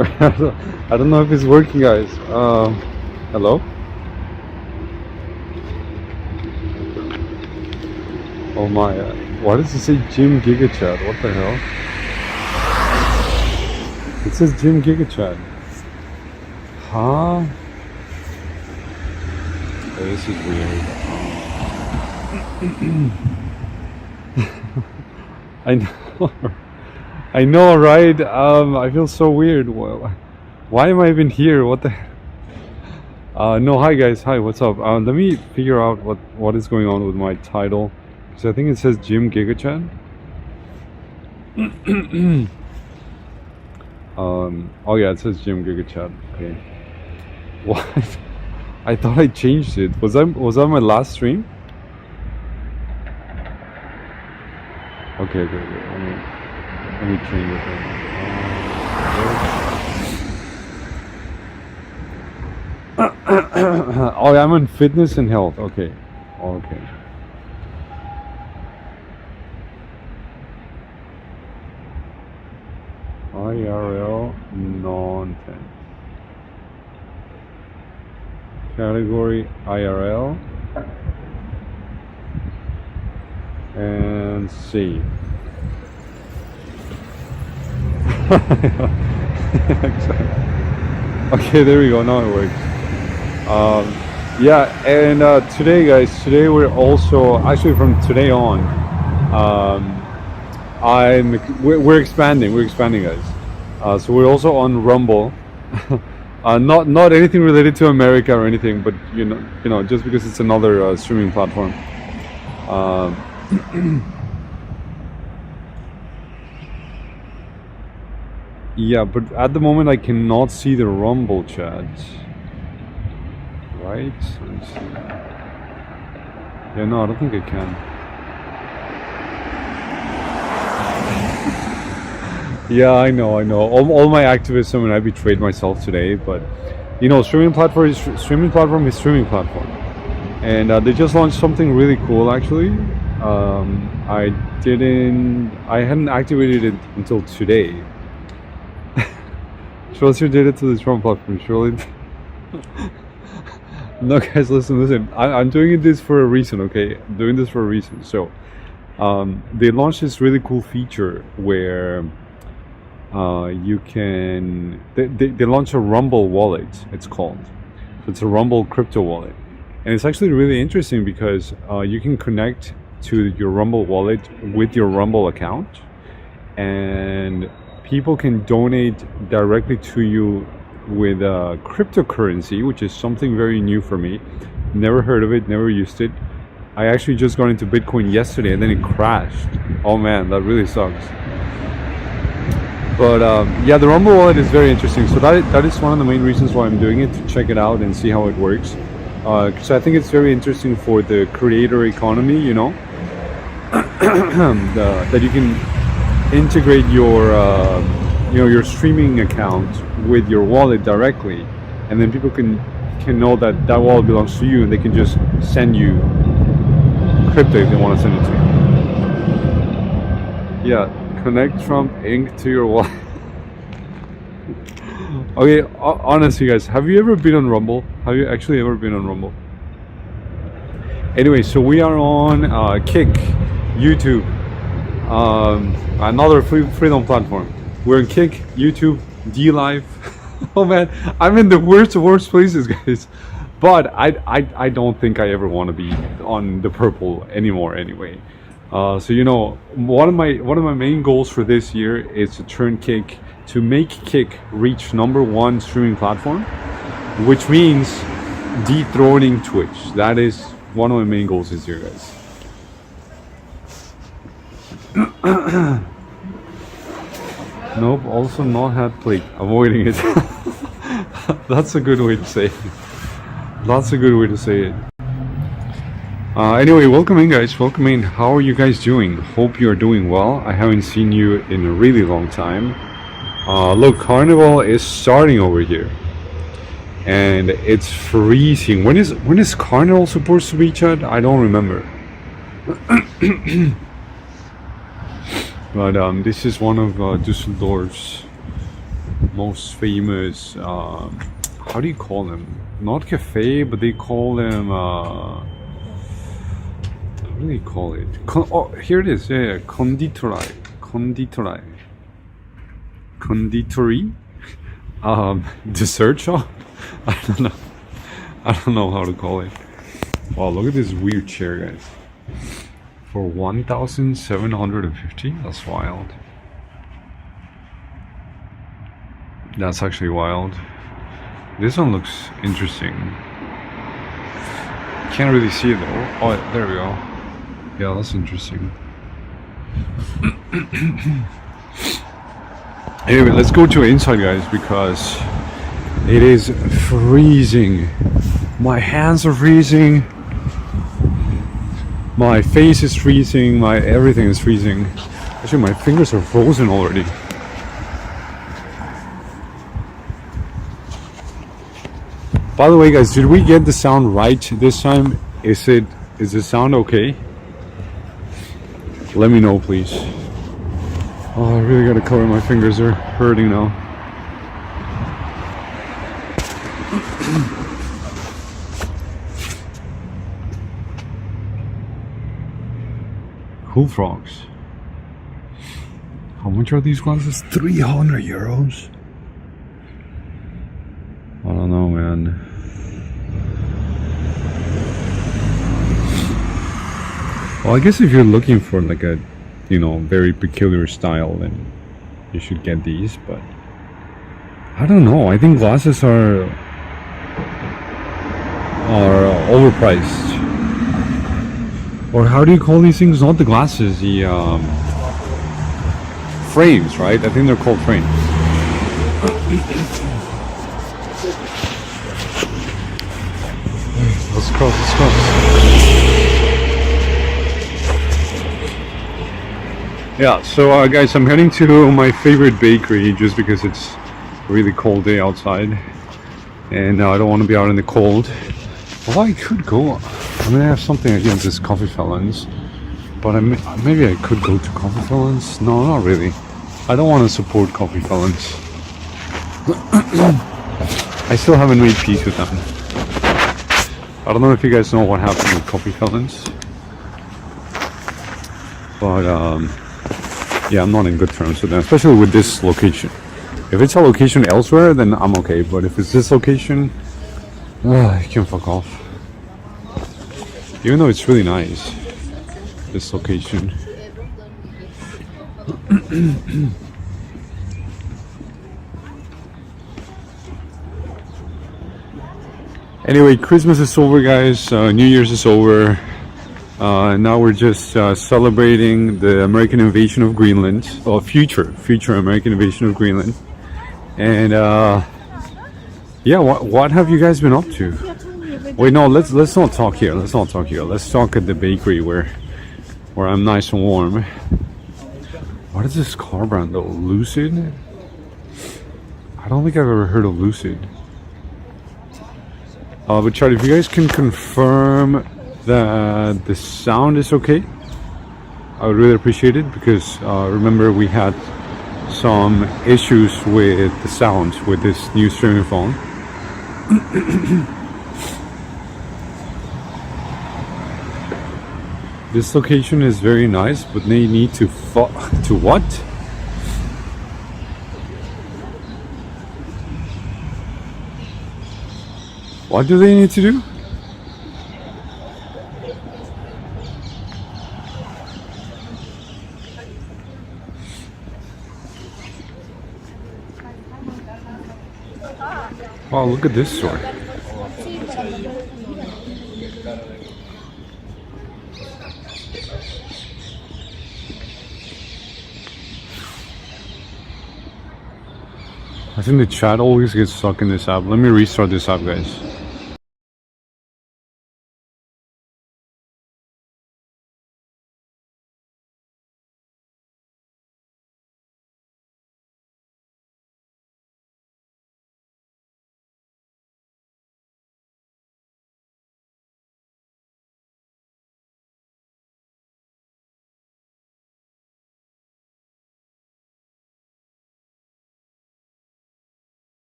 I don't know if it's working, guys. Hello? Oh my, why does it say Gym GigaChat? What the hell? It says Gym GigaChat. Huh? Oh, this is weird. I know. I know, right? I feel so weird. Why am I even here? What the? No, hi guys. Hi, what's up? Let me figure out what is going on with my title. So I think it says Gym GigaChat. Oh yeah, it says Gym GigaChat. Okay. What? I thought I changed it. Was that my last stream? Okay. Let me change it. Oh, I'm on fitness and health. Okay. Okay. IRL nonsense. Category IRL and C. Okay, there we go. Now it works. Yeah, and today, guys, we're also actually from today on. We're expanding. We're expanding, guys. So we're also on Rumble. Not anything related to America or anything, but you know, just because it's another streaming platform. Yeah, but at the moment I cannot see the Rumble chat. Right? Let me see. Yeah, no, I don't think I can. Yeah, I know. All my activism, and I betrayed myself today. But you know, streaming platform is streaming platform, and they just launched something really cool. Actually, I hadn't activated it until today. Trust your data to the streaming platform. Surely. No, guys, listen. I'm doing this for a reason. Okay, I'm doing this for a reason. So, they launched this really cool feature where. You can they launch a Rumble wallet, it's called. So it's a Rumble crypto wallet, and it's actually really interesting because you can connect to your Rumble wallet with your Rumble account, and people can donate directly to you with cryptocurrency, which is something very new for me. Never heard of it, never used it. I actually just got into Bitcoin yesterday and then it crashed. Oh man, that really sucks. But yeah, the Rumble wallet is very interesting. So that is one of the main reasons why I'm doing it, to check it out and see how it works. Because I think it's very interesting for the creator economy, you know, that you can integrate your your streaming account with your wallet directly, and then people can know that wallet belongs to you, and they can just send you crypto if they want to send it to you. Yeah. Connect Trump Inc. to your wallet. Okay, honestly, guys, have you ever been on Rumble? Have you actually ever been on Rumble? Anyway, so we are on Kick, YouTube, another freedom platform. We're on Kick, YouTube, DLive. Oh man, I'm in the worst places, guys. But I don't think I ever want to be on the purple anymore. Anyway. So you know, one of my main goals for this year is to make Kick reach #1 streaming platform, which means dethroning Twitch. That is one of my main goals this year, guys. Nope, also not had plate. Avoiding it. That's a good way to say it. That's a good way to say it. Anyway, welcome in, guys. Welcome in. How are you guys doing? Hope you're doing well. I haven't seen you in a really long time. Look, Carnival is starting over here, and it's freezing. When is Carnival supposed to be, Chad? I don't remember. But this is one of Dusseldorf's most famous. How do you call them? Not cafe, but they call them. What do they call it? Oh, here it is. Yeah, conditorei, conditorei, conditori. Dessert shop. I don't know. I don't know how to call it. Wow, look at this weird chair, guys. For 1,750. That's wild. That's actually wild. This one looks interesting. Can't really see it though. Oh, there we go. Yeah, that's interesting. Anyway, let's go to inside, guys, because it is freezing. My hands are freezing. My face is freezing. My everything is freezing. Actually, my fingers are frozen already. By the way, guys, did we get the sound right this time? Is the sound okay? Let me know, please. Oh, I really gotta cover, my fingers are hurting now. Cool frogs. How much are these glasses? 300 euros? I don't know, man. Well, I guess if you're looking for like a, very peculiar style, then you should get these, but I don't know. I think glasses are overpriced. Or how do you call these things? Not the glasses, the frames, right? I think they're called frames. Let's cross, let's cross. Yeah, so guys, I'm heading to my favorite bakery just because it's a really cold day outside. And I don't want to be out in the cold. Well, I could go. I mean, I have something against this Coffee Felons, but maybe I could go to Coffee Felons. No, not really. I don't want to support Coffee Felons. I still haven't made peace with them. I don't know if you guys know what happened with Coffee Felons, but yeah, I'm not in good terms with them, especially with this location. If it's a location elsewhere, then I'm okay. But if it's this location, you can fuck off. Even though it's really nice, this location. Anyway, Christmas is over, guys. New Year's is over. Now we're just celebrating the American invasion of Greenland, or future American invasion of Greenland. And yeah, what have you guys been up to? Wait, no, let's not talk here. Let's not talk here. Let's talk at the bakery where I'm nice and warm. What is this car brand though? Lucid? I don't think I've ever heard of Lucid. But Charlie, if you guys can confirm that the sound is okay, I would really appreciate it, because remember we had some issues with the sound with this new streaming phone. This location is very nice, but they need to what? What do they need to do? Wow, look at this store. I think the chat always gets stuck in this app. Let me restart this app, guys.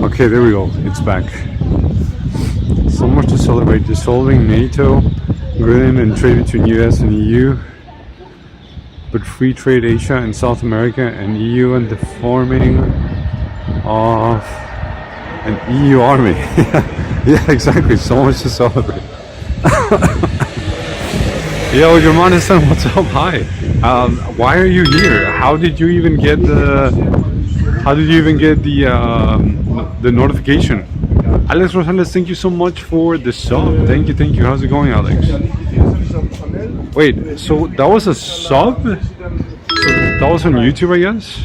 Okay, there we go. It's back. So much to celebrate. Dissolving NATO agreement and trade between US and EU, but free trade Asia and South America and EU, and the forming of an EU army. Yeah, exactly. So much to celebrate. Yo, your mom is saying, what's up? Hi. Why are you here? How did you even get the? How did you even get the notification? Alex Rosales, thank you so much for the sub. Thank you, thank you. How's it going, Alex? Wait, so that was a sub? So that was on YouTube, I guess?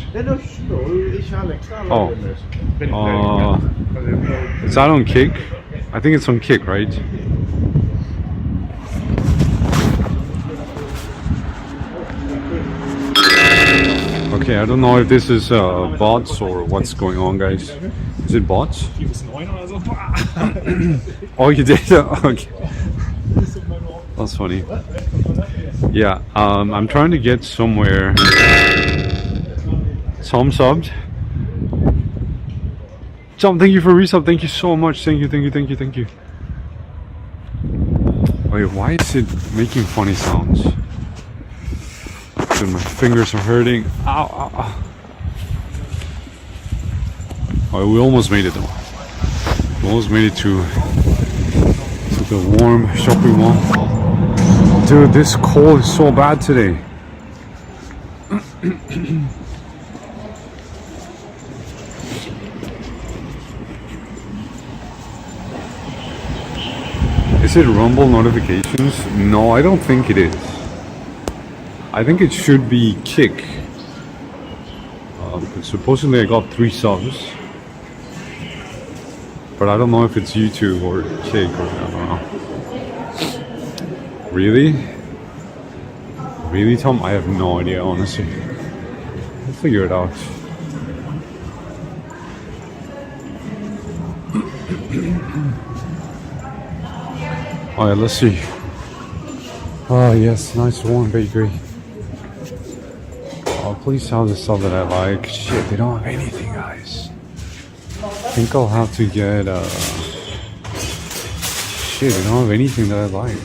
Oh. Is that on Kick? I think it's on Kick, right? Okay, I don't know if this is bots or what's going on, guys. Is it bots? Oh, you did? Okay. That's funny. Yeah, I'm trying to get somewhere. Tom subbed. Tom, thank you for resub. Thank you so much. Thank you, thank you, thank you, thank you. Wait, why is it making funny sounds? Dude, my fingers are hurting. Ow, ow, ow. Oh, we almost made it though. We almost made it to the warm shopping mall. Dude, this cold is so bad today. Is it Rumble notifications? No, I don't think it is. I think it should be Kick. Supposedly I got 3 subs. But I don't know if it's YouTube or Kick or I don't know. Really? Really, Tom? I have no idea, honestly. We'll figure it out. Alright, let's see. Oh yes, nice warm bakery. Oh, please have the stuff that I like. Shit, they don't have anything, guys. I think I'll have to get shit, they don't have anything that I like.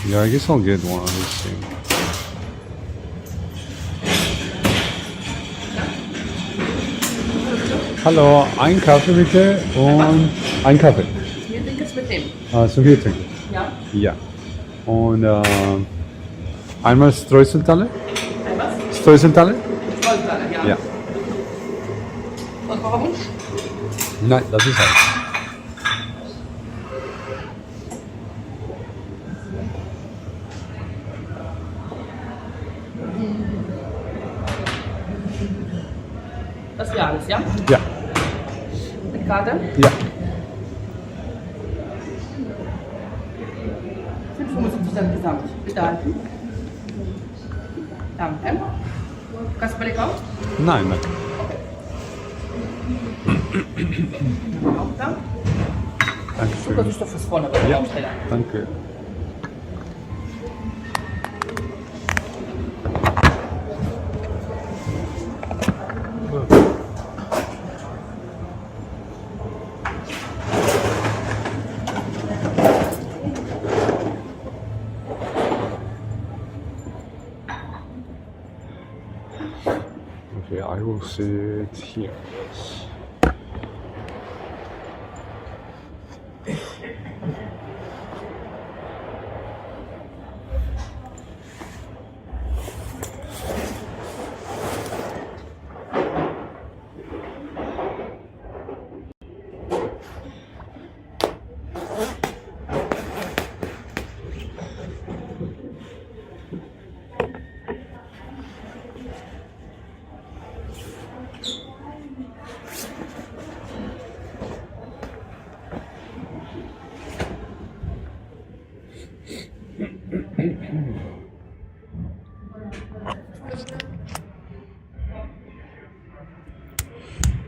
Yeah, I guess I'll get one of these things. Hallo, ein Kaffee bitte und ein Kaffee. Hier trinken es mit dem. So hier trinken. Ja. Ja. Und einmal Streuseltalle? Ein was? Streuseltalle? Volltaler, ja. Ja. Und warum? Nein, das ist alles. Das ist ja alles, ja? Ja. Mit Karte? Ja. 75 Cent gesamt. Bitte halten. Danke. Kannst du bei dir kaufen? Nein, nein. Auch da? Dankeschön. Zuckersüßstoff fürs vorne, bei der Ja, Aufsteller. danke. Okay, I will sit here. Yes.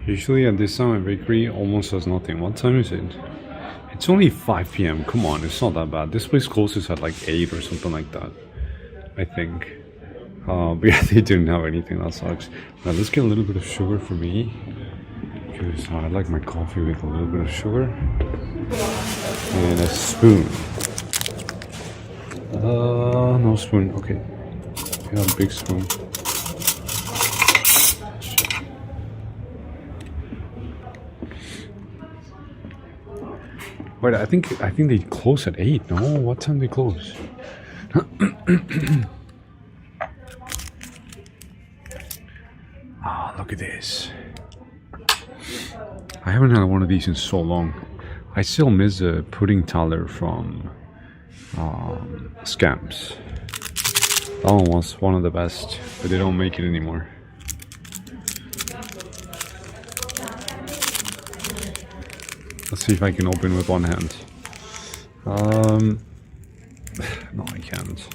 Usually at this time, a bakery almost has nothing. What time is it? It's only 5 p.m. Come on, it's not that bad. This place closes at like 8 or something like that, I think. But yeah, they didn't have anything. That sucks. Now let's get a little bit of sugar for me, because I like my coffee with a little bit of sugar and a spoon. No spoon. Okay, yeah, a big spoon. Wait, I think they close at 8. No, what time they close? Ah, look at this. I haven't had one of these in so long. I still miss the pudding taller from Scamps. That one was one of the best, but they don't make it anymore. Let's see if I can open with one hand. No, I can't.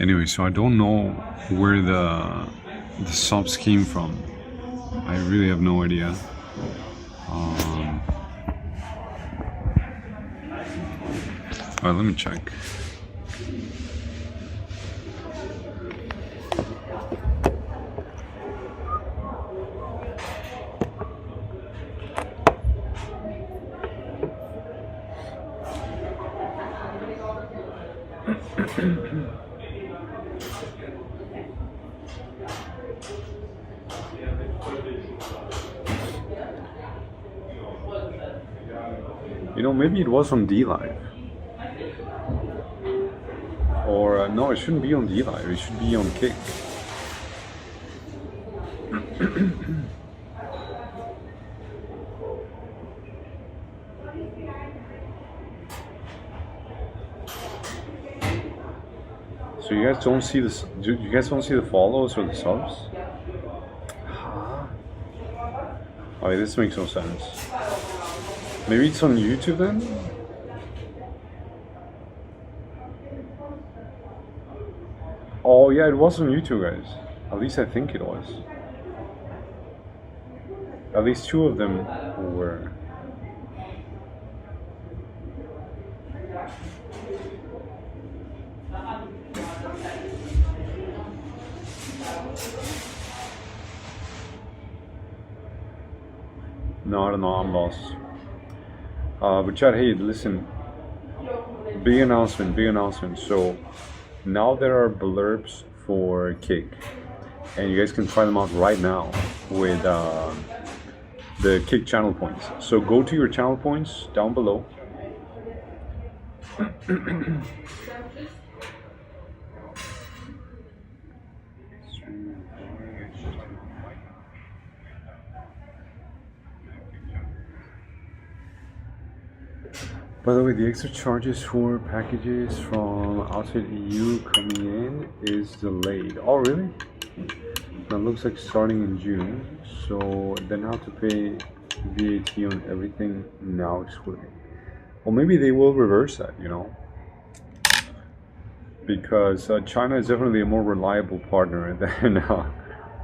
Anyway, so I don't know where the subs came from. I really have no idea. Alright, let me check. You know, maybe it was on D Live. Or no, it shouldn't be on D Live. It should be on Kick. So you guys don't see this? You guys don't see the follows or the subs? Huh? Okay, this makes no sense. Maybe it's on YouTube then? Oh yeah, it was on YouTube, guys. At least I think it was. At least 2 of them were. No, I don't know, I'm lost. But Chad, hey, listen. Big announcement. So now there are blurbs for Kick, and you guys can try them out right now with the Kick channel points. So go to your channel points down below. By the way, the extra charges for packages from outside EU coming in is delayed. Oh, really? That looks like starting in June. So then have to pay VAT on everything now excluding. Well, maybe they will reverse that, you know? Because China is definitely a more reliable partner than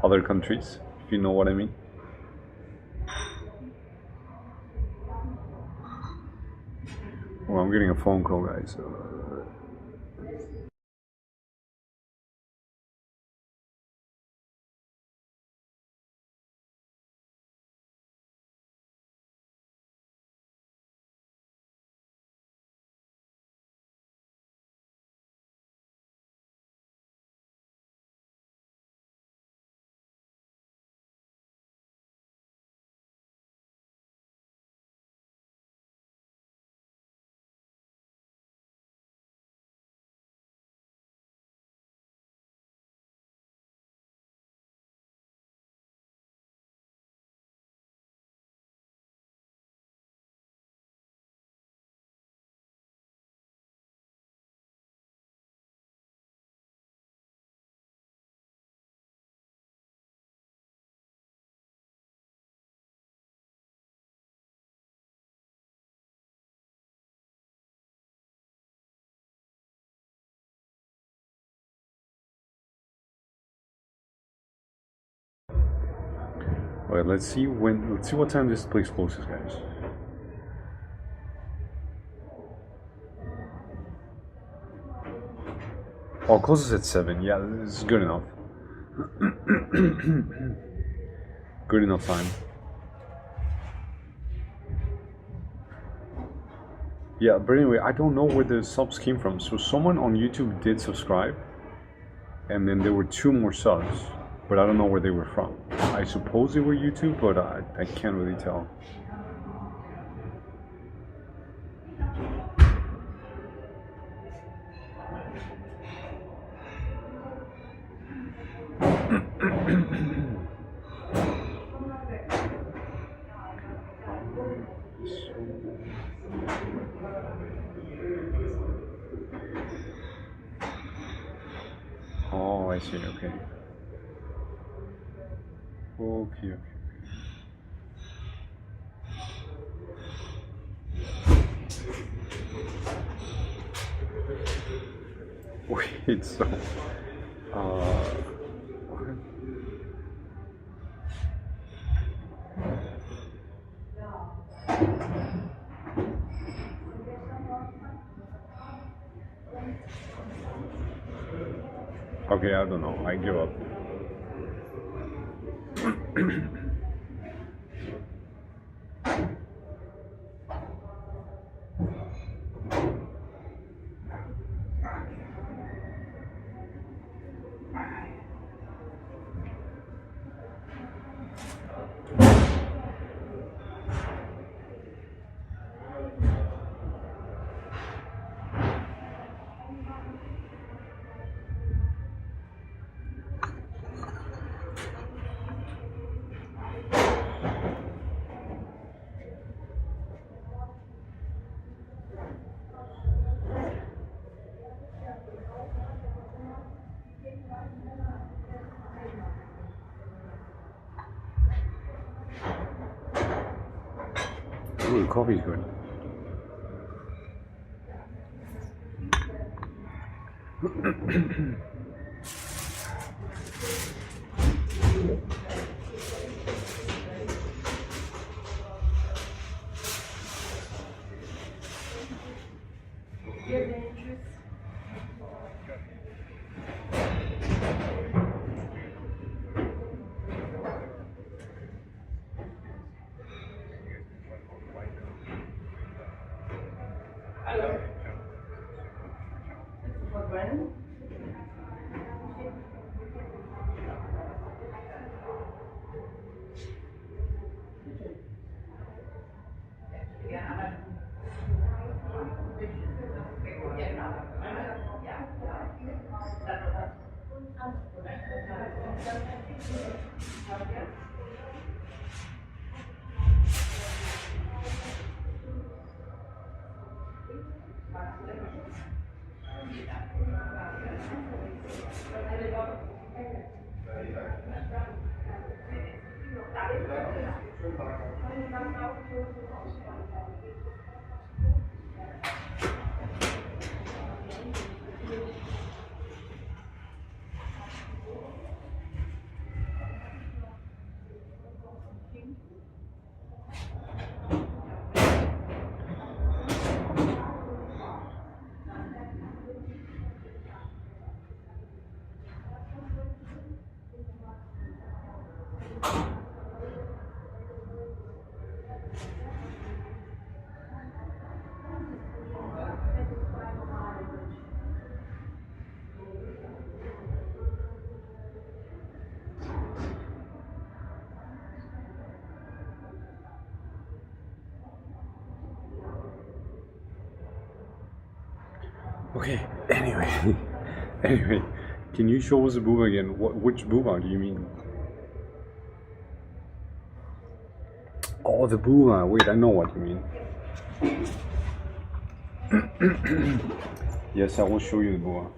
other countries, if you know what I mean. Well, I'm getting a phone call, guys. Alright, let's see what time this place closes, guys. Oh, it closes at 7. Yeah, this is good enough. Good enough time. Yeah, but anyway, I don't know where the subs came from. So someone on YouTube did subscribe, and then there were 2 more subs, but I don't know where they were from. I suppose they were YouTube, but I can't really tell. Oh, I see. Okay. Okay. Wait. So. What? Okay, I don't know. I give up. Ooh, the coffee's good. Okay, anyway, can you show us the booba again? Which booba do you mean? Oh, the booba. Wait, I know what you mean. Yes, I will show you the booba.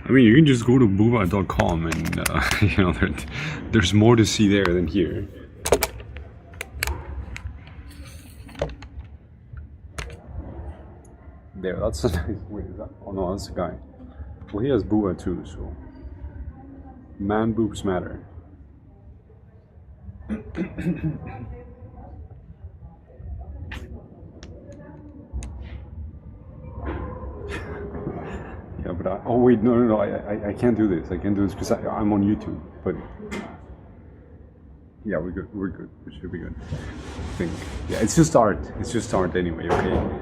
I mean, you can just go to booba.com and, you know, there's more to see there than here. There, that's a nice. Wait, is that? Oh no, that's a guy. Well, he has booa too, so man boobs matter. Yeah, but oh wait, no, I can't do this. I can't do this because I'm on YouTube. But yeah, we're good. We're good. We should be good. I think. Yeah, it's just art. It's just art anyway. Okay.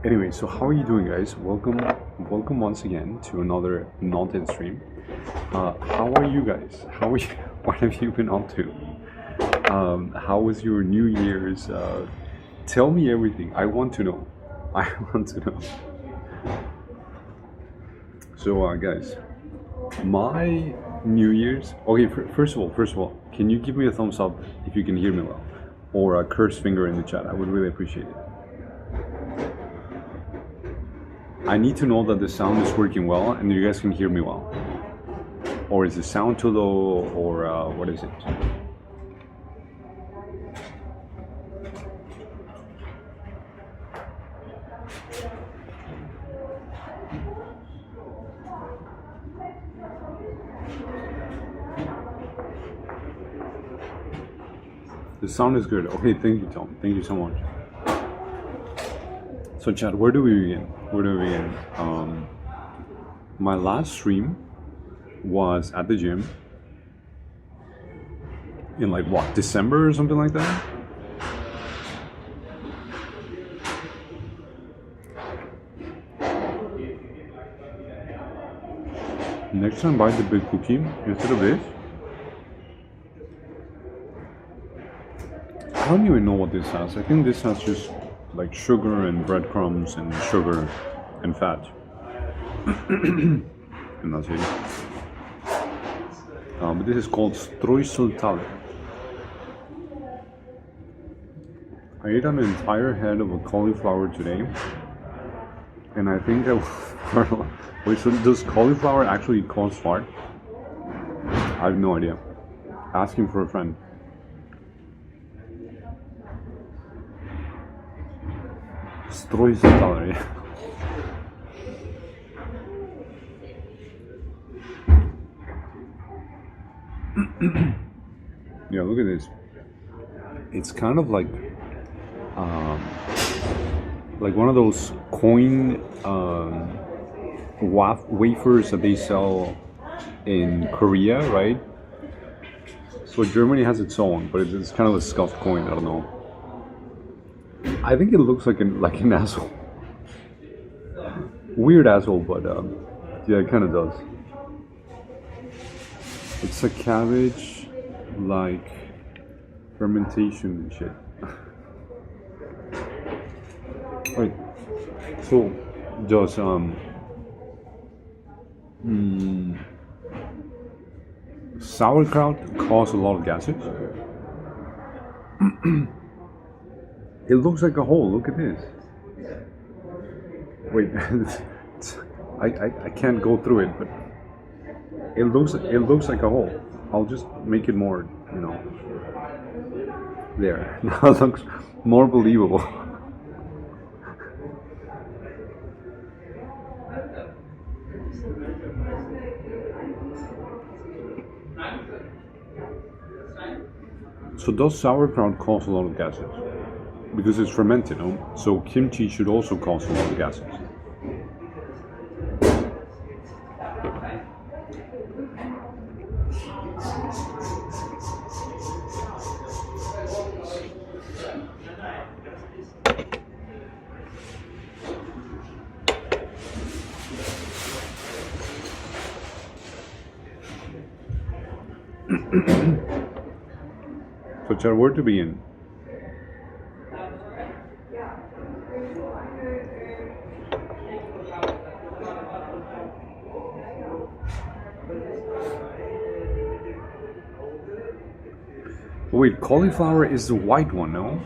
Anyway, so how are you doing, guys? Welcome once again to another Nontent stream. How are you guys? How are you? What have you been up to? How was your New Year's? Tell me everything. I want to know. I want to know. So, guys, my New Year's. Okay, first of all, can you give me a thumbs up if you can hear me well, or a cursed finger in the chat? I would really appreciate it. I need to know that the sound is working well and you guys can hear me well. Or is the sound too low, or what is it? The sound is good. Okay, thank you, Tom. Thank you so much. So, chat, where do we begin? My last stream was at the gym in like what, December or something like that. Next time, buy the big cookie instead of this. I don't even know what this has. I think this has just like sugar and breadcrumbs and sugar and fat. And that's it. But this is called streuseltaler. I ate an entire head of a cauliflower today. And I think that... Wait, so does cauliflower actually cause fart? I have no idea. Asking for a friend. Streuseltaler, yeah. Yeah, look at this. It's kind of like one of those coin wafers that they sell in Korea, right? So Germany has its own, but it's kind of a scuffed coin. I don't know. I think it looks like an asshole. Weird asshole, but yeah, it kind of does. It's a cabbage, like fermentation and shit. Right. So, does sauerkraut cause a lot of gases? It looks like a hole. Look at this. Wait, I can't go through it, but it looks like a hole. I'll just make it more, there. Now it looks more believable. So does sauerkraut cause a lot of gases? Because it's fermented, no? So kimchi should also cause a lot of gases. So, Chad, where to begin? Wait, cauliflower is the white one, no?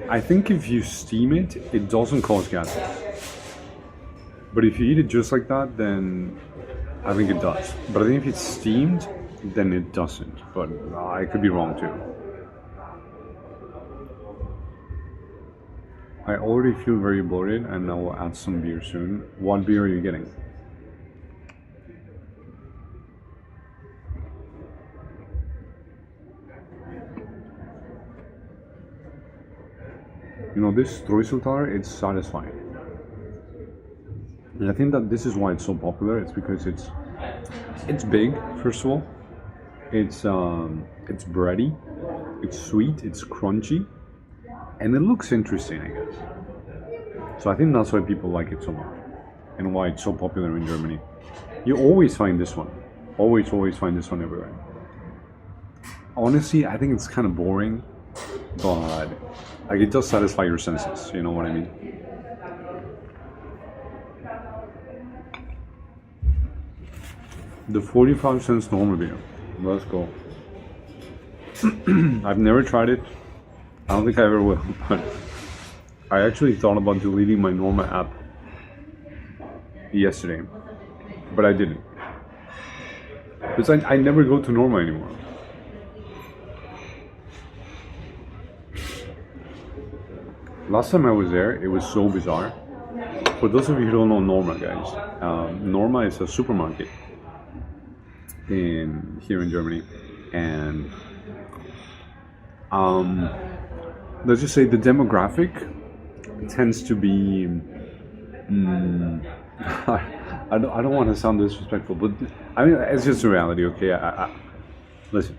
I think if you steam it, it doesn't cause gases. But if you eat it just like that, then I think it does. But I think if it's steamed, then it doesn't. But I could be wrong too. I already feel very bloated and I will add some beer soon. What beer are you getting? You know, this Streuseltaler, it's satisfying. And I think that this is why it's so popular. It's because it's big, first of all. It's bready, it's sweet, it's crunchy, and it looks interesting, I guess. So I think that's why people like it so much, and why it's so popular in Germany. You always find this one. Always find this one everywhere. Honestly, I think it's kind of boring, but like it does satisfy your senses, you know what I mean? The 45 cents normal beer. Let's go. I've never tried it. I don't think I ever will, but I actually thought about deleting my Norma app yesterday, but I didn't. Because I never go to Norma anymore. Last time I was there, it was so bizarre. For those of you who don't know Norma, guys, Norma is a supermarket here in Germany, and let's just say the demographic tends to be I don't want to sound disrespectful, but I mean it's just a reality. Okay, listen.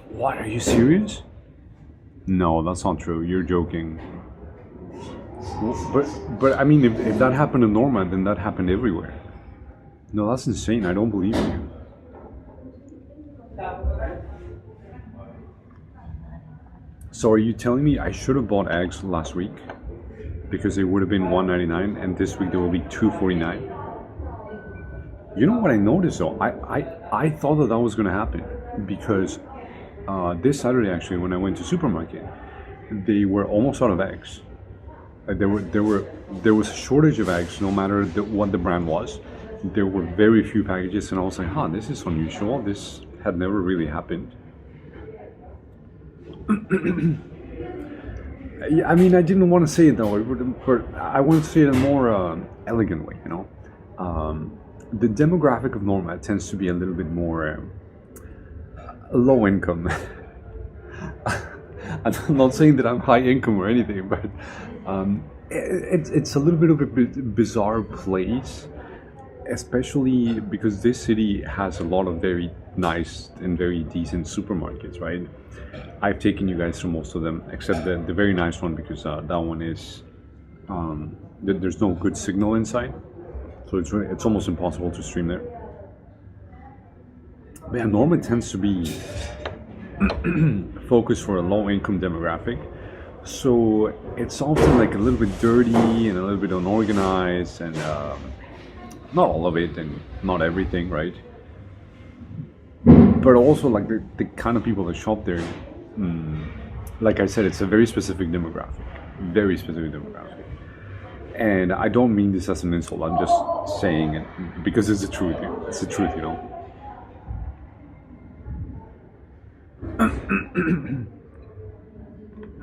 What, are you serious? No, that's not true. You're joking. But I mean, if that happened in Norma, then that happened everywhere. No, that's insane. I don't believe in you. So are you telling me I should have bought eggs last week because they would have been $1.99 and this week they will be $2.49? You know what I noticed though? I thought that was going to happen because this Saturday actually, when I went to supermarket, they were almost out of eggs. There was a shortage of eggs, no matter what the brand was. There were very few packages, and I was like, "Huh, this is unusual. This had never really happened." Yeah, I mean, I didn't want to say it that way, but I want to say it in a more elegant way. You know, the demographic of Norma tends to be a little bit more low income. I'm not saying that I'm high income or anything, but it's a little bit of a bizarre place, especially because this city has a lot of very nice and very decent supermarkets, right? I've taken you guys through most of them, except the very nice one, because that one is there's no good signal inside, so it's almost impossible to stream there. But yeah, Norma tends to be focused for a low-income demographic, so it's often like a little bit dirty and a little bit unorganized, and not all of it and not everything, right? But also like the kind of people that shop there, like I said, it's a very specific demographic, and I don't mean this as an insult. I'm just saying it because it's the truth. It's the truth, you know.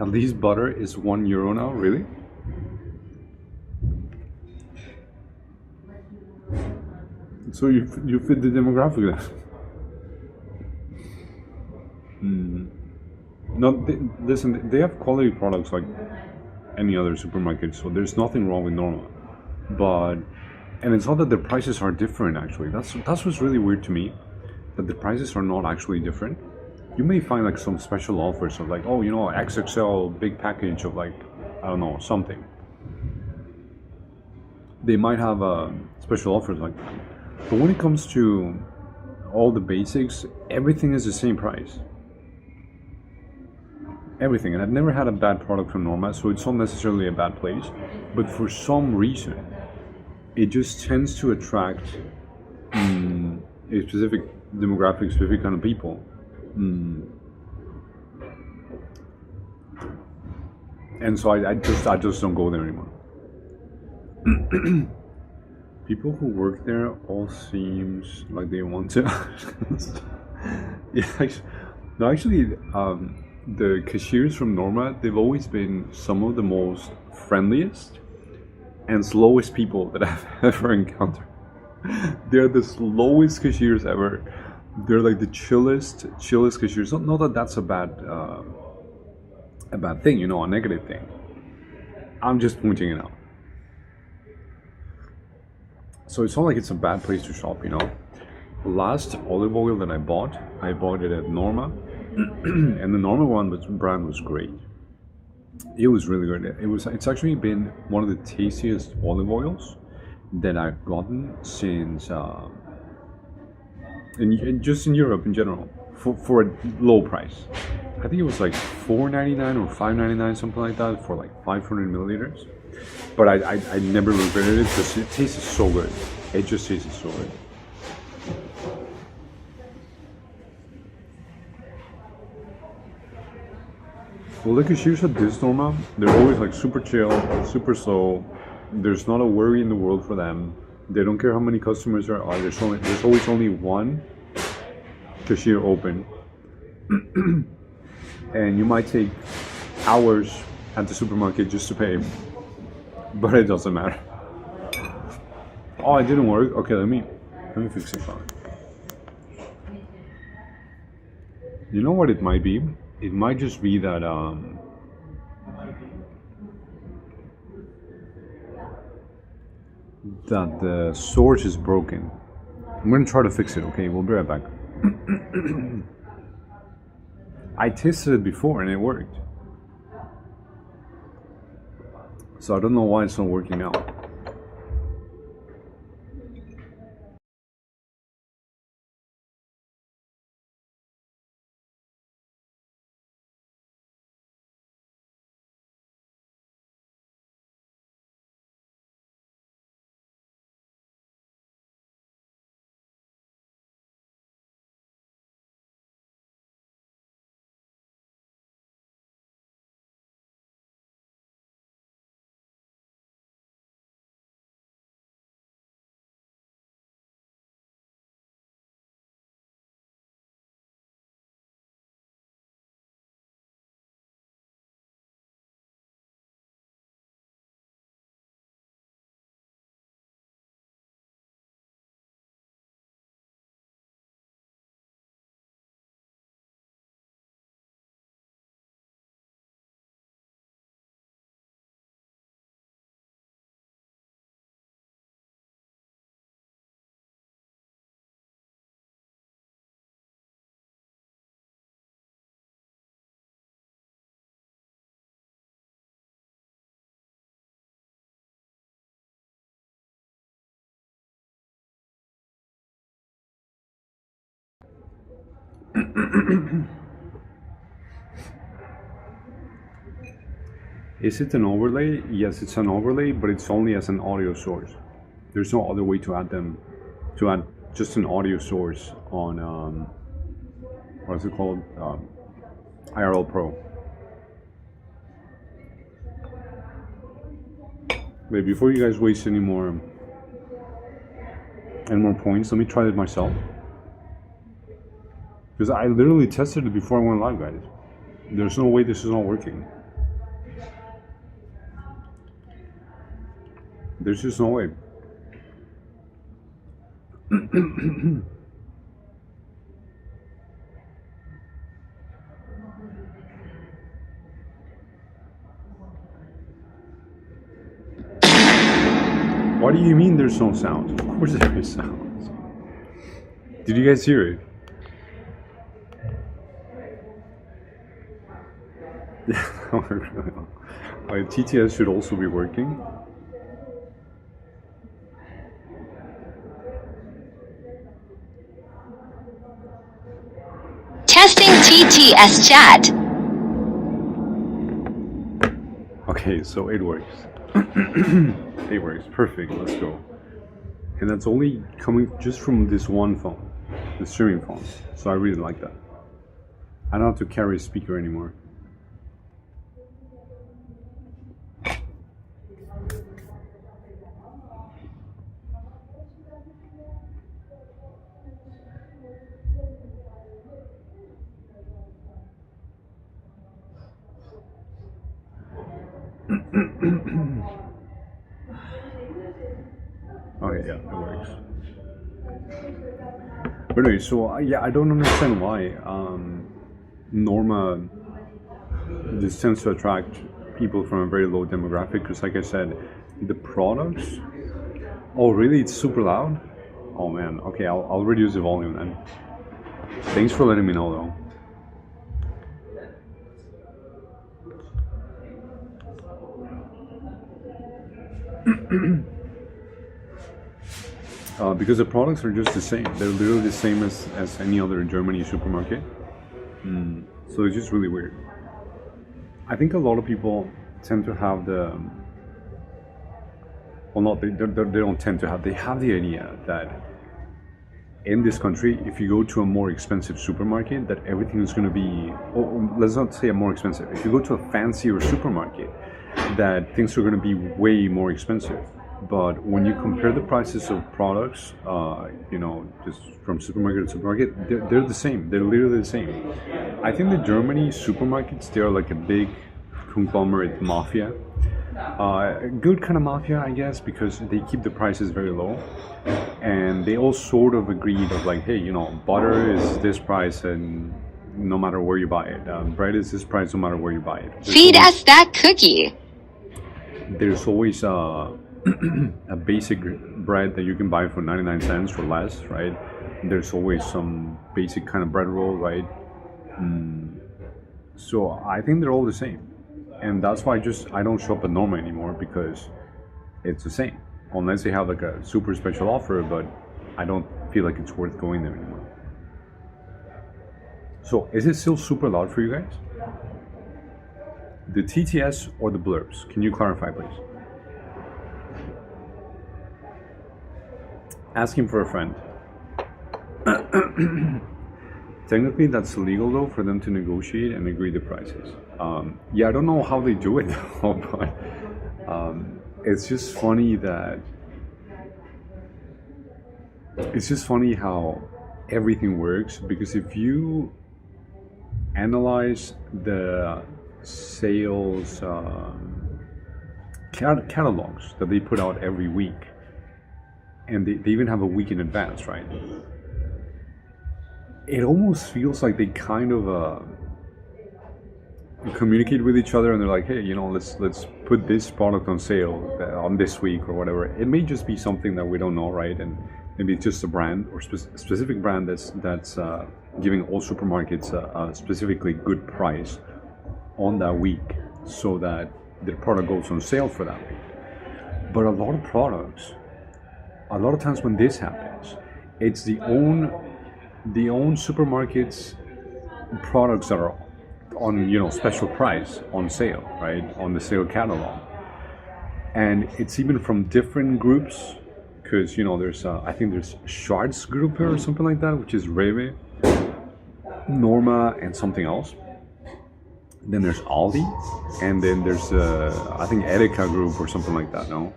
At least butter is €1 now, really? So you fit the demographic then. No, listen, they have quality products like any other supermarket, so there's nothing wrong with Norma. And it's not that the prices are different actually. That's what's really weird to me, that the prices are not actually different. You may find like some special offers of like, oh, you know, XXL big package of like, I don't know, something. They might have special offers like that. But when it comes to all the basics, everything is the same price. Everything. And I've never had a bad product from Norma, so it's not necessarily a bad place. But for some reason, it just tends to attract a specific demographic, specific kind of people. And so I just don't go there anymore. People who work there all seems like they want to. Yeah, actually, the cashiers from Norma, they've always been some of the most friendliest and slowest people that I've ever encountered. They're the slowest cashiers ever. They're like the chillest cashiers. Not that that's a bad a bad thing, a negative thing. I'm just pointing it out. So it's not like it's a bad place to shop, Last olive oil that I bought it at Norma, and the Norma brand was great. It was really good. It's actually been one of the tastiest olive oils that I've gotten since, just in Europe in general, for a low price. I think it was like $4.99 or $5.99, something like that, for like 500 milliliters. But I never regretted it because it tasted so good. It just tasted so good. Well, the cashiers at this Norma, they're always like super chill, super slow. There's not a worry in the world for them. They don't care how many customers there are. There's always only one cashier open. And you might take hours at the supermarket just to pay, but it doesn't matter. Oh, it didn't work. Okay, let me fix it. You know what it might be? It might just be that that the source is broken. I'm gonna try to fix it. Okay, we'll be right back. I tested it before and it worked. So I don't know why it's not working now. Is it an overlay? Yes, it's an overlay, but it's only as an audio source. There's no other way to add just an audio source on, what's it called? IRL Pro. Wait, before you guys waste any more points, let me try it myself. Because I literally tested it before I went live, guys. There's no way this is not working. There's just no way. What do you mean there's no sound? Of course there is sound. Did you guys hear it? My TTS should also be working. Testing TTS chat. Okay, so it works. It works. Perfect. Let's go. And that's only coming just from this one phone, the streaming phone. So I really like that. I don't have to carry a speaker anymore. Okay, yeah, it works. But anyway, so yeah, I don't understand why Norma this tends to attract people from a very low demographic because, like I said, the products. Oh, really? It's super loud? Oh man. Okay, I'll reduce the volume then. Thanks for letting me know though. Because the products are just the same. They're literally the same as any other Germany supermarket. So it's just really weird. I think a lot of people tend to have the... Well, not they don't tend to have. They have the idea that in this country, if you go to a more expensive supermarket, that everything is going to be... Or let's not say a more expensive. If you go to a fancier supermarket, that things are going to be way more expensive. But when you compare the prices of products, you know, just from supermarket to supermarket, they're the same. They're literally the same. I think the Germany supermarkets, they're like a big conglomerate mafia. A good kind of mafia, I guess, because they keep the prices very low. And they all sort of agreed of like, hey, you know, butter is this price and no matter where you buy it. Bread is this price no matter where you buy it. Feed us that cookie. There's always a basic bread that you can buy for 99 cents or less, right? There's always some basic kind of bread roll, right? So I think they're all the same. And that's why I don't shop at Norma anymore because it's the same. Unless they have like a super special offer, but I don't feel like it's worth going there anymore. So is it still super loud for you guys? The TTS or the blurbs? Can you clarify, please? Asking for a friend. Technically, that's illegal though for them to negotiate and agree the prices. Yeah, I don't know how they do it though, but it's just funny that how everything works. Because if you analyze the sales catalogs that they put out every week, and they even have a week in advance, right? It almost feels like they kind of communicate with each other, and they're like, hey, you know, let's put this product on sale on this week or whatever. It may just be something that we don't know, right? And maybe it's just a brand or specific brand that's giving all supermarkets a specifically good price on that week, so that the product goes on sale for that week. But a lot of products, a lot of times when this happens, it's the own supermarkets products that are on, you know, special price on sale, right, on the sale catalog. And it's even from different groups, because, you know, there's I think there's Schwarzgruppe or something like that, which is Rewe, Norma, and something else. Then there's Aldi, and then there's I think Edeka group or something like that. No.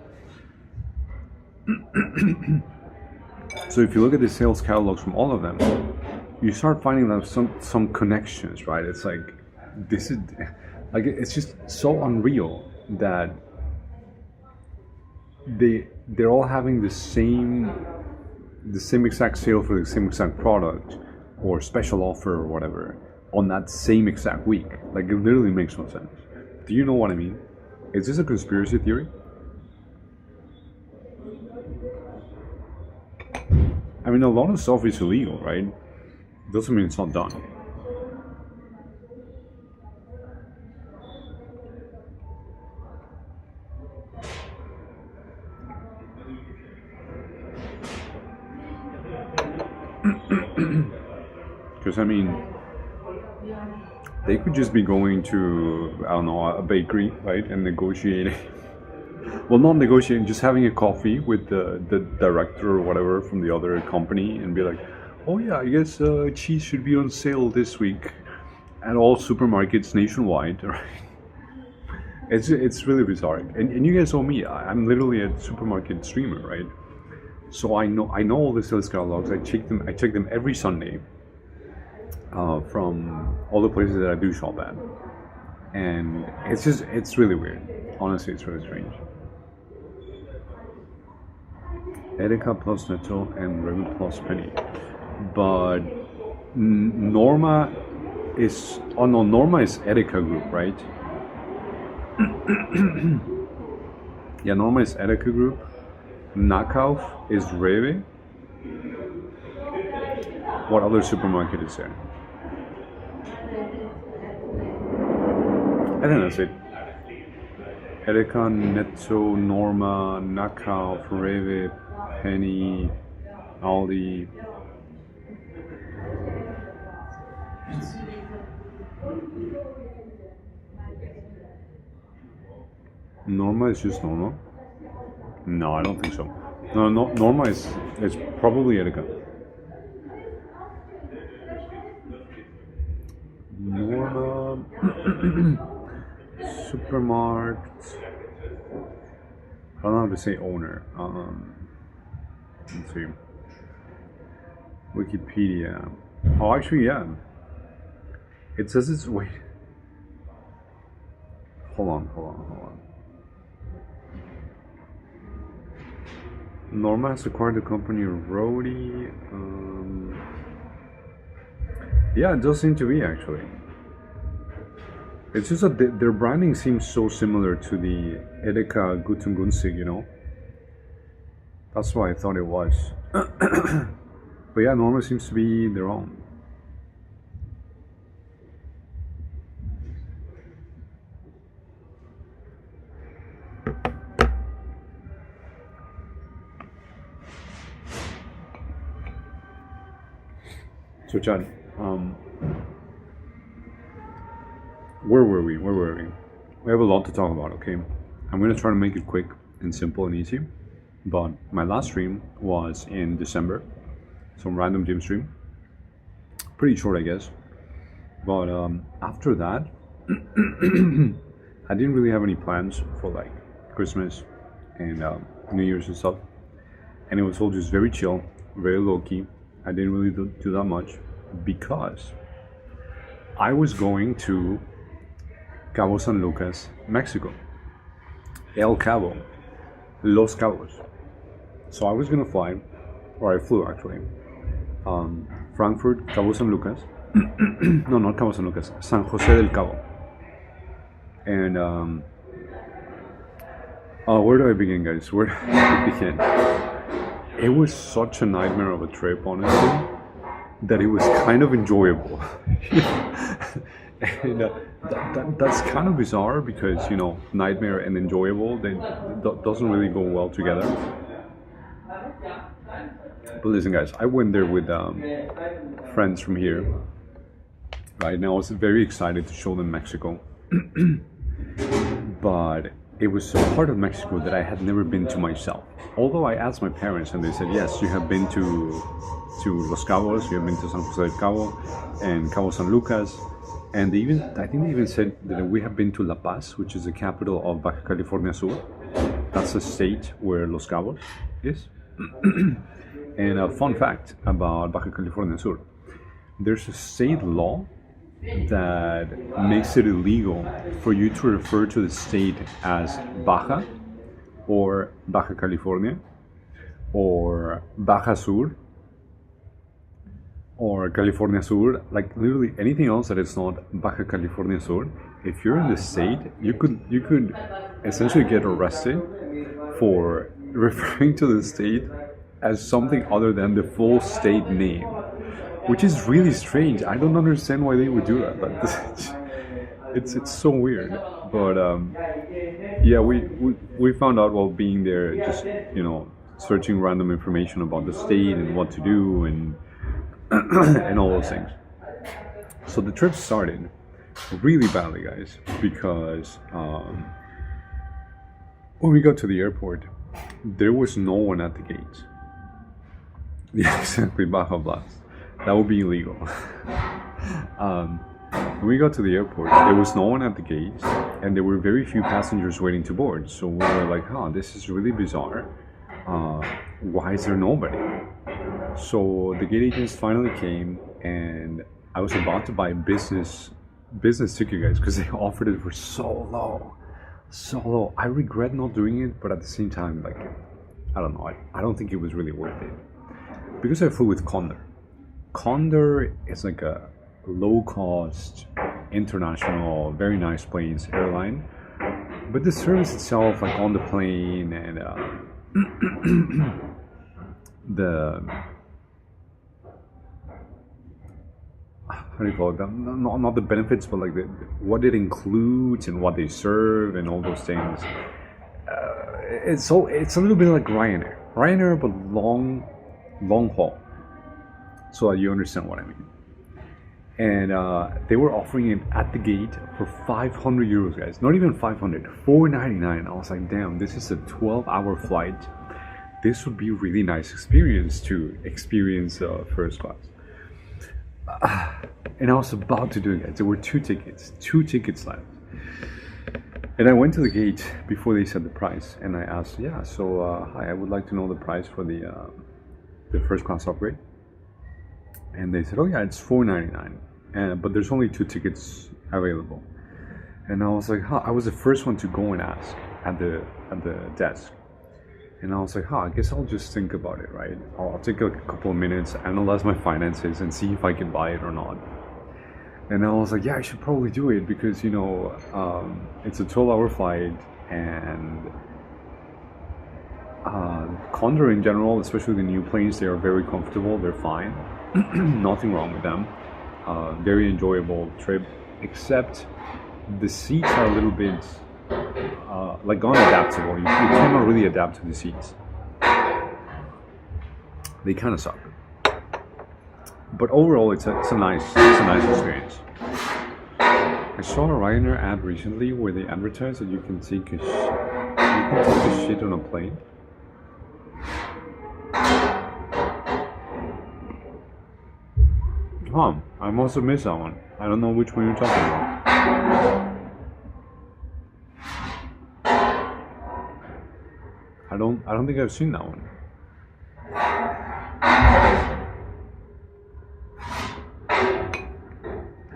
So if you look at the sales catalogs from all of them, you start finding that some connections, right? It's like, this is like, it's just so unreal that they're all having the same exact sale for the same exact product or special offer or whatever on that same exact week. Like, it literally makes no sense. Do you know what I mean? Is this a conspiracy theory? I mean, a lot of stuff is illegal, right? Doesn't mean it's not done. Because, I mean, they could just be going to, I don't know, a bakery, right, and negotiating. Well, not negotiating, just having a coffee with the director or whatever from the other company and be like, oh yeah, I guess cheese should be on sale this week at all supermarkets nationwide, right? It's really bizarre. And you guys know me, I'm literally a supermarket streamer, right? So I know all the sales catalogs. I check them every Sunday from all the places that I do shop at. And it's really weird. Honestly, it's really strange. Edeka plus Netto and Rewe plus Penny. But Norma is, oh no, Norma is Edeka Group, right? Yeah, Norma is Edeka Group. Nakauf is Rewe. What other supermarket is there? I think that's it. Edeka, Netto, Norma, Nakauf, Rewe, Penny, Aldi. Norma is just Norma? No, I don't think so. No, Norma is probably Edeka. Norma supermarket. I don't know how to say owner. Let's see. Wikipedia. Oh, actually, yeah. It says it's wait. Hold on. Norma has acquired the company Rody. Yeah, it does seem to be actually. It's just that their branding seems so similar to the Edeka Guten Günstig, you know. That's why I thought it was. But yeah, Norma seems to be their own. So Chad, where were we? We have a lot to talk about, okay? I'm gonna try to make it quick and simple and easy. But my last stream was in December, some random gym stream. Pretty short, I guess. But after that, I didn't really have any plans for like Christmas and New Year's and stuff. And it was all just very chill, very low key. I didn't really do that much because I was going to Cabo San Lucas, Mexico. El Cabo, Los Cabos. So I was gonna fly, or I flew actually, Frankfurt, Cabo San Lucas. No, not Cabo San Lucas, San Jose del Cabo. And where do I begin, guys? Where do I begin? It was such a nightmare of a trip, honestly, that it was kind of enjoyable. And that's kind of bizarre because, you know, nightmare and enjoyable, they doesn't really go well together. But listen, guys, I went there with friends from here, right? And I was very excited to show them Mexico. But it was a part of Mexico that I had never been to myself. Although I asked my parents and they said, yes, you have been to Los Cabos, you have been to San Jose del Cabo and Cabo San Lucas. And I think they even said that we have been to La Paz, which is the capital of Baja California Sur. That's the state where Los Cabos is. And a fun fact about Baja California Sur. There's a state law that makes it illegal for you to refer to the state as Baja or Baja California or Baja Sur or California Sur, like literally anything else that is not Baja California Sur. If you're in the state, you could essentially get arrested for referring to the state as something other than the full state name, which is really strange. I don't understand why they would do that, but it's so weird. But yeah, we found out while being there, just, you know, searching random information about the state and what to do and and all those things. So the trip started really badly, guys, because when we got to the airport, there was no one at the gates. Yeah, exactly, Baja Blast. That would be illegal. When we got to the airport, there was no one at the gates, and there were very few passengers waiting to board. So we were like, this is really bizarre. Why is there nobody? So the gate agents finally came, and I was about to buy business ticket, guys, because they offered it for so low. I regret not doing it, but at the same time, like, I don't know, I don't think it was really worth it. Because I flew with Condor. Condor is like a low cost, international, very nice planes airline. But the service itself, like on the plane and the how do you call it? Not the benefits, but like what it includes and what they serve and all those things. It's a little bit like Ryanair, but long haul. So you understand what I mean. And they were offering it at the gate for 500 euros, guys. Not even 500, 499. I was like, damn, this is a 12-hour flight. This would be a really nice experience to experience first class. And I was about to do it, guys. There were two tickets left. And I went to the gate before they said the price, and I asked, yeah, so hi, I would like to know the price for the first class upgrade. And they said, oh yeah, it's $499, but there's only 2 tickets available. And I was like, huh, I was the first one to go and ask at the desk. And I was like, I guess I'll just think about it, right? I'll take like a couple of minutes, analyze my finances, and see if I can buy it or not. And I was like, yeah, I should probably do it because, you know, it's a 12-hour flight, and Condor in general, especially the new planes, they are very comfortable, they're fine. Nothing wrong with them. Very enjoyable trip, except the seats are a little bit like unadaptable. You cannot really adapt to the seats. They kind of suck. But overall, it's a nice experience. I saw a Ryanair ad recently where they advertised that you can take a shit on a plane. I must have missed that one. I don't know which one you're talking about. I don't think I've seen that one.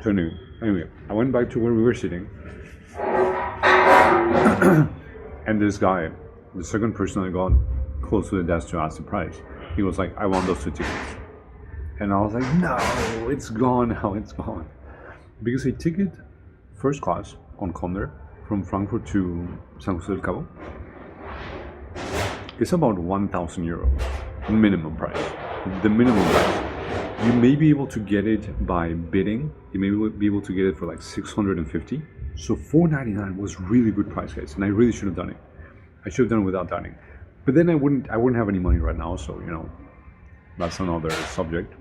So anyway, I went back to where we were sitting, and this guy, the second person I got close to the desk to ask the price, he was like, I want those 2 tickets. And I was like, no, it's gone now, it's gone. Because a ticket, first class on Condor, from Frankfurt to San Jose del Cabo, is about 1,000 euros, minimum price. The minimum price. You may be able to get it by bidding. You may be able to get it for like 650. So 499 was really good price, guys, and I really should have done it. I should have done it without dining. But then I wouldn't have any money right now, so you know, that's another subject.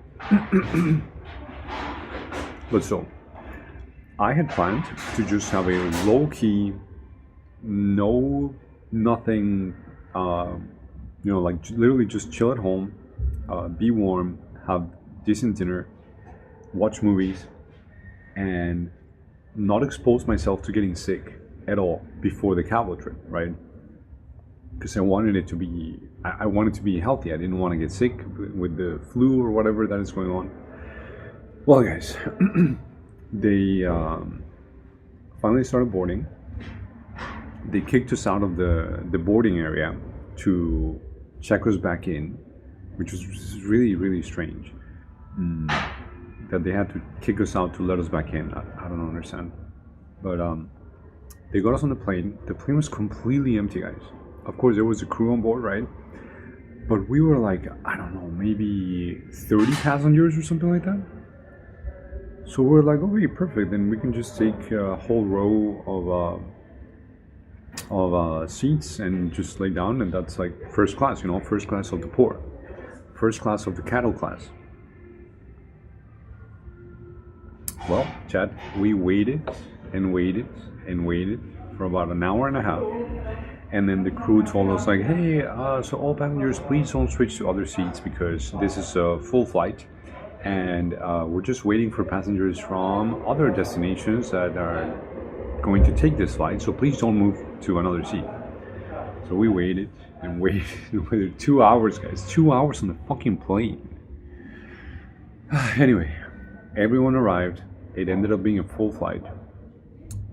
But so, I had planned to just have a low-key, nothing, you know, like literally just chill at home, be warm, have decent dinner, watch movies, and not expose myself to getting sick at all before the Cabo trip, right? Because I wanted it to be, I wanted to be healthy. I didn't want to get sick with the flu or whatever that is going on. Well, guys, they finally started boarding. They kicked us out of the boarding area to check us back in, which was really, really strange. That they had to kick us out to let us back in. I don't understand. But they got us on the plane. The plane was completely empty, guys. Of course, there was a crew on board, right? But we were like, I don't know, maybe 30 passengers or something like that. So we're like, okay, perfect. Then we can just take a whole row of seats and just lay down, and that's like first class, you know, first class of the poor, first class of the cattle class. Well, Chad, we waited and waited and waited for about an hour and a half. And then the crew told us like, hey, so all passengers, please don't switch to other seats because this is a full flight. And we're just waiting for passengers from other destinations that are going to take this flight. So please don't move to another seat. So we waited and waited and waited 2 hours, guys. 2 hours on the fucking plane. Anyway, everyone arrived. It ended up being a full flight.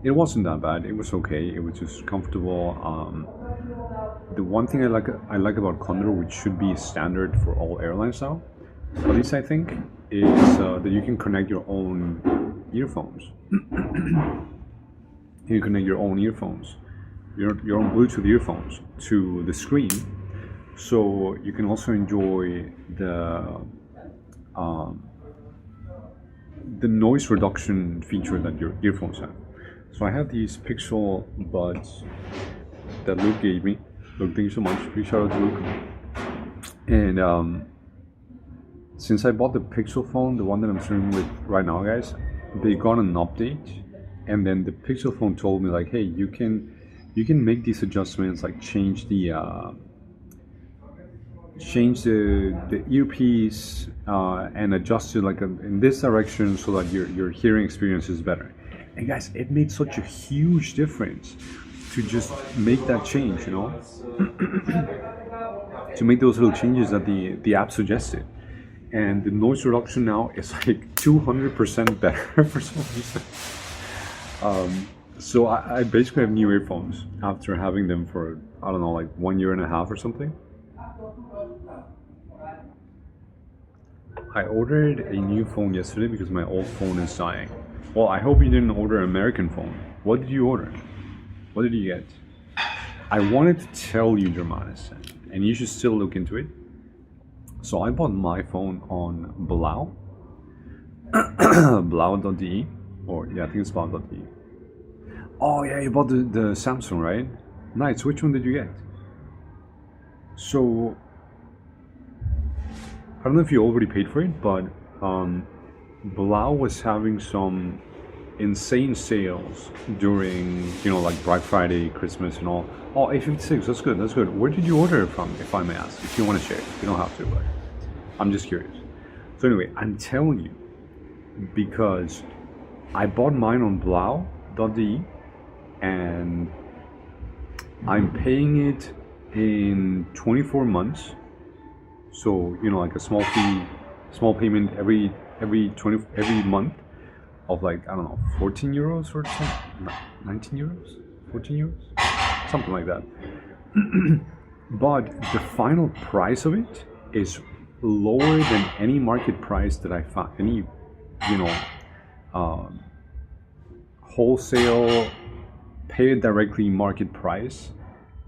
It wasn't that bad. It was okay. It was just comfortable. The one thing I like about Condor, which should be standard for all airlines now, But this, I think, is that you can connect your own earphones. You can connect your own earphones, your own Bluetooth earphones to the screen, so you can also enjoy the noise reduction feature that your earphones have. So I have these Pixel Buds that Luke gave me. Luke, thank you so much. Big shout out to Luke. And since I bought the Pixel phone, the one that I'm streaming with right now, guys, they got an update, and then the Pixel phone told me like, hey, you can make these adjustments, like change the earpiece and adjust it like in this direction so that your hearing experience is better. And guys, it made such a huge difference to just make that change, you know, to make those little changes that the app suggested. And the noise reduction now is like 200% better for some reason. So I basically have new earphones after having them for, I don't know, like 1.5 years or something. I ordered a new phone yesterday because my old phone is dying. Well, I hope you didn't order an American phone. What did you order? What did you get? I wanted to tell you, Germanis, and you should still look into it. So I bought my phone on Blau, Blau.de, or yeah, I think it's Blau.de. Oh yeah, you bought the Samsung, right? Nice. Which one did you get? So I don't know if you already paid for it, but Blau was having some insane sales during, you know, like Black Friday, Christmas, and all. Oh, A56. That's good. That's good. Where did you order it from, if I may ask? If you want to share, you don't have to, but I'm just curious. So anyway, I'm telling you because I bought mine on Blau.de, and I'm paying it in 24 months. So, you know, like a small payment every month of like, I don't know, 14 euros or something, 19 euros, 14 euros, something like that. But the final price of it is lower than any market price that I found, any, you know, wholesale, pay it directly market price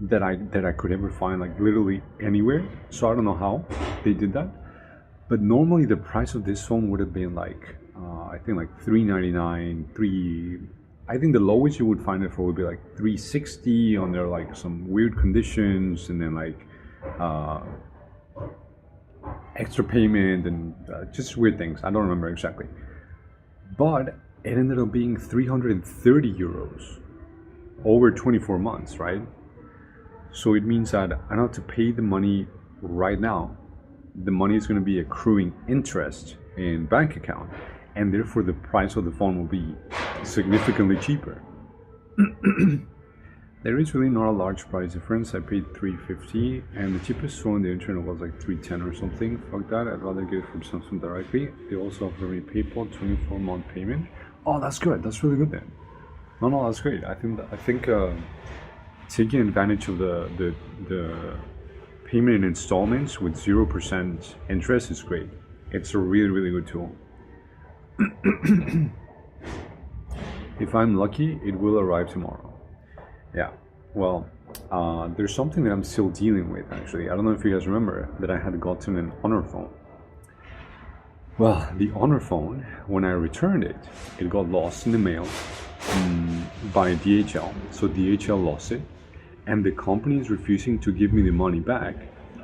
that I could ever find, like literally anywhere. So I don't know how they did that, but normally the price of this phone would have been like I think like $399. I think the lowest you would find it for would be like $360 on there, like some weird conditions, and then like extra payment and just weird things. I don't remember exactly, but it ended up being 330 euros over 24 months, right? So it means that I don't have to pay the money right now. The money is going to be accruing interest in bank account, and therefore the price of the phone will be significantly cheaper. There is really not a large price difference. I paid $350, and the cheapest phone on the internet was like $310 or something. Fuck that, I'd rather get it from Samsung directly. They also offer me PayPal 24-month payment. Oh, that's good. That's really good then. No, that's great. I think taking advantage of the payment in installments with 0% interest is great. It's a really, really good tool. If I'm lucky, it will arrive tomorrow. Yeah, well, there's something that I'm still dealing with, actually. I don't know if you guys remember that I had gotten an Honor phone. Well, the Honor phone, when I returned it, it got lost in the mail by DHL. So DHL lost it, and the company is refusing to give me the money back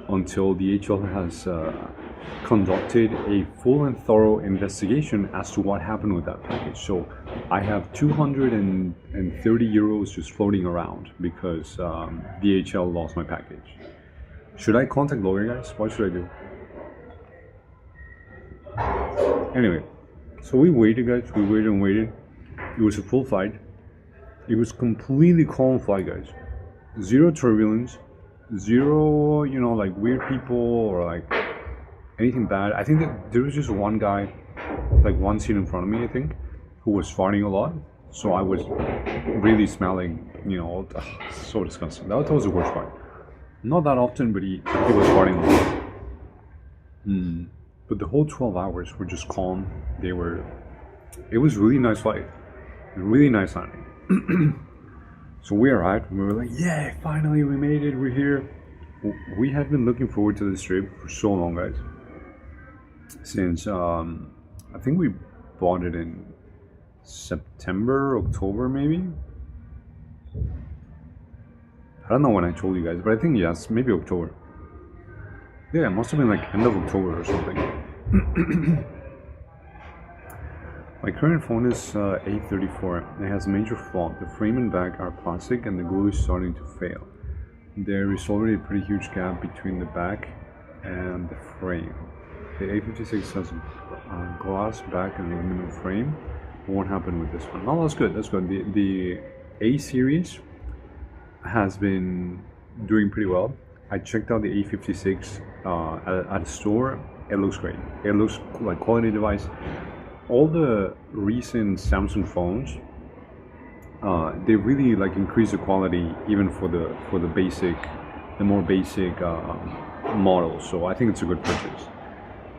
until DHL has conducted a full and thorough investigation as to what happened with that package. So I have 230 euros just floating around because DHL lost my package. Should I contact lawyer, guys? What should I do? Anyway, so we waited, guys. We waited and waited. It was a full flight. It was completely calm flight, guys. Zero turbulence, zero, you know, like weird people or like anything bad. I think that there was just one guy, like one seat in front of me, I think, who was farting a lot. So I was really smelling, you know, so disgusting. That was the worst part. Not that often, but he was farting a lot. but the whole 12 hours were just calm. It was really nice flight, really nice landing. So we arrived and we were like, yeah, finally we made it, we're here. We had been looking forward to this trip for so long, guys. Since I think we bought it in September, October maybe. I don't know when I told you guys, but I think yes, maybe October. Yeah, it must have been like end of October or something. My current phone is A34. It has a major flaw. The frame and back are plastic and the glue is starting to fail. There is already a pretty huge gap between the back and the frame. The A56 has a glass back and aluminum frame. What won't happen with this one? No, that's good. That's good. The A series has been doing pretty well. I checked out the A56 at a store. It looks great. It looks like quality device. All the recent Samsung phones, they really like increase the quality even for the more basic models. So I think it's a good purchase.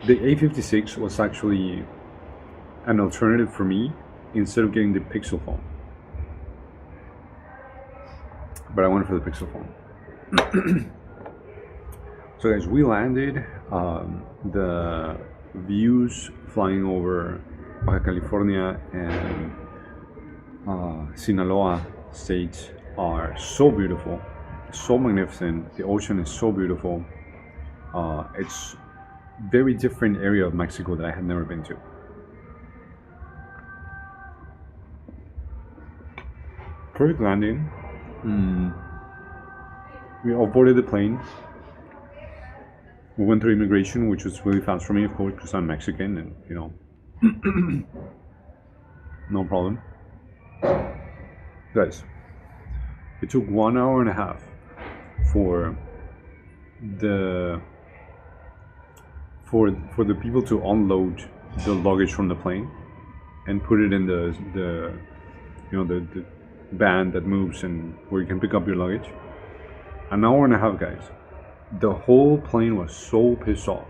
The A56 was actually an alternative for me instead of getting the Pixel phone. But I went for the Pixel phone. So guys, we landed. The views flying over Baja California and Sinaloa states are so beautiful, so magnificent. The ocean is so beautiful. It's very different area of Mexico that I had never been to. Perfect landing. We boarded the plane. We went through immigration, which was really fast for me, of course, because I'm Mexican and, you know, no problem. Guys, it took 1 hour and a half for the people to unload the luggage from the plane and put it in the van that moves and where you can pick up your luggage. An hour and a half, guys. The whole plane was so pissed off.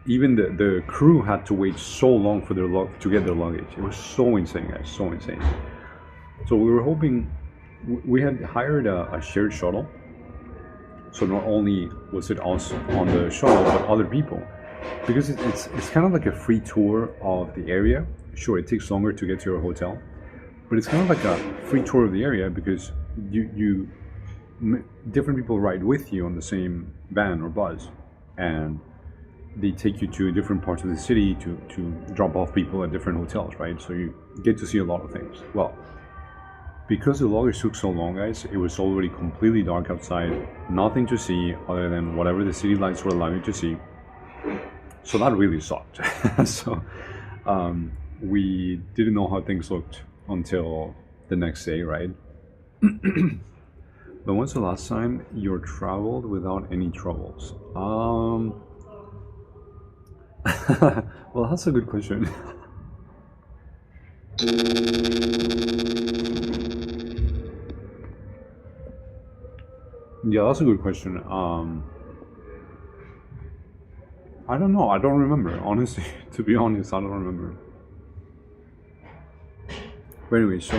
Even the crew had to wait so long for to get their luggage. It was so insane, guys, so insane. So we were hoping, we had hired a shared shuttle. So not only was it us on the shuttle, but other people. Because it's kind of like a free tour of the area. Sure, it takes longer to get to your hotel, but it's kind of like a free tour of the area because different people ride with you on the same van or bus, and they take you to different parts of the city to drop off people at different hotels, right? So you get to see a lot of things. Well, because the luggage took so long, guys, it was already completely dark outside, nothing to see other than whatever the city lights would allow you to see. So that really sucked. So we didn't know how things looked until the next day, right? But when's the last time you traveled without any troubles? Well, that's a good question. Yeah, that's a good question. I don't know. I don't remember. Honestly, to be honest, I don't remember. But anyway, so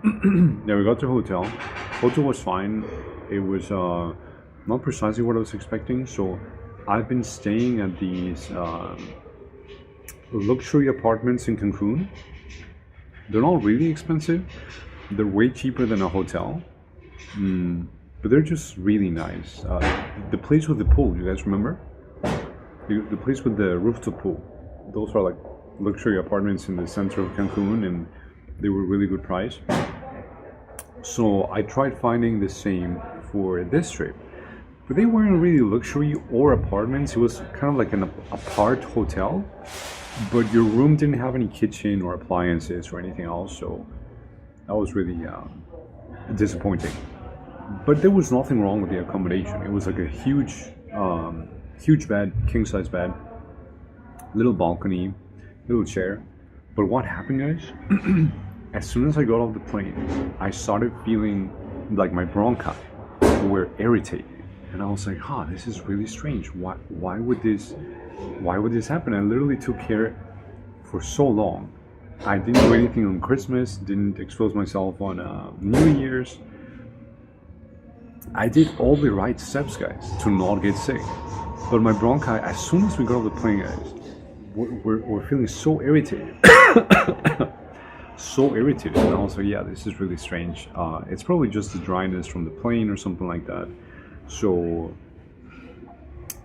yeah, we got to the hotel. Hotel was fine. It was not precisely what I was expecting. So I've been staying at these luxury apartments in Cancun. They're not really expensive. They're way cheaper than a hotel. But they're just really nice. The place with the pool, you guys remember? The place with the rooftop pool. Those are like luxury apartments in the center of Cancun, and they were really good price. So I tried finding the same for this trip, but they weren't really luxury or apartments. It was kind of like an apart hotel, but your room didn't have any kitchen or appliances or anything else. So that was really disappointing. But there was nothing wrong with the accommodation. It was like a huge bed, king size bed, little balcony, little chair. But what happened, guys? As soon as I got off the plane, I started feeling like my bronchi were irritated. And I was like, this is really strange. Why would this happen? I literally took care for so long. I didn't do anything on Christmas, didn't expose myself on New Year's. I did all the right steps, guys, to not get sick. But my bronchi, as soon as we got off the plane, guys, we're feeling so irritated. So irritated. And I was like, yeah, this is really strange. It's probably just the dryness from the plane or something like that. So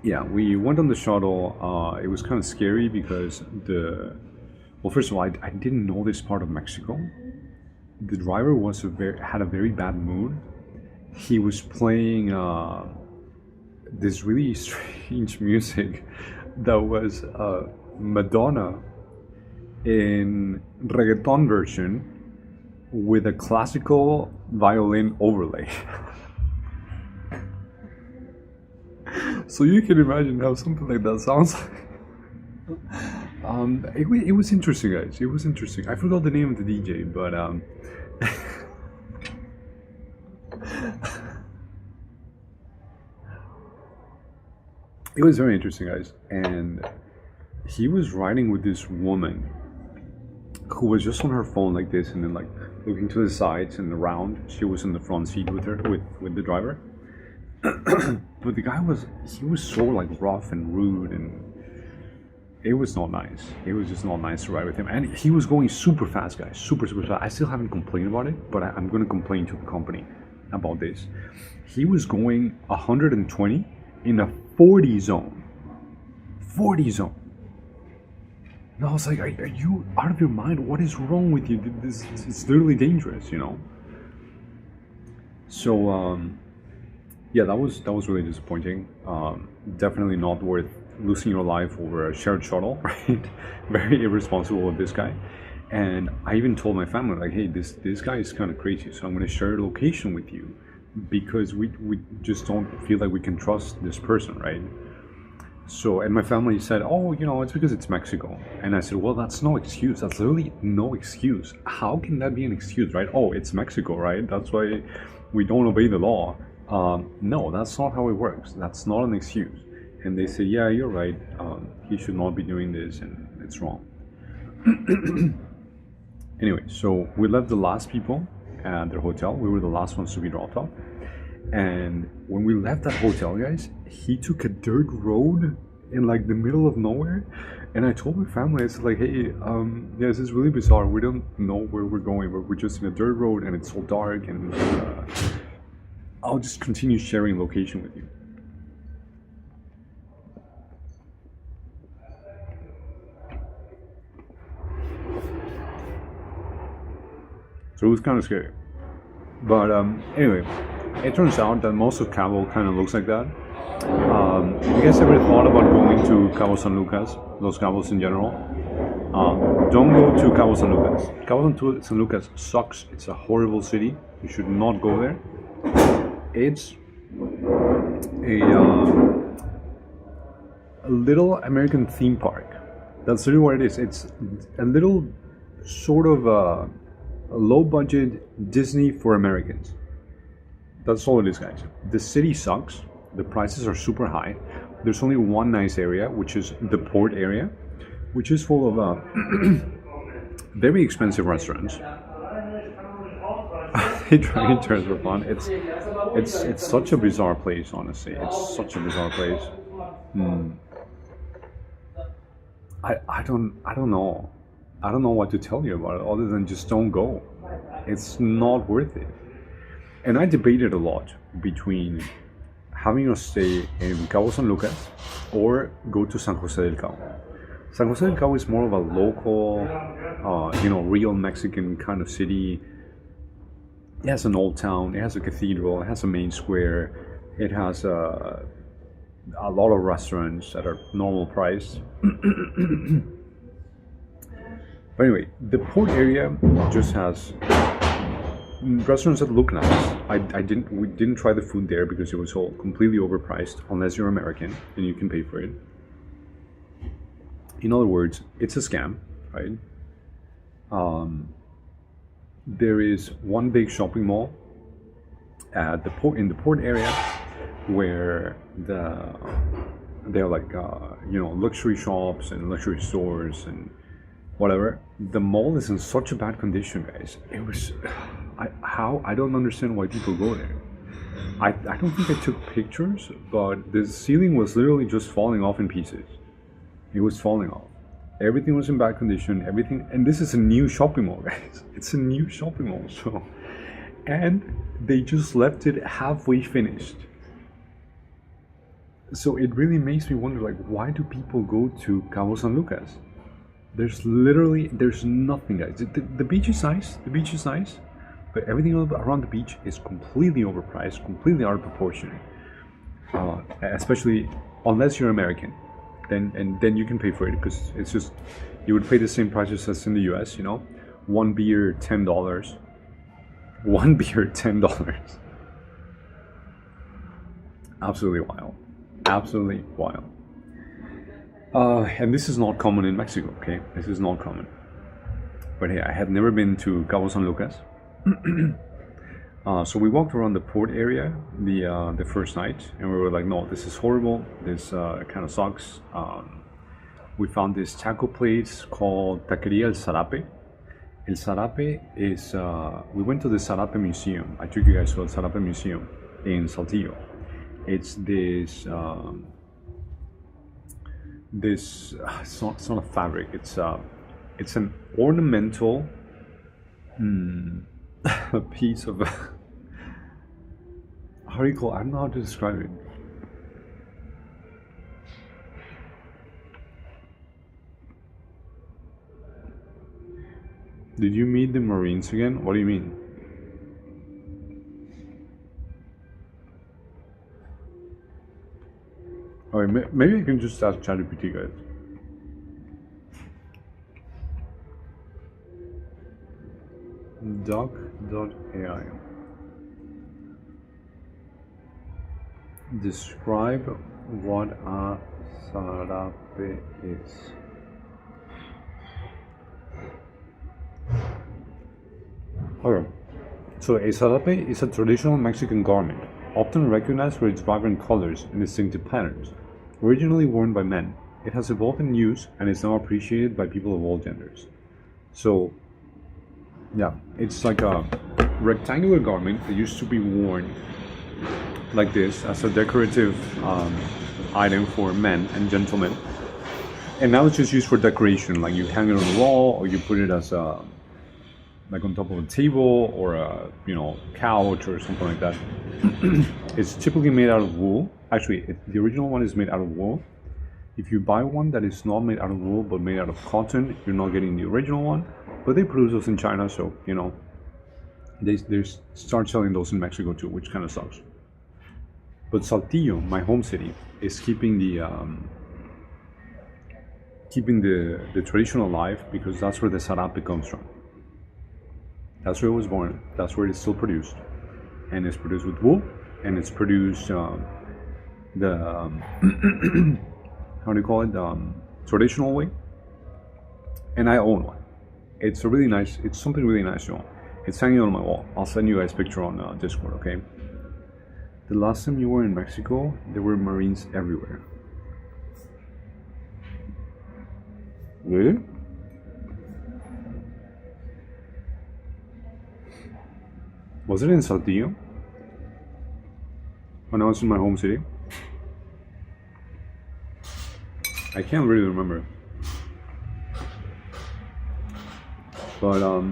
yeah, we went on the shuttle. It was kind of scary because well, first of all, I didn't know this part of Mexico. The driver had a very bad mood. He was playing this really strange music that was Madonna in reggaeton version with a classical violin overlay. So you can imagine how something like that sounds like. It was interesting, guys. It was interesting. I forgot the name of the DJ, but it was very interesting, guys. And he was riding with this woman who was just on her phone like this, and then like looking to the sides and around. She was in the front seat with her, with the driver. But the guy was so like rough and rude, and it was not nice. It was just not nice to ride with him. And he was going super fast, guys. Super fast. I still haven't complained about it, but I'm going to complain to the company about this. He was going 120 in a 40 zone. 40 zone. And I was like, are you out of your mind? What is wrong with you? It's literally dangerous, you know? So, yeah, that was really disappointing. Definitely not worth losing your life over a shared shuttle, right? Very irresponsible of this guy. And I even told my family, like, hey, this guy is kind of crazy, so I'm going to share a location with you because we just don't feel like we can trust this person, right? So, and my family said, oh, you know, it's because it's Mexico. And I said, well, that's no excuse. That's literally no excuse. How can that be an excuse, right? Oh, it's Mexico, right? That's why we don't obey the law. No, that's not how it works. That's not an excuse. And they say, yeah, you're right. He should not be doing this, and it's wrong. Anyway, so we left the last people at their hotel. We were the last ones to be dropped off. And when we left that hotel, guys, he took a dirt road in like the middle of nowhere. And I told my family, I said like, hey, yeah, this is really bizarre. We don't know where we're going, but we're just in a dirt road and it's so dark, and I'll just continue sharing location with you. So it was kind of scary. But anyway, it turns out that most of Cabo kind of looks like that. You guys ever thought about going to Cabo San Lucas, Los Cabos in general? Don't go to Cabo San Lucas. Cabo San Lucas sucks. It's a horrible city. You should not go there. It's a little American theme park. That's really what it is. It's a little sort of a low-budget Disney for Americans. That's all it is, guys. The city sucks. The prices are super high. There's only one nice area, which is the port area, which is full of very expensive restaurants. Dragon turns for fun. It's such a bizarre place, honestly. It's such a bizarre place. I don't know. I don't know what to tell you about it other than just don't go. It's not worth it. And I debated a lot between having a stay in Cabo San Lucas or go to San Jose del Cabo. San Jose del Cabo is more of a local, real Mexican kind of city. It has an old town, it has a cathedral, it has a main square, it has a lot of restaurants that are normal priced. But anyway, the port area just has restaurants that look nice. We didn't try the food there because it was all completely overpriced, unless you're American and you can pay for it. In other words, it's a scam, right? There is one big shopping mall at in the port area, where they're like luxury shops and luxury stores and whatever. The mall is in such a bad condition, guys. It was I don't understand why people go there. I don't think I took pictures, but the ceiling was literally just falling off in pieces. It was falling off. Everything was in bad condition. Everything, and this is a new shopping mall, guys. It's a new shopping mall, so, and they just left it halfway finished. So it really makes me wonder, like, why do people go to Cabo San Lucas? There's nothing, guys. The beach is nice. The beach is nice, but everything around the beach is completely overpriced, completely out of proportion. Especially unless you're American, then you can pay for it, because it's just, you would pay the same prices as in the US. One beer $10. One beer $10. Absolutely wild. Absolutely wild. And this is not common in Mexico, okay? This is not common. But hey, I had never been to Cabo San Lucas. So we walked around the port area the first night, and we were like, no, this is horrible. This kind of sucks. We found this taco place called Taqueria El Zarape. El Zarape is, we went to the Zarape Museum. I took you guys to the Zarape Museum in Saltillo. It's this, it's not a fabric, it's an ornamental piece of, how do you call it? I don't know how to describe it. Did you meet the Marines again? What do you mean? Alright, maybe I can just ask ChatGPT, guys. Doc.ai. Describe what a zarape is. Okay. So a zarape is a traditional Mexican garment, often recognized for its vibrant colors and distinctive patterns. Originally worn by men, it has evolved in use and is now appreciated by people of all genders. So, yeah, it's like a rectangular garment that used to be worn like this as a decorative item for men and gentlemen. And now it's just used for decoration, like you hang it on the wall, or you put it as a, like on top of a table, or a couch or something like that. It's typically made out of wool. Actually, the original one is made out of wool. If you buy one that is not made out of wool but made out of cotton, you're not getting the original one. But they produce those in China, so they start selling those in Mexico too, which kind of sucks. But Saltillo, my home city, is keeping the tradition alive, because that's where the zarape comes from. That's where it was born. That's where it's still produced, and it's produced with wool, and it's produced how do you call it? Traditional way. And I own one. It's something really nice to own. It's hanging on my wall. I'll send you guys a picture on Discord, okay? The last time you were in Mexico, there were Marines everywhere. Really? Was it in Saltillo? When I was in my home city? I can't really remember. But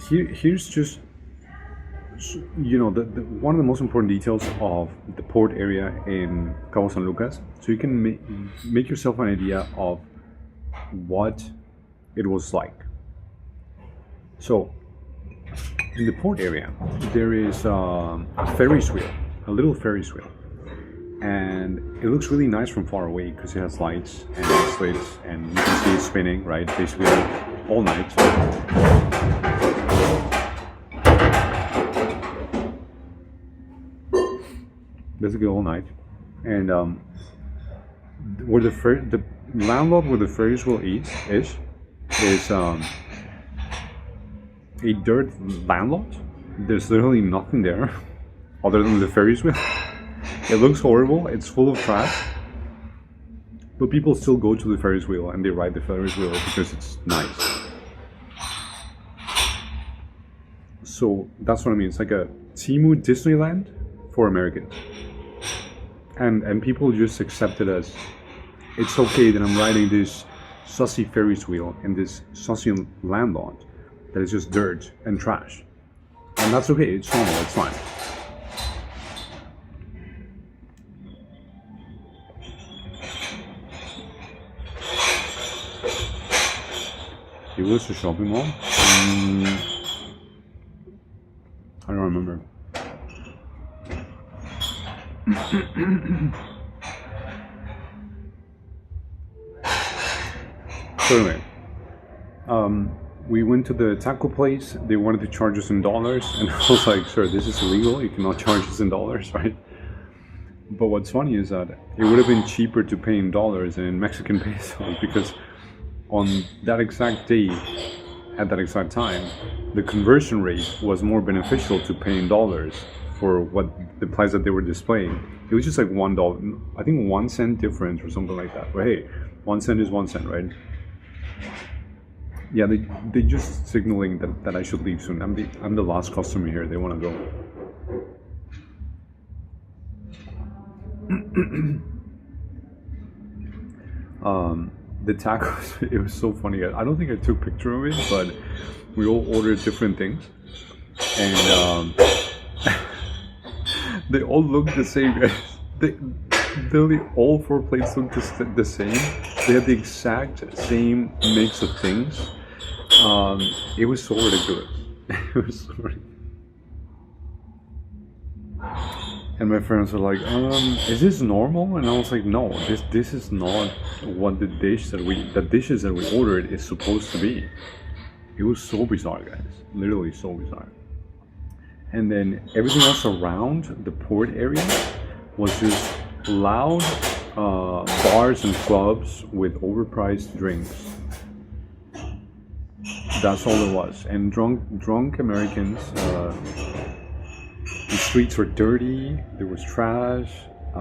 here's just one of the most important details of the port area in Cabo San Lucas, so you can make yourself an idea of what it was like. So in the port area, there is a Ferris wheel, a little Ferris wheel, and it looks really nice from far away because it has lights and slits, and you can see it spinning, right? Basically all night. Basically all night, and where the landlord where the Ferris wheel is a dirt landlot. There's literally nothing there other than the Ferris wheel. It looks horrible. It's full of trash. But people still go to the Ferris wheel and they ride the Ferris wheel because it's nice. So that's what I mean. It's like a Timu Disneyland for Americans. And people just accept it as it's okay that I'm riding this sussy Ferris wheel in this sussy landlot that is just dirt and trash. And that's okay, it's normal, it's fine. It was a shopping mall? I don't remember. So anyway, we went to the taco place. They wanted to charge us in dollars, and I was like, "Sir, this is illegal. You cannot charge us in dollars, right?" But what's funny is that it would have been cheaper to pay in dollars than in Mexican pesos because on that exact day, at that exact time, the conversion rate was more beneficial to pay in dollars for what the price that they were displaying. It was just like $1, I think 1 cent difference or something like that. But hey, 1 cent is 1 cent, right? Yeah, they just signaling that I should leave soon. I'm the last customer here. They want to go. The tacos, it was so funny. I don't think I took a picture of it, but we all ordered different things, and they all looked the same. Literally all 4 plates looked the same. They had the exact same mix of things. It was so ridiculous. It was so ridiculous. And my friends were like, is this normal? And I was like, no, this is not what the dishes that we ordered is supposed to be. It was so bizarre, guys. Literally so bizarre. And then everything else around the port area was just loud bars and clubs with overpriced drinks. That's all it was. And drunk Americans. The streets were dirty. There was trash. It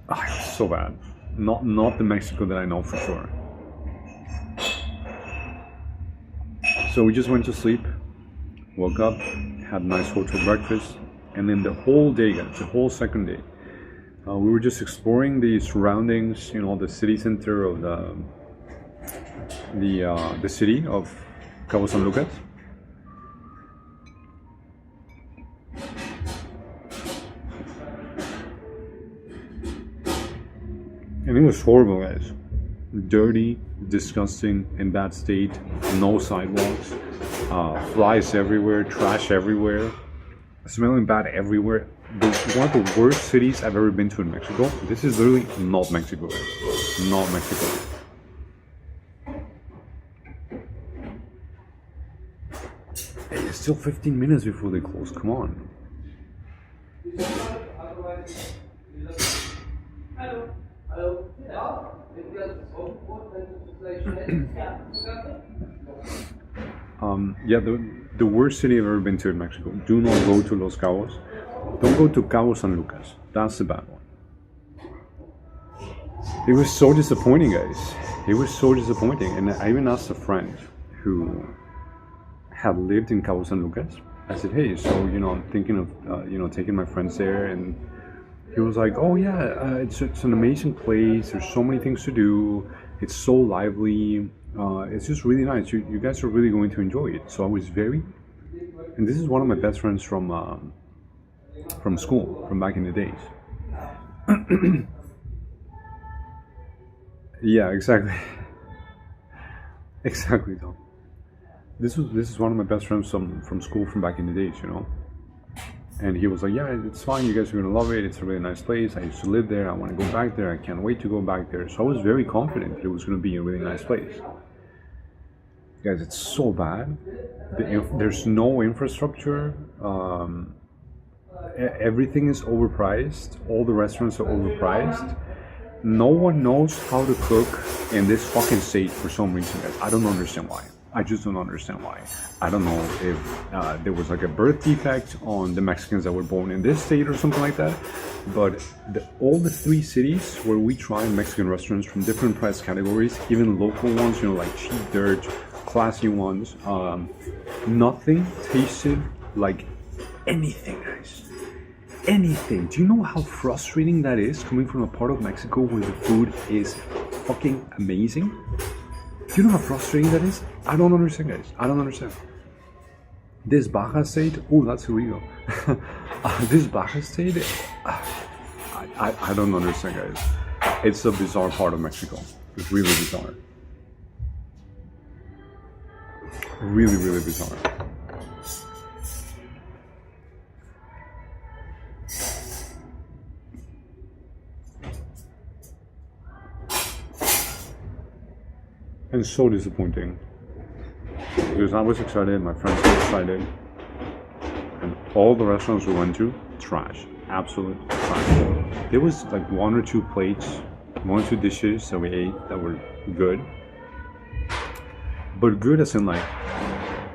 was so bad. Not the Mexico that I know for sure. So we just went to sleep, woke up, had a nice hotel breakfast, and then the whole day, guys, the whole second day, we were just exploring the surroundings. You know, the city center of the city of Cabo San Lucas. And it was horrible, guys. Dirty, disgusting, in bad state, no sidewalks, flies everywhere, trash everywhere, smelling bad everywhere. One of the worst cities I've ever been to in Mexico. This is literally not Mexico, guys. Not Mexico. Hey, it's still 15 minutes before they close, come on. Yeah, the worst city I've ever been to in Mexico. Do not go to Los Cabos. Don't go to Cabo San Lucas. That's the bad one. It was so disappointing, guys. It was so disappointing. And I even asked a friend who had lived in Cabo San Lucas. I said, hey, so, I'm thinking of, taking my friends there. And he was like, oh yeah, it's an amazing place. There's so many things to do. It's so lively. It's just really nice. You guys are really going to enjoy it. So I was and this is one of my best friends from school, from back in the days. Yeah, exactly. Exactly, Tom. This is one of my best friends from school from back in the days, And he was like, yeah, it's fine, you guys are gonna love it, it's a really nice place, I used to live there, I want to go back there, I can't wait to go back there. So I was very confident that it was gonna be a really nice place. Guys, it's so bad. There's no infrastructure, everything is overpriced, all the restaurants are overpriced. No one knows how to cook in this fucking state for some reason, guys. I don't understand why. I just don't understand why. I don't know if there was like a birth defect on the Mexicans that were born in this state or something like that. But all the three cities where we try Mexican restaurants from different price categories, even local ones, like cheap dirt, classy ones, nothing tasted like anything, guys. Anything. Do you know how frustrating that is coming from a part of Mexico where the food is fucking amazing? Do you know how frustrating that is? I don't understand, guys. I don't understand. This Baja state, oh, that's illegal. This Baja state, I don't understand, guys. It's a bizarre part of Mexico. It's really bizarre. Really, really bizarre. And so disappointing. Because I was excited, my friends were excited, and all the restaurants we went to, trash. Absolute trash. There was like one or two plates, one or two dishes that we ate that were good. But good as in like,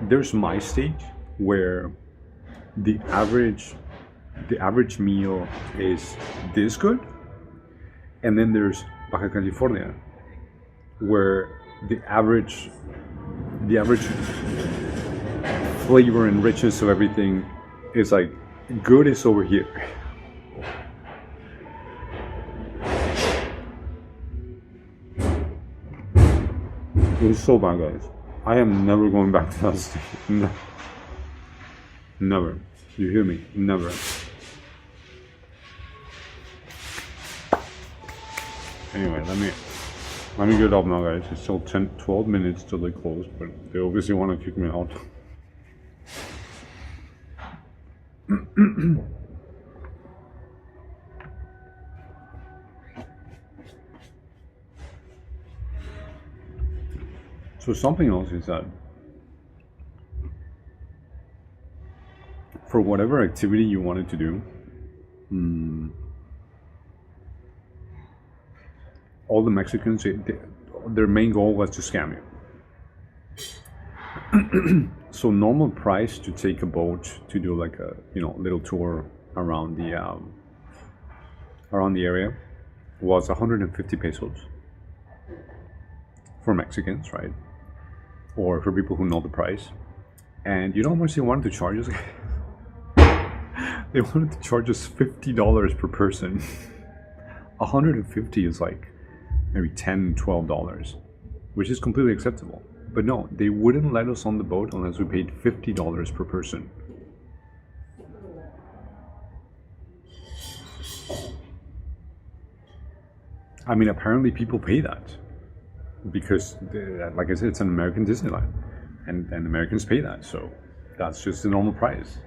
there's my stage where the average meal is this good. And then there's Baja California, where the average flavor and richness of everything is like good is over here. It was so bad, guys. I am never going back to that station. Never. You hear me? Never. Anyway, let me get up now, guys. It's still 12 minutes till they close, but they obviously want to kick me out. So something else is that for whatever activity you wanted to do, all the Mexicans, their main goal was to scam you. So normal price to take a boat to do like a little tour around the area was 150 pesos for Mexicans, right? Or for people who know the price. And you know how much they wanted to charge us? They wanted to charge us $50 per person. 150 is like maybe $10, $12, which is completely acceptable. But no, they wouldn't let us on the boat unless we paid $50 per person. I mean, apparently people pay that because, like I said, it's an American Disneyland, and Americans pay that, so that's just the normal price.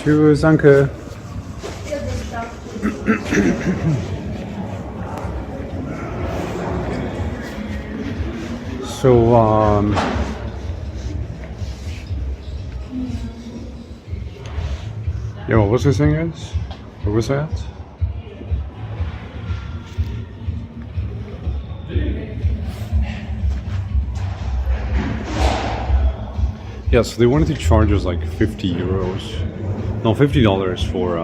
Tschüss, danke. So, yeah, what was I saying, guys? What was that? Yeah, so they wanted to charge us like 50 euros. No, $50 for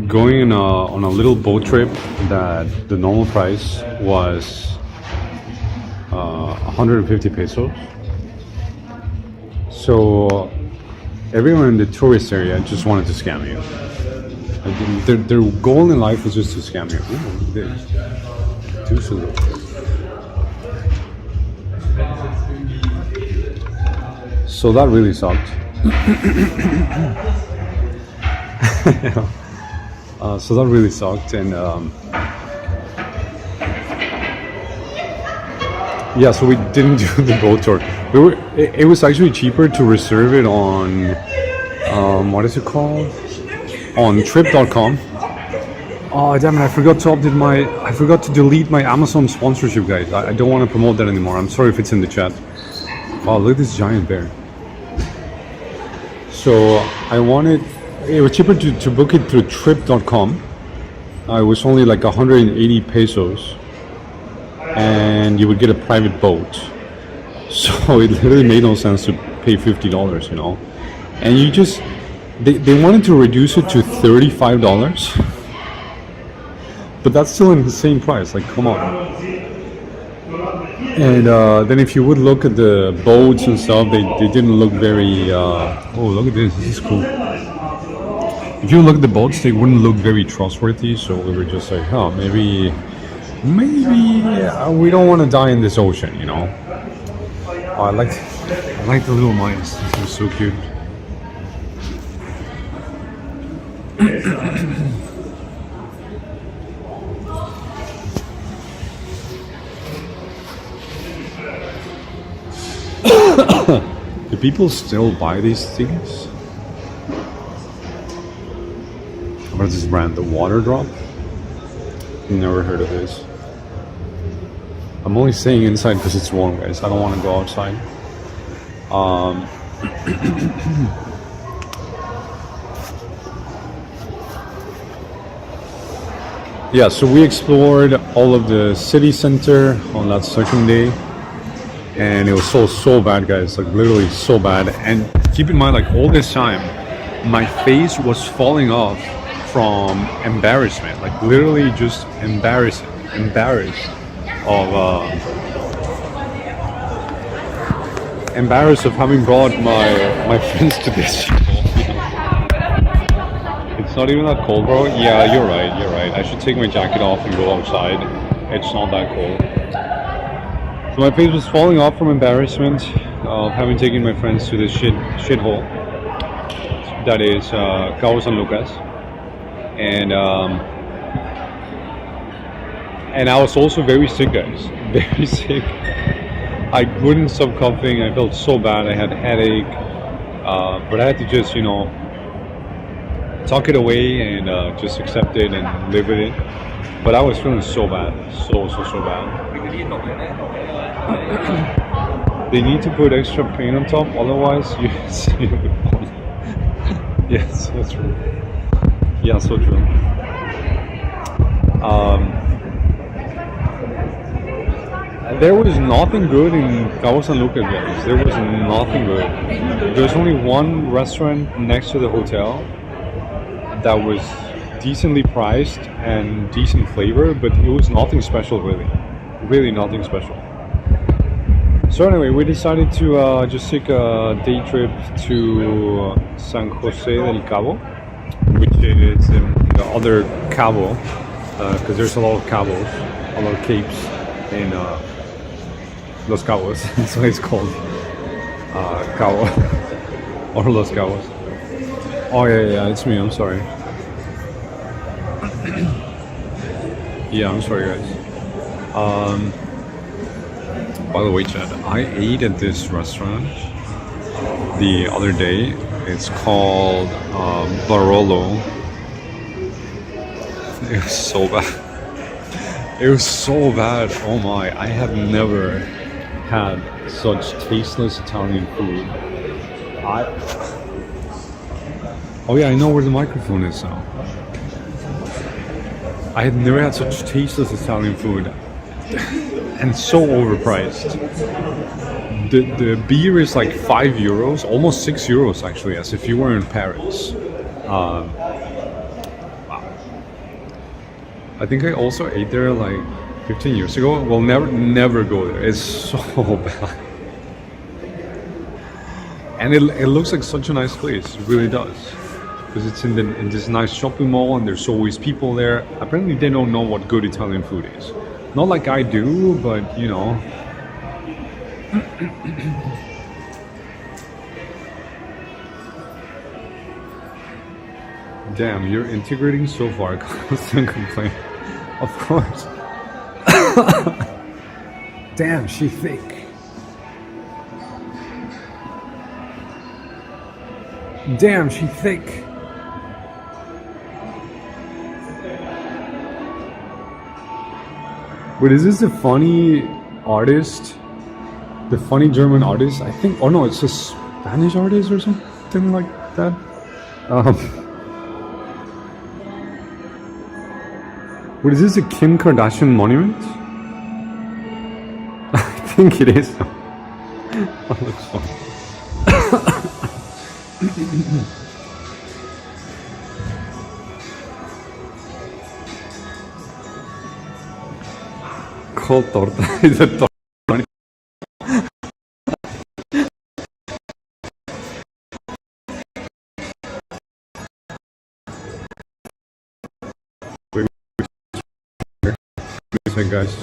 going on a little boat trip that the normal price was 150 pesos. So everyone in the tourist area just wanted to scam you. Like, their goal in life was just to scam you. Ooh, this. Too soon. So that really sucked. So that really sucked, and yeah, so we didn't do the boat tour. It was actually cheaper to reserve it on what is it called? On trip.com. Oh damn it! I forgot to delete my Amazon sponsorship, guys. I don't want to promote that anymore. I'm sorry if it's in the chat. Oh, look at this giant bear. So it was cheaper to book it through trip.com. It was only like 180 pesos, and you would get a private boat. So it literally made no sense to pay $50, you know. And they wanted to reduce it to $35, but that's still in the same price. Like, come on. And then if you would look at the boats and stuff, they didn't look very, oh, look at this is cool. If you look at the boats, they wouldn't look very trustworthy, so we were just like, oh, maybe we don't want to die in this ocean, you know. Oh, I like the little mice. This is so cute. Do people still buy these things? What is this brand? The Water Drop? Never heard of this. I'm only staying inside because it's warm, guys. I don't want to go outside. Yeah, so we explored all of the city center on that second day. And it was so bad, guys, like literally so bad. And keep in mind, like all this time my face was falling off from embarrassment, like literally just embarrassed of having brought my friends to this shithole. It's not even that cold, bro. Yeah, you're right, I should take my jacket off and go outside. It's not that cold. So my face was falling off from embarrassment of having taken my friends to this shithole that is Cabo San Lucas, and I was also very sick, guys, very sick. I couldn't stop coughing. I felt so bad. I had a headache, but I had to just, you know, talk it away and just accept it and live with it. But I was feeling so bad, so bad. They need to put extra paint on top, otherwise you see it would fall. Yes, so true. Yeah, so true. There was nothing good in Cabo San Lucas, guys. There was nothing good. There's only one restaurant next to the hotel that was decently priced and decent flavor, but it was nothing special, really nothing special. So anyway, we decided to just take a day trip to San Jose del Cabo, which is the other Cabo, because there's a lot of Cabos, a lot of capes in Los Cabos. That's why it's called Cabo or Los Cabos. Oh yeah, it's me. I'm sorry. Yeah, I'm sorry, guys. By the way, Chad, I ate at this restaurant the other day. It's called Barolo. It was so bad. It was so bad. Oh my! I have never had such tasteless Italian food. Oh yeah, I know where the microphone is now. I had never had such tasteless Italian food, and so overpriced. The beer is like €5, almost €6 actually, as if you were in Paris. Wow. I think I also ate there like 15 years ago. Well, never go there. It's so bad. And it looks like such a nice place. It really does. Because it's in this nice shopping mall and there's always people there. Apparently they don't know what good Italian food is. Not like I do, but you know. Damn, you're integrating so far. Constant complaint. Of course. Damn, she thick. Damn, she thick. Wait, is this a funny artist? The funny German artist? I think. Oh no, it's a Spanish artist or something like that. What is this, a Kim Kardashian monument? I think it is. That looks fun. Called torta. Is it torta? Hey guys.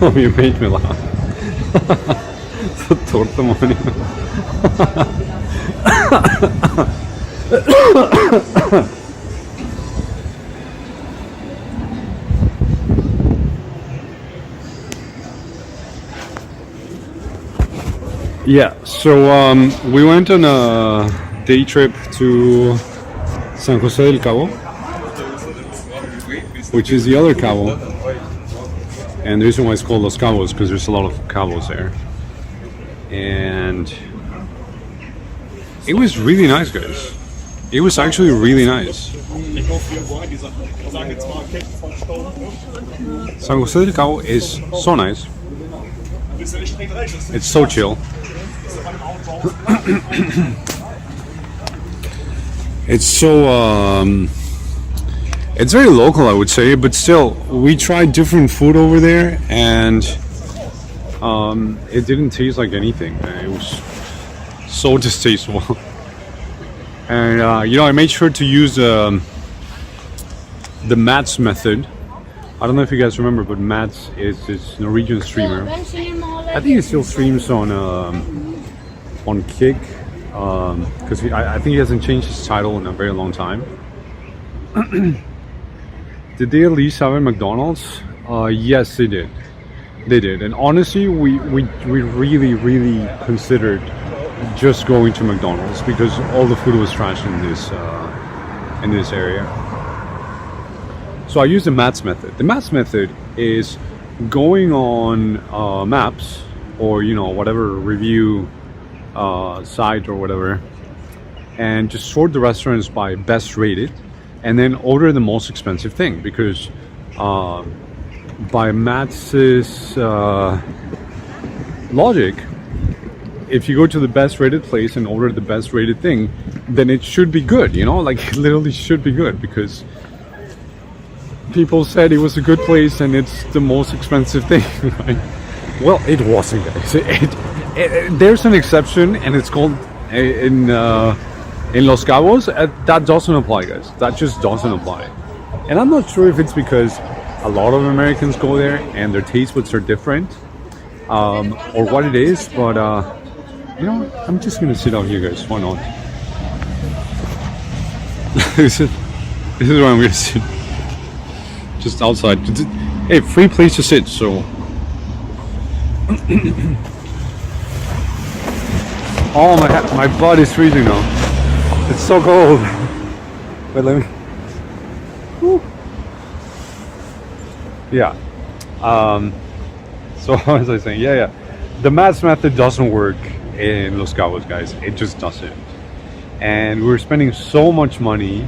Oh, you made me laugh. The torta monument. Yeah, so we went on a day trip to San Jose del Cabo, which is the other Cabo. And the reason why it's called Los Cabos because there's a lot of cabos there. And it was really nice, guys. It was actually really nice. San Jose del Cabo is so nice. It's so chill. It's so it's very local, I would say, but still, we tried different food over there, and it didn't taste like anything. It was so distasteful. And you know, I made sure to use the Mats method. I don't know if you guys remember, but Mats is this Norwegian streamer. I think he still streams on Kick, because I think he hasn't changed his title in a very long time. Did they at least have a McDonald's? Yes, they did. They did. And honestly, we really considered just going to McDonald's because all the food was trash in this area. So I used the Mats method. The Mats method is going on maps or, you know, whatever review site or whatever, and just sort the restaurants by best rated, and then order the most expensive thing, because by Mats's logic, if you go to the best rated place and order the best rated thing, then it should be good, you know, like it literally should be good, because people said it was a good place and it's the most expensive thing, right? Well, it wasn't, guys. There's an exception, and it's called in In Los Cabos, that doesn't apply, guys. That just doesn't apply. And I'm not sure if it's because a lot of Americans go there and their taste buds are different, or what it is. But you know, I'm just gonna sit out here, guys. Why not? this is where I'm gonna sit, just outside. Hey, free place to sit. So, oh my blood is freezing now. It's so cold. Wait, let me. Whew. Yeah. So what was I saying? Yeah. The maths method doesn't work in Los Cabos, guys. It just doesn't. And we're spending so much money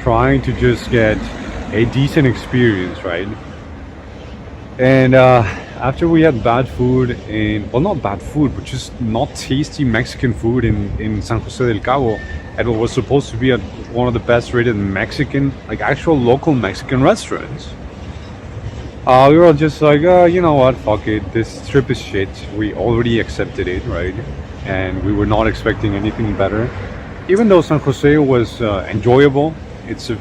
trying to just get a decent experience, right? And after we had bad food well, not bad food, but just not tasty Mexican food in San Jose del Cabo, at what was supposed to be one of the best rated Mexican, like actual local Mexican restaurants. We were just like, you know what, fuck it, this trip is shit. We already accepted it, right? And we were not expecting anything better. Even though San Jose was enjoyable, it's a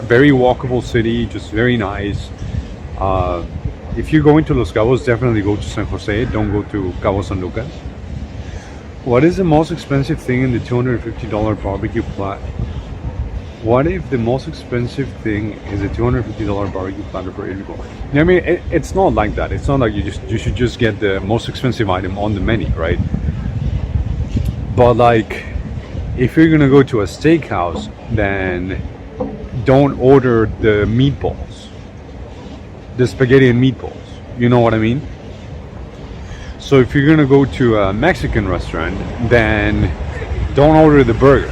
very walkable city, just very nice. If you're going to Los Cabos, definitely go to San Jose, don't go to Cabo San Lucas. What is the most expensive thing in the $250 barbecue platter? What if the most expensive thing is a $250 barbecue platter for 8 people? I mean, it's not like that. It's not like you should just get the most expensive item on the menu, right? But like, if you're gonna go to a steakhouse, then don't order the meatballs, the spaghetti and meatballs. You know what I mean? So if you're gonna go to a Mexican restaurant, then don't order the burger.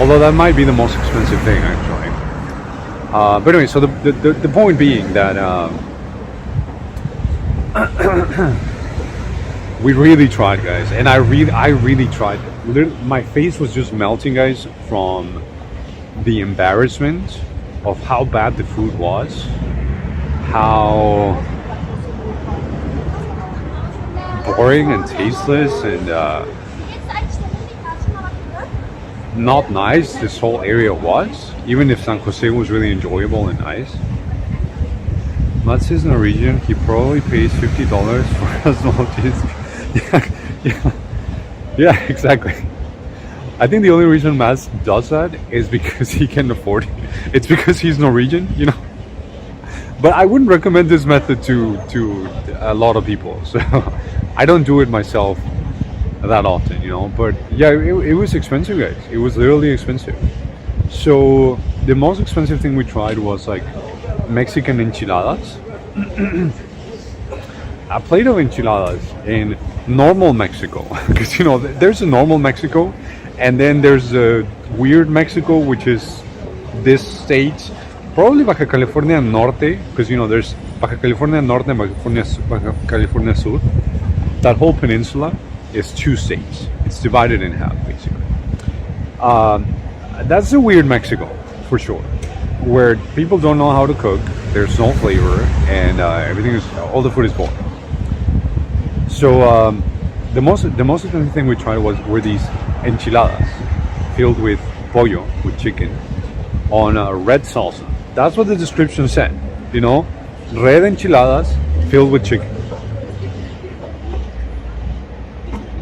Although that might be the most expensive thing, actually. But anyway, so the point being that we really tried, guys, and I really tried. My face was just melting, guys, from the embarrassment of how bad the food was, how boring and tasteless and not nice this whole area was, even if San Jose was really enjoyable and nice. Mats is Norwegian. He probably pays $50 for a small cheese. Yeah, exactly. I think the only reason Mats does that is because he can afford it. It's because he's Norwegian, you know. But I wouldn't recommend this method to a lot of people. So I don't do it myself that often, you know. But yeah, it was expensive, guys. It was literally expensive. So the most expensive thing we tried was like Mexican enchiladas. A plate of enchiladas in normal Mexico, because you know there's a normal Mexico, and then there's a weird Mexico, which is this state, probably Baja California Norte, because you know there's Baja California Norte and Baja California Sur. That whole peninsula is 2 states. It's divided in half, basically. That's a weird Mexico, for sure, where people don't know how to cook. There's no flavor, and all the food is boring. So the most expensive thing we tried were these enchiladas filled with pollo, with chicken, on a red salsa. That's what the description said. You know, red enchiladas filled with chicken.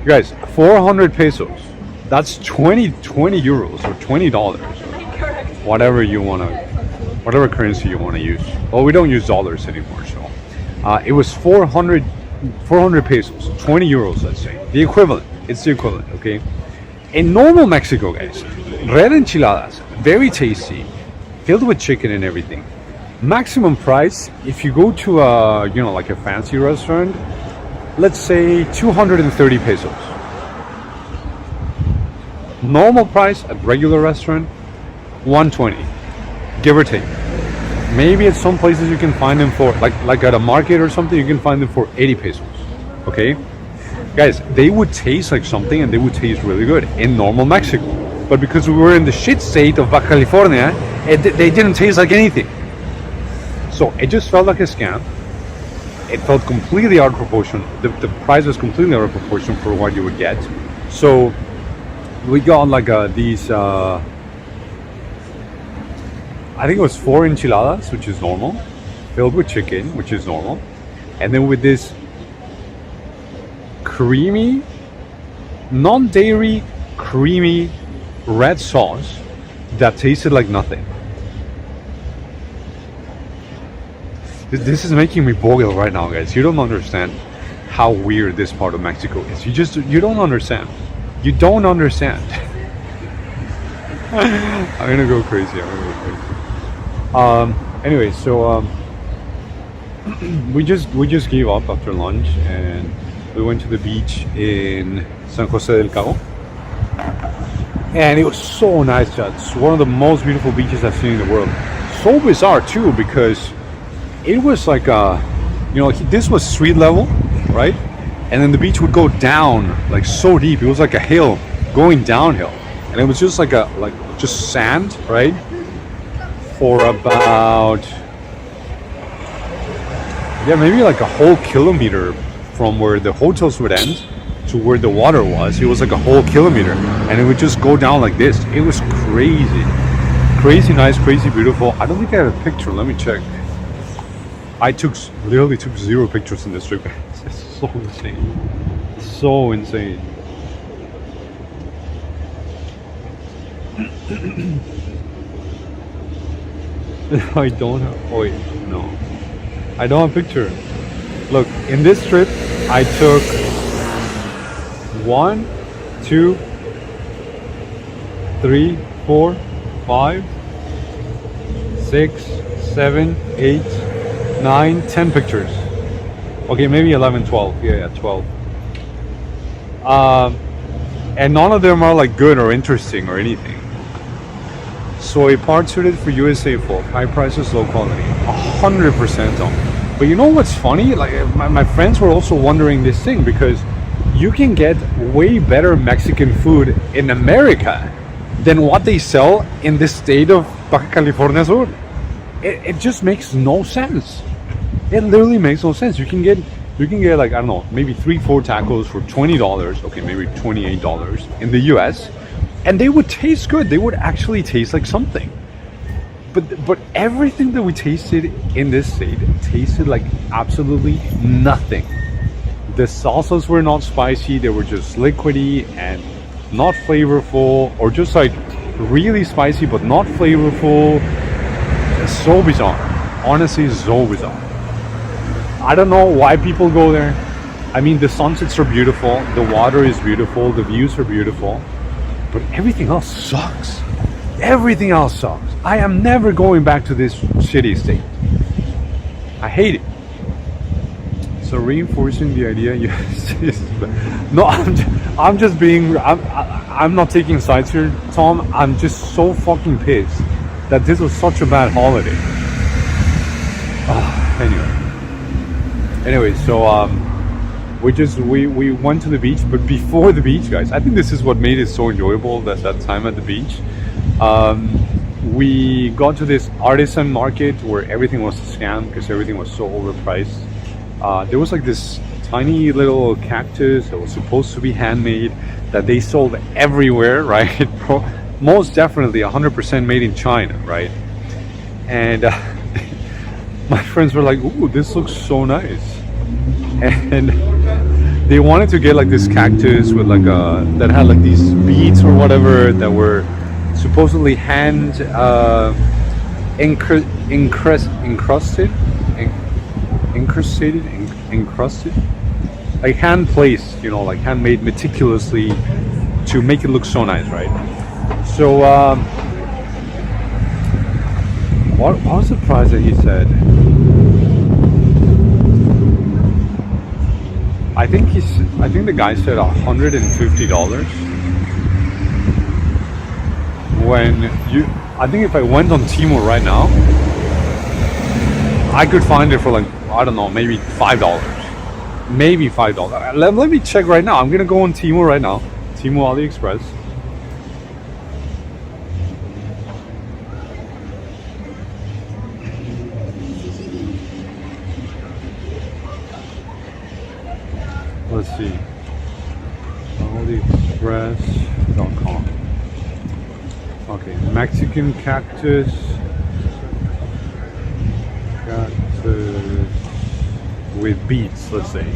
You guys, 400 pesos. That's 20 euros or $20, or whatever currency you wanna use. Well, we don't use dollars anymore, so it was 400 pesos, 20 euros, let's say. The equivalent. It's the equivalent, okay? In normal Mexico, guys, red enchiladas, very tasty, filled with chicken and everything. Maximum price, if you go to like a fancy restaurant, let's say 230 pesos. Normal price at regular restaurant, 120, give or take. Maybe at some places you can find them for, like at a market or something, you can find them for 80 pesos, okay? Guys, they would taste like something, and they would taste really good in normal Mexico. But because we were in the shit state of Baja California, they didn't taste like anything. So it just felt like a scam. It felt completely out of proportion. The price was completely out of proportion for what you would get. So we got like these. I think it was 4 enchiladas, which is normal, filled with chicken, which is normal, and then with this creamy, non-dairy, creamy red sauce that tasted like nothing. This is making me boil right now, guys. You don't understand how weird this part of Mexico is. You don't understand. You don't understand. I'm gonna go crazy. Anyway, so we just gave up after lunch and we went to the beach in San Jose del Cabo, and it was so nice. It's one of the most beautiful beaches I've seen in the world. So bizarre too, because it was like this was street level, right? And then the beach would go down like so deep. It was like a hill going downhill, and it was just like just sand, right? For about maybe like a whole kilometer from where the hotels would end to where the water was. It was like a whole kilometer, and it would just go down like this. It was crazy nice, crazy beautiful. I don't think I have a picture. Let me check. I literally took 0 pictures in this trip. It's so insane. So insane. I don't have. Oh wait, no. I don't have a picture. Look, in this trip, I took 1, 2, 3, 4, 5, 6, 7, 8, 9, 10 pictures. Okay, maybe 11, 12. Yeah, 12. And none of them are like good or interesting or anything. So a part suited for USA folk, high prices, low quality, 100% on. But you know what's funny? Like my friends were also wondering this thing, because you can get way better Mexican food in America than what they sell in the state of Baja California Sur. It just makes no sense. It literally makes no sense. You can get like, I don't know, maybe 3-4 tacos for $20. Okay, maybe $28 in the US. And they would taste good. They would actually taste like something. But everything that we tasted in this state tasted like absolutely nothing. The salsas were not spicy. They were just liquidy and not flavorful, or just like really spicy but not flavorful. It's so bizarre. Honestly, so bizarre. I don't know why people go there. I mean, the sunsets are beautiful. The water is beautiful. The views are beautiful. But everything else sucks. Everything else sucks. I am never going back to this shitty state. I hate it. So reinforcing the idea, yes. No, I'm just being. I'm not taking sides here, Tom. I'm just so fucking pissed that this was such a bad holiday. Anyway, so we went to the beach, but before the beach, guys, I think this is what made it so enjoyable, that time at the beach. We got to this artisan market where everything was a scam because everything was so overpriced. There was like this tiny little cactus that was supposed to be handmade that they sold everywhere, right? Most definitely 100% made in China, right? And my friends were like, "Ooh, this looks so nice," and they wanted to get like this cactus with like that had like these beads or whatever that were supposedly hand encrusted, like hand placed, you know, like handmade meticulously to make it look so nice, right? So what was the price that he said? I think the guy said $150. I think if I went on Temu right now, I could find it for like, I don't know, maybe $5. Maybe $5. Let me check right now. I'm gonna go on Temu right now. Temu, AliExpress. Let's see. AliExpress.com. Okay, Mexican cactus. Cactus with beads, let's say.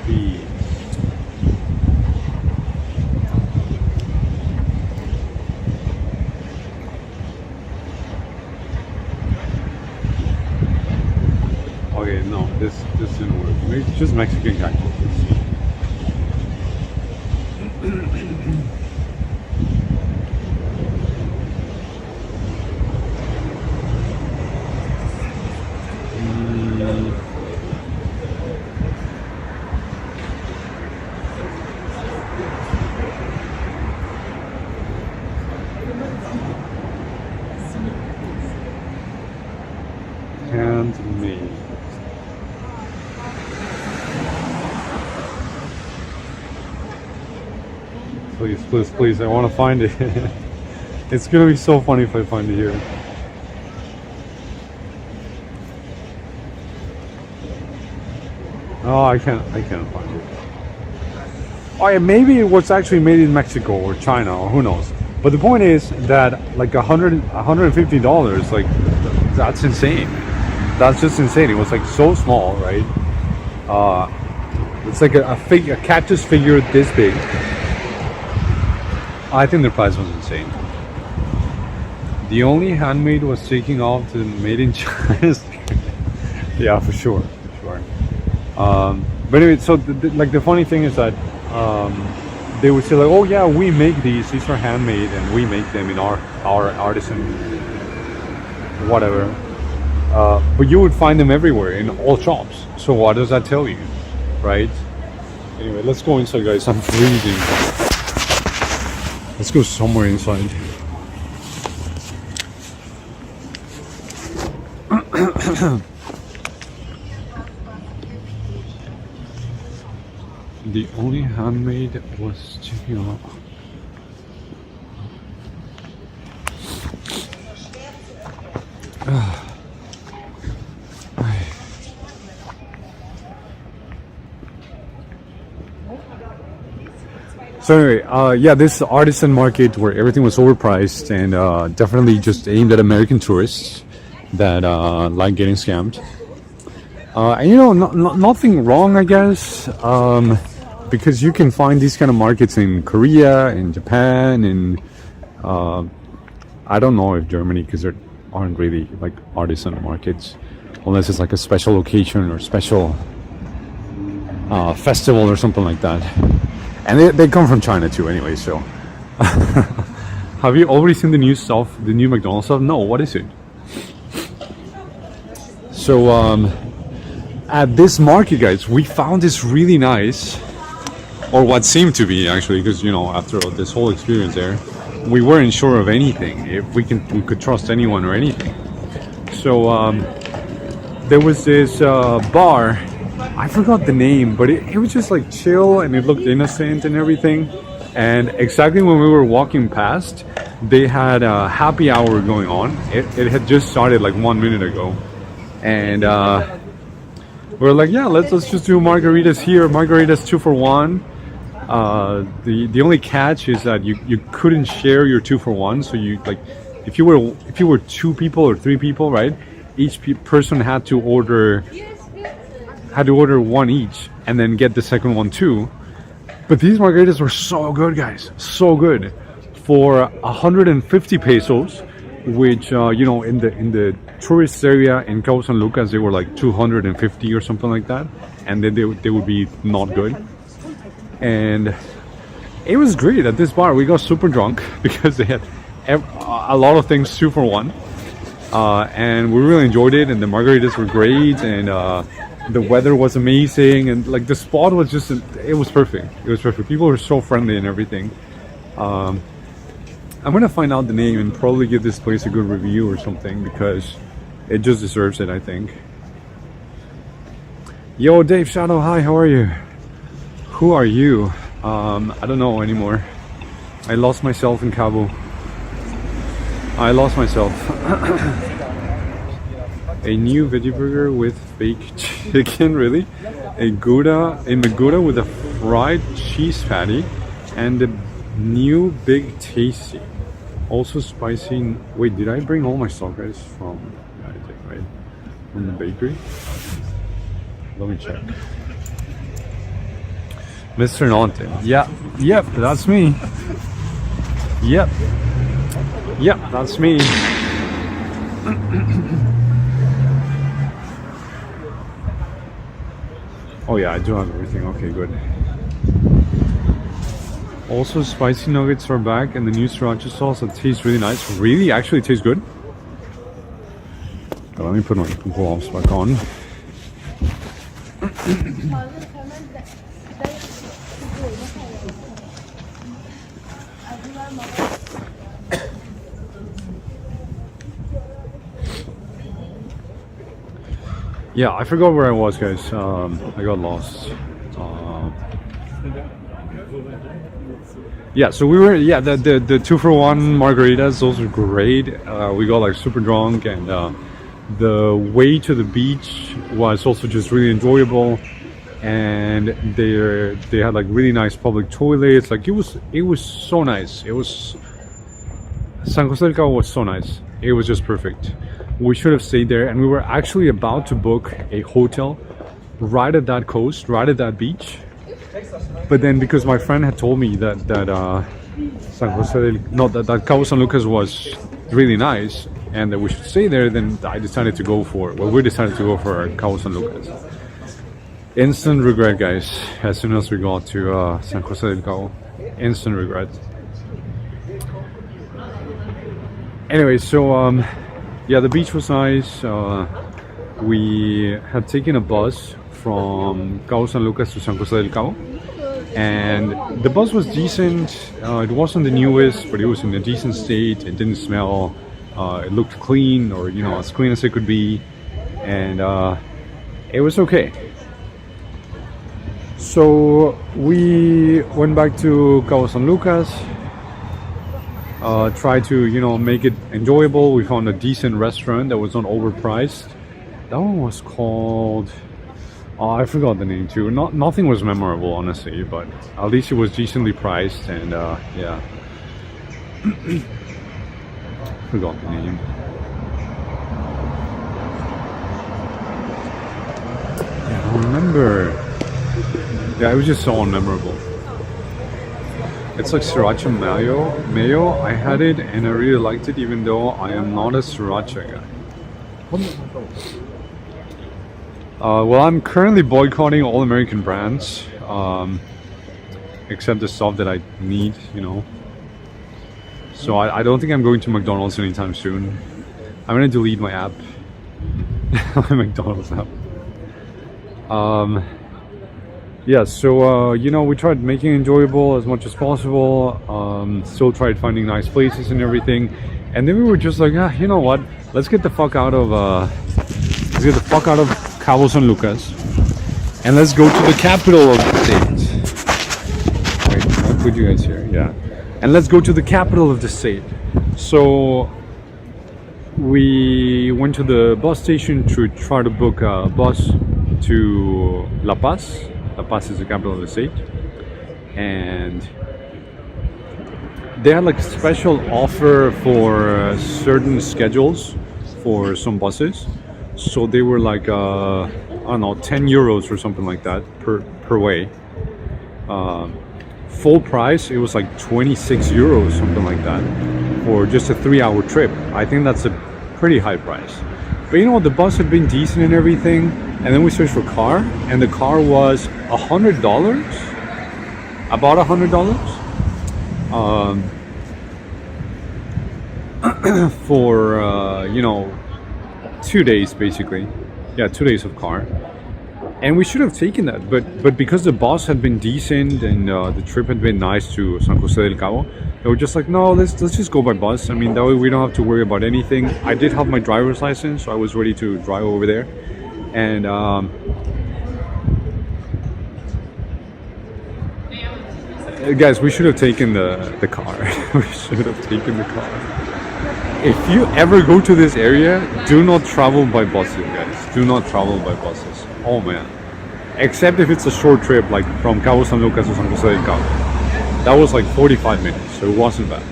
Beads. Okay, no, this didn't work. Maybe it's just Mexican cactus. Let's see. Handmade. Please, please, please, I want to find it. It's gonna be so funny if I find it here. Oh, I can't find it. Oh yeah, maybe it was actually made in Mexico or China, or who knows. But the point is that like $150, like that's insane. That's just insane. It was like so small, right? It's like a cactus figure this big. I think the price was insane. The only handmade was taking off the made in China. Yeah, for sure, for sure. But anyway, so like the funny thing is that they would say like, oh yeah, we make these are handmade and we make them in our artisan whatever. But you would find them everywhere in all shops. So what does that tell you, right? Anyway, let's go inside, guys. I'm freezing. Let's go somewhere inside. The only handmade was checking out. So anyway, yeah, this artisan market where everything was overpriced and definitely just aimed at American tourists that like getting scammed. And you know, nothing wrong, I guess, because you can find these kind of markets in Korea, in Japan, in I don't know if Germany, because there aren't really like artisan markets, unless it's like a special occasion or special festival or something like that. And they come from China too, anyway. So, have you already seen the new stuff, the new McDonald's stuff? No, what is it? So, at this market, guys, we found this really nice, or what seemed to be actually, because you know, after this whole experience there, we weren't sure of anything if we could trust anyone or anything. So, there was this bar. I forgot the name, but it was just like chill and it looked innocent and everything. And exactly when we were walking past, they had a happy hour going on. It had just started like 1 minute ago. And we're like, yeah, let's just do margaritas here. Margaritas 2 for 1. The only catch is that you couldn't share your 2 for 1. So you like, if you were 2 people or 3 people, right? Each person had to order 1 each and then get the second one too. But these margaritas were so good, guys, so good. For 150 pesos, which you know, in the tourist area in Cabo San Lucas, they were like 250 or something like that, and then they would be not good. And it was great at this bar. We got super drunk because they had a lot of things 2 for 1, and we really enjoyed it. And the margaritas were great, and the weather was amazing, and like the spot was just, it was perfect. It was perfect. People were so friendly and everything. I'm gonna find out the name and probably give this place a good review or something, because it just deserves it, I think. Yo, Dave Shadow, hi, how are you? Who are you? I don't know anymore. I lost myself in Cabo. I lost myself. A new veggie burger with fake chicken, really? A Gouda with a fried cheese patty, and a new Big Tasty. Also spicy. Wait, did I bring all my stock guys from? Yeah, I did, right? From the bakery. Let me check. Mr. Nante. Yeah. Yep, that's me. Yep. Yep, that's me. Oh yeah, I do have everything. Okay, good. Also, spicy nuggets are back, and the new sriracha sauce that tastes really nice. Really, actually tastes good. Oh, let me put my gloves back on. Yeah, I forgot where I was, guys. I got lost. Yeah, so we were, yeah, the 2-for-1 margaritas, those were great. We got like super drunk, and the way to the beach was also just really enjoyable. And they had like really nice public toilets. Like it was so nice. It was San Jose del Cabo was so nice. It was just perfect. We should have stayed there, and we were actually about to book a hotel right at that coast, right at that beach. But then, because my friend had told me that that Cabo San Lucas was really nice and that we should stay there, then I decided to go for. Well, we decided to go for Cabo San Lucas. Instant regret, guys. As soon as we got to San Jose del Cabo, instant regret. Anyway, so yeah, the beach was nice. We had taken a bus from Cabo San Lucas to San Jose del Cabo, and the bus was decent. It wasn't the newest, but it was in a decent state. It didn't smell. It looked clean, or as clean as it could be, and it was okay. So we went back to Cabo San Lucas. Try to make it enjoyable. We found a decent restaurant that was not overpriced. That one was called, I forgot the name too. Nothing was memorable, honestly, but at least it was decently priced, and yeah. Forgot the name. Yeah, I don't remember. Yeah, it was just so unmemorable. It's like sriracha mayo. I had it and I really liked it, even though I am not a sriracha guy. Well, I'm currently boycotting all American brands, except the stuff that I need, So I don't think I'm going to McDonald's anytime soon. I'm gonna delete my app, my McDonald's app. Yeah, so we tried making it enjoyable as much as possible. Still tried finding nice places and everything, and then we were just like, you know what? Let's get the fuck out of Cabo San Lucas, and let's go to the capital of the state. Wait, I'll put you guys here. Yeah, and let's go to the capital of the state. So we went to the bus station to try to book a bus to La Paz. La Paz is the capital of the state, and they had like a special offer for certain schedules for some buses. So they were like I don't know, 10 euros or something like that per way. Full price, it was like 26 euros, something like that, for just a 3-hour trip. I think that's a pretty high price. But the bus had been decent and everything, and then we searched for car, and the car was $100, about $100, for 2 days basically. Yeah, 2 days of car, and we should have taken that, but because the bus had been decent and the trip had been nice to San Jose del Cabo, they were just like, no, let's just go by bus. I mean, that way we don't have to worry about anything. I did have my driver's license, so I was ready to drive over there. And guys, we should have taken the car. We should have taken the car. If you ever go to this area, do not travel by buses, guys. Do not travel by buses. Oh man. Except if it's a short trip, like from Cabo San Lucas to San Jose del Cabo. That was like 45 minutes, so it wasn't bad.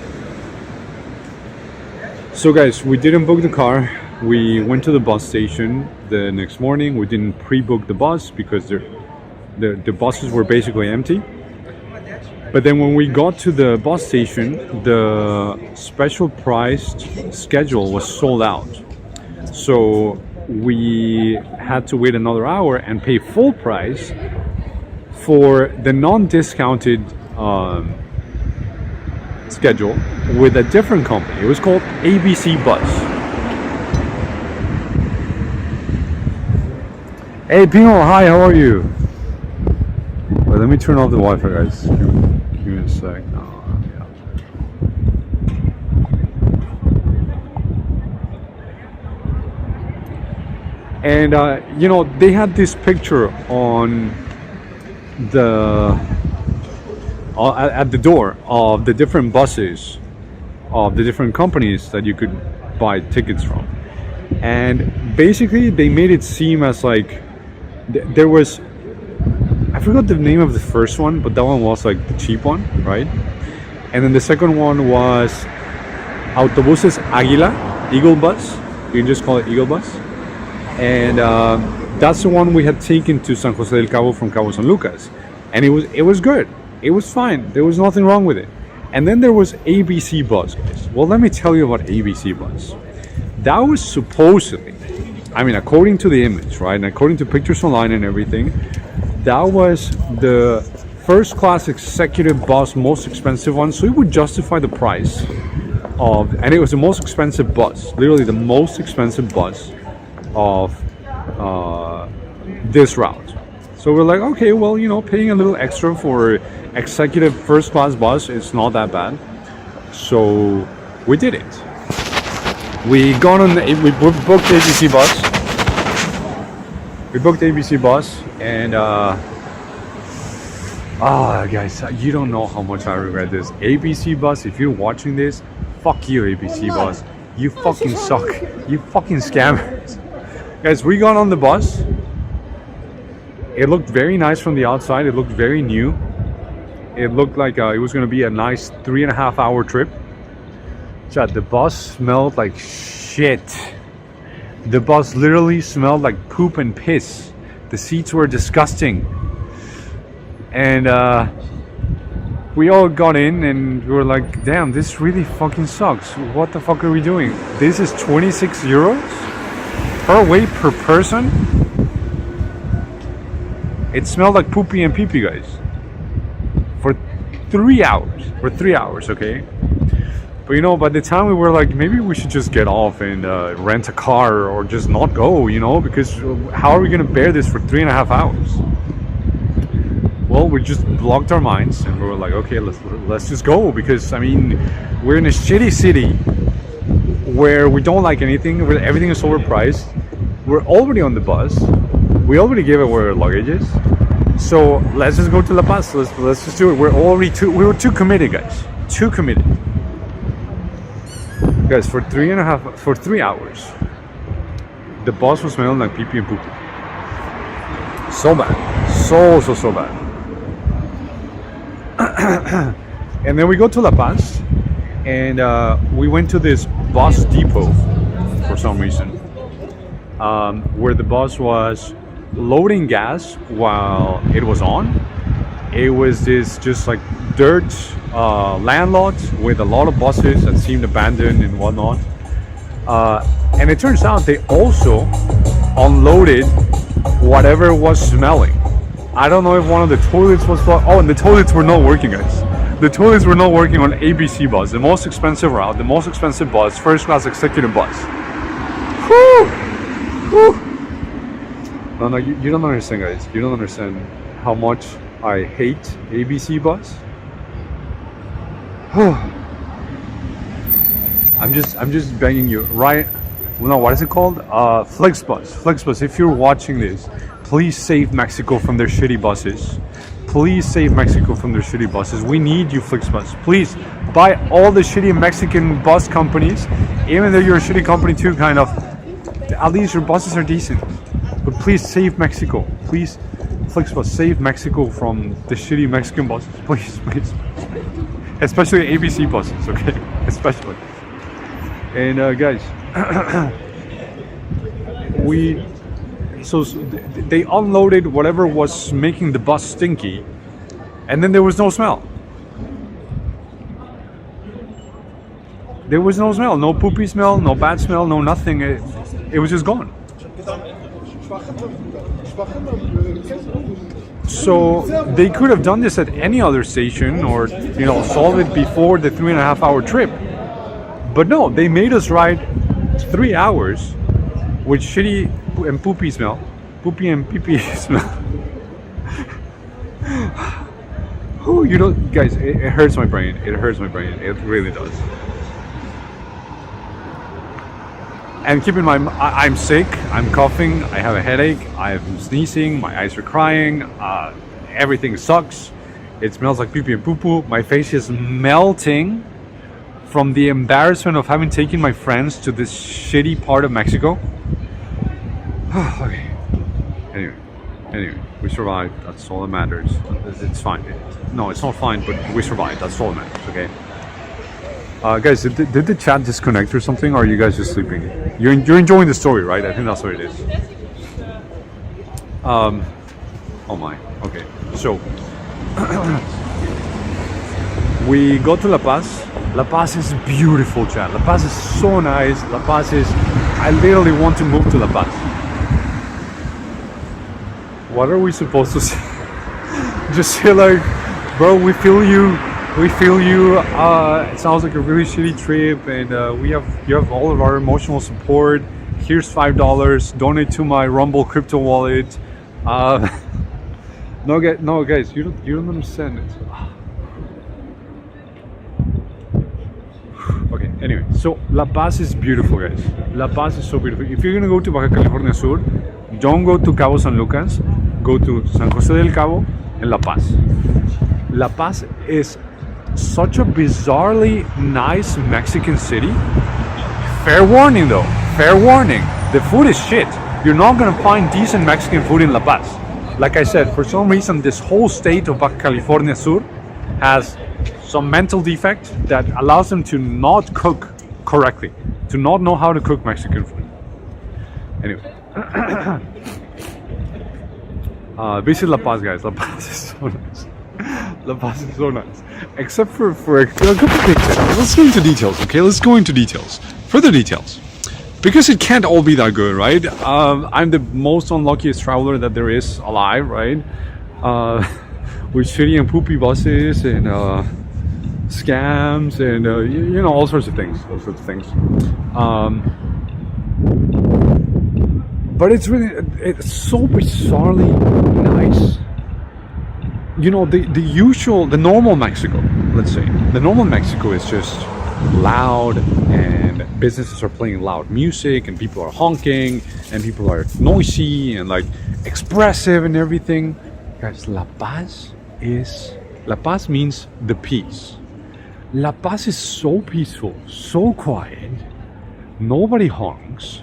So guys, we didn't book the car. We went to the bus station the next morning. We didn't pre-book the bus because the buses were basically empty. But then when we got to the bus station, the special priced schedule was sold out. So we had to wait another hour and pay full price for the non-discounted schedule with a different company. It was called ABC Bus. Hey Pino, hi, how are you? Wait, let me turn off the Wi-Fi, guys. Give me a sec. Yeah. And they had this picture on at the door of the different buses of the different companies that you could buy tickets from, and basically they made it seem as like there was, I forgot the name of the first one, but that one was like the cheap one, right? And then the second one was Autobuses Águila, Eagle Bus. You can just call it Eagle Bus. And that's the one we had taken to San Jose del Cabo from Cabo San Lucas, and it was good. It was fine. There was nothing wrong with it. And then there was ABC Bus, guys. Well, let me tell you about ABC Bus. That was supposedly, I mean, according to the image, right, and according to pictures online and everything, that was the first class executive bus, most expensive one. So it would justify the price of, and it was the most expensive bus, literally the most expensive bus of this route. So we're like, okay, well, paying a little extra for executive first class bus is not that bad. So we did it. We booked ABC Bus. We booked ABC Bus, and guys, you don't know how much I regret this. ABC Bus, if you're watching this, fuck you, ABC Bus. You fucking suck. You fucking scammers. Guys, we got on the bus. It looked very nice from the outside. It looked very new. It looked like it was going to be a nice 3.5 hour trip. Chad, the bus smelled like shit. The bus literally smelled like poop and piss. The seats were disgusting. And we all got in and we were like, damn, this really fucking sucks. What the fuck are we doing? This is 26 euros per way per person? It smelled like poopy and pee-pee, guys. For 3 hours. For 3 hours, okay? But by the time we were like, maybe we should just get off and rent a car or just not go, because how are we going to bear this for 3.5 hours? Well, we just blocked our minds and we were like, okay, let's just go, because I mean, we're in a shitty city where we don't like anything, where everything is overpriced. We're already on the bus. We already gave away our luggages. So let's just go to La Paz. Let's just do it. We were too committed, guys. Too committed. Guys, for 3 hours, the bus was smelling like pee-pee and poo-poo. So bad. So bad. And then we go to La Paz, and we went to this bus depot for some reason, where the bus was loading gas while it was on. It was this just like dirt landlord with a lot of buses that seemed abandoned and whatnot. And it turns out they also unloaded whatever was smelling. I don't know if one of the toilets was and the toilets were not working, guys. The toilets were not working on ABC Bus, the most expensive route, the most expensive bus, first class executive bus. Whew! Whew! No, you don't understand, guys. You don't understand how much I hate ABC Bus. I'm just begging you, right? No, what is it called? Flixbus. Flixbus. If you're watching this, please save Mexico from their shitty buses. Please save Mexico from their shitty buses. We need you, Flixbus. Please buy all the shitty Mexican bus companies, even though you're a shitty company too, kind of. At least your buses are decent. But please save Mexico. Please, Flixbus, save Mexico from the shitty Mexican buses. Please. Especially ABC buses, okay? Especially. And guys, we they unloaded whatever was making the bus stinky, and then there was no smell. There was no smell, no poopy smell, no bad smell, no nothing. It was just gone. So they could have done this at any other station, or solved it before the 3.5-hour trip. But no, they made us ride 3 hours with shitty and poopy smell, poopy and pee-pee smell. Oh, guys, it hurts my brain. It hurts my brain. It really does. And keep in mind, I'm sick, I'm coughing, I have a headache, I'm sneezing, my eyes are crying, everything sucks. It smells like pee-pee and poo-poo. My face is melting from the embarrassment of having taken my friends to this shitty part of Mexico. Okay. Anyway, we survived. That's all that matters. It's fine. No, it's not fine, but we survived. That's all that matters, okay? Guys, did the chat disconnect or something, or are you guys just sleeping? You're enjoying the story, right? I think that's what it is. Oh my. Okay. So, we go to La Paz. La Paz is beautiful, chat. La Paz is so nice. La Paz is... I literally want to move to La Paz. What are we supposed to say? Just say like, bro, we feel you. We feel you. It sounds like a really shitty trip, and you have all of our emotional support. Here's $5. Donate to my Rumble crypto wallet. No, guys, you don't understand it. Okay. Anyway, so La Paz is beautiful, guys. La Paz is so beautiful. If you're gonna go to Baja California Sur, don't go to Cabo San Lucas. Go to San Jose del Cabo and La Paz. La Paz is such a bizarrely nice Mexican city. Fair warning though, fair warning. The food is shit. You're not gonna find decent Mexican food in La Paz. Like I said, for some reason, this whole state of Baja California Sur has some mental defect that allows them to not cook correctly, to not know how to cook Mexican food. Anyway. Visit La Paz, guys. La Paz is so nice. La Paz is so nice. Except for a couple things. Let's go into details, okay? Let's go into details. Further details. Because it can't all be that good, right? I'm the most unluckiest traveler that there is alive, right? With shitty and poopy buses and scams and all sorts of things. But it's so bizarrely nice. The normal Mexico, let's say. The normal Mexico is just loud, and businesses are playing loud music, and people are honking, and people are noisy and like expressive and everything. Guys, La Paz means the peace. La Paz is so peaceful, so quiet. Nobody honks.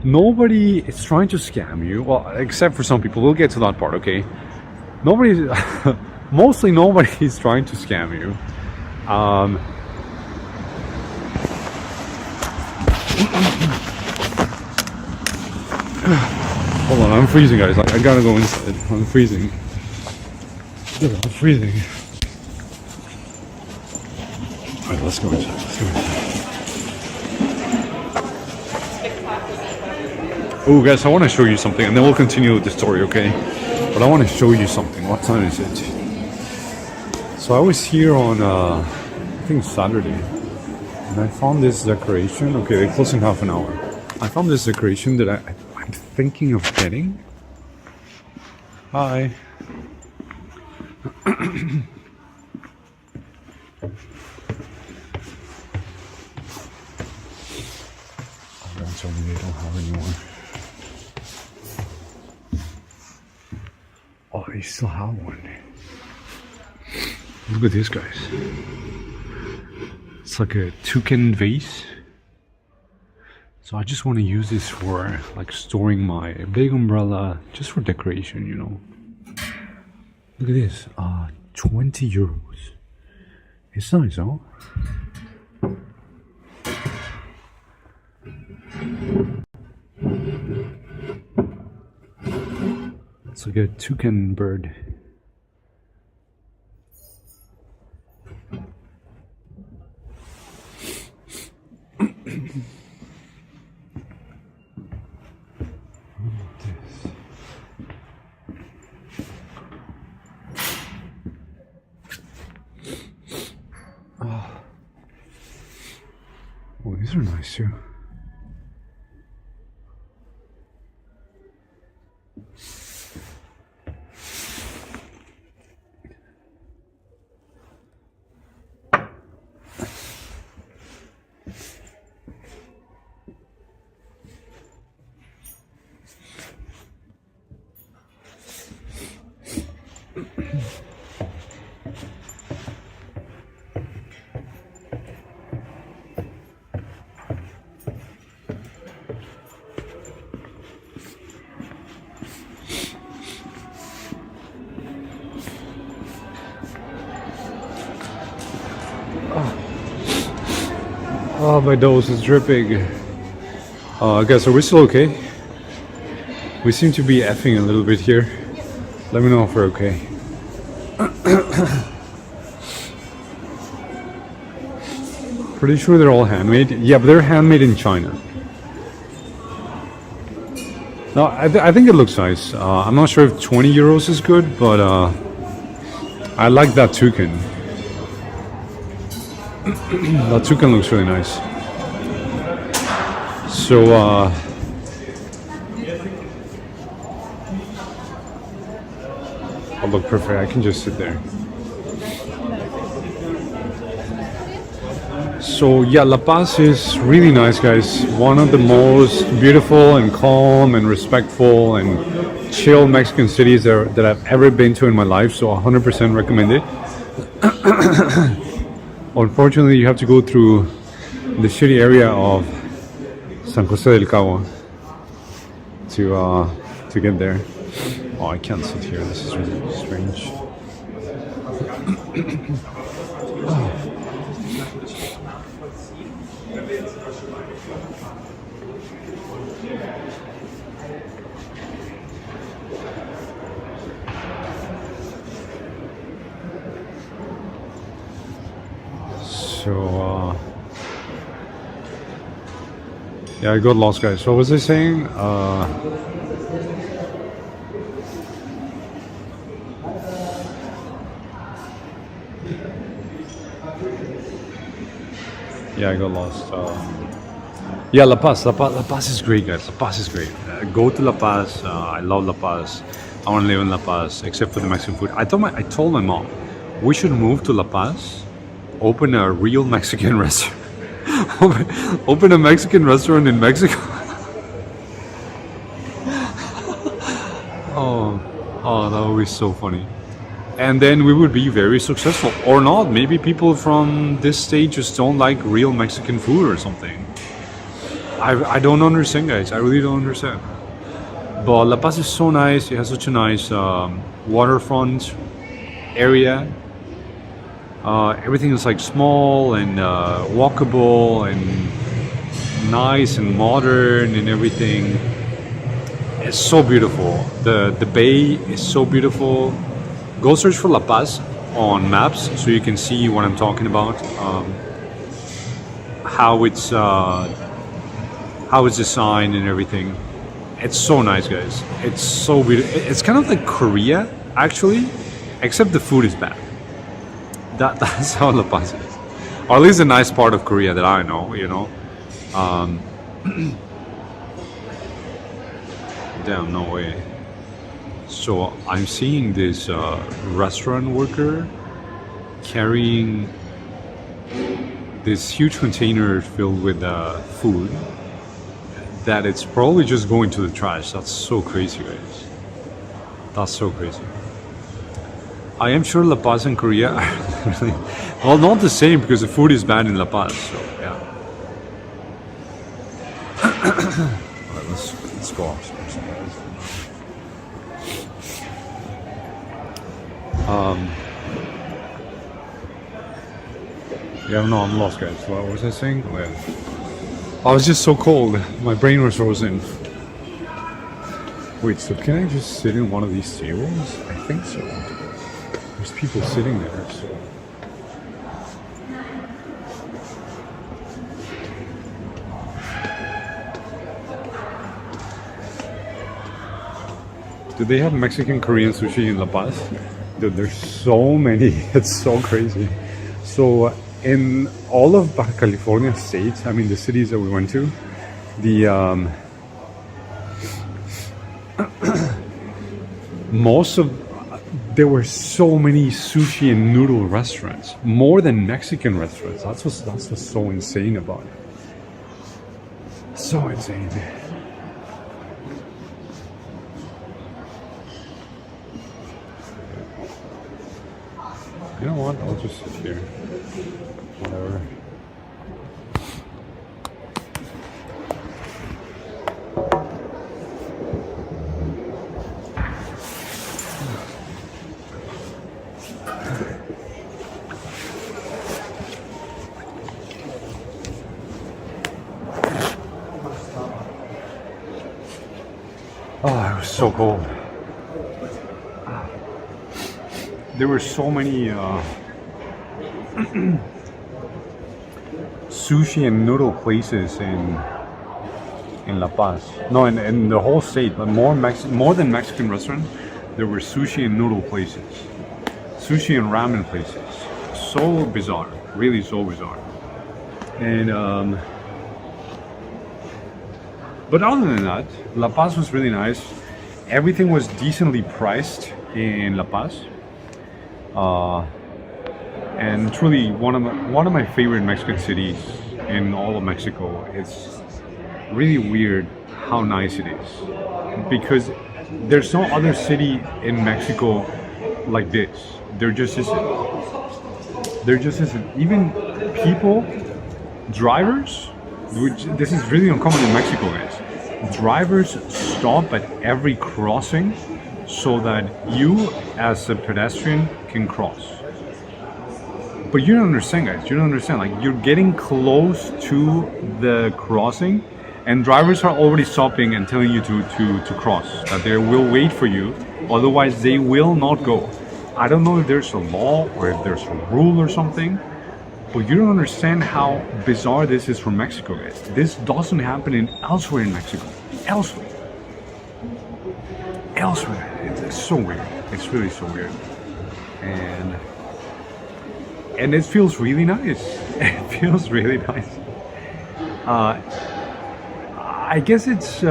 Nobody is trying to scam you. Well, except for some people. We'll get to that part, okay? Mostly nobody is trying to scam you. Hold on, I'm freezing, guys. I gotta go inside. I'm freezing. I'm freezing. Alright, let's go inside. Oh, guys, I want to show you something, and then we'll continue with the story, okay? But I want to show you something. What time is it? So I was here on, I think Saturday, and I found this decoration. Okay, they close in half an hour. I found this decoration that I'm thinking of getting. Hi. Don't tell me they don't have anyone. Oh, they still have one. Look at this, guys. It's like a toucan vase. So I just want to use this for like storing my big umbrella, just for decoration, Look at this, 20 euros. It's nice, huh? Looks like a toucan bird. Oh, these are nice too. Oh, my nose is dripping. Guys, are we still okay? We seem to be effing a little bit here. Let me know if we're okay. Pretty sure they're all handmade. Yeah, but they're handmade in China. No, I think it looks nice. I'm not sure if 20 euros is good, but I like that toucan. That toucan looks really nice. So, oh, look, perfect. I can just sit there. So, yeah, La Paz is really nice, guys. One of the most beautiful and calm and respectful and chill Mexican cities that I've ever been to in my life. So, 100% recommend it. Unfortunately, you have to go through the shitty area of San Jose del Cabo to get there. Oh, I can't sit here. This is really strange. So, yeah, I got lost, guys. What was I saying? Yeah, I got lost. Yeah, La Paz. La Paz is great, guys. La Paz is great. Go to La Paz. I love La Paz. I want to live in La Paz, except for the Mexican food. I told my mom, we should move to La Paz, open a real Mexican restaurant. Open a Mexican restaurant in Mexico. Oh, that would be so funny. And then we would be very successful, or not. Maybe people from this state just don't like real Mexican food or something. I don't understand, guys. I really don't understand. But La Paz is so nice. It has such a nice waterfront area. Everything is like small and walkable and nice and modern and everything. It's so beautiful. The bay is so beautiful. Go search for La Paz on maps so you can see what I'm talking about. How it's designed and everything. It's so nice, guys. It's so beautiful. It's kind of like Korea, actually, except the food is bad. That's how La Paz is, or at least a nice part of Korea that I know. You know. Damn, no way. So I'm seeing this restaurant worker carrying this huge container filled with food that it's probably just going to the trash. That's so crazy, guys. That's so crazy. I am sure La Paz and Korea are really, well, not the same because the food is bad in La Paz. So yeah. Alright, let's go upstairs, guys. Yeah, no, I'm lost, guys. What was I saying? Oh, yeah. I was just so cold. My brain was frozen. Wait, so can I just sit in one of these tables? I think so. There's people sitting there, so. Do they have Mexican Korean sushi in La Paz? Dude, there's so many. It's so crazy. So in all of Baja California state, I mean the cities that we went to, the there were so many sushi and noodle restaurants, more than Mexican restaurants. That's what's so insane about it. So insane. You know what? I'll just sit here. Whatever. Oh, it was so cold. There were so many sushi and noodle places in La Paz. No, in the whole state, but more than Mexican restaurants, there were sushi and noodle places, sushi and ramen places. So bizarre, really so bizarre. And but other than that, La Paz was really nice. Everything was decently priced in La Paz. And truly one of my favorite Mexican cities in all of Mexico. It's really weird how nice it is, because there's no other city in Mexico like this. There just isn't. There just isn't. Even people, drivers, which this is really uncommon in Mexico, guys. Drivers stop at every crossing so that you, as a pedestrian, can cross. But you don't understand, guys. You don't understand. Like, you're getting close to the crossing, and drivers are already stopping and telling you to cross. That they will wait for you, otherwise they will not go. I don't know if there's a law or if there's a rule or something, but you don't understand how bizarre this is from Mexico, guys. This doesn't happen elsewhere in Mexico. Elsewhere. It's so weird. It's really so weird. And it feels really nice. It feels really nice. I guess it's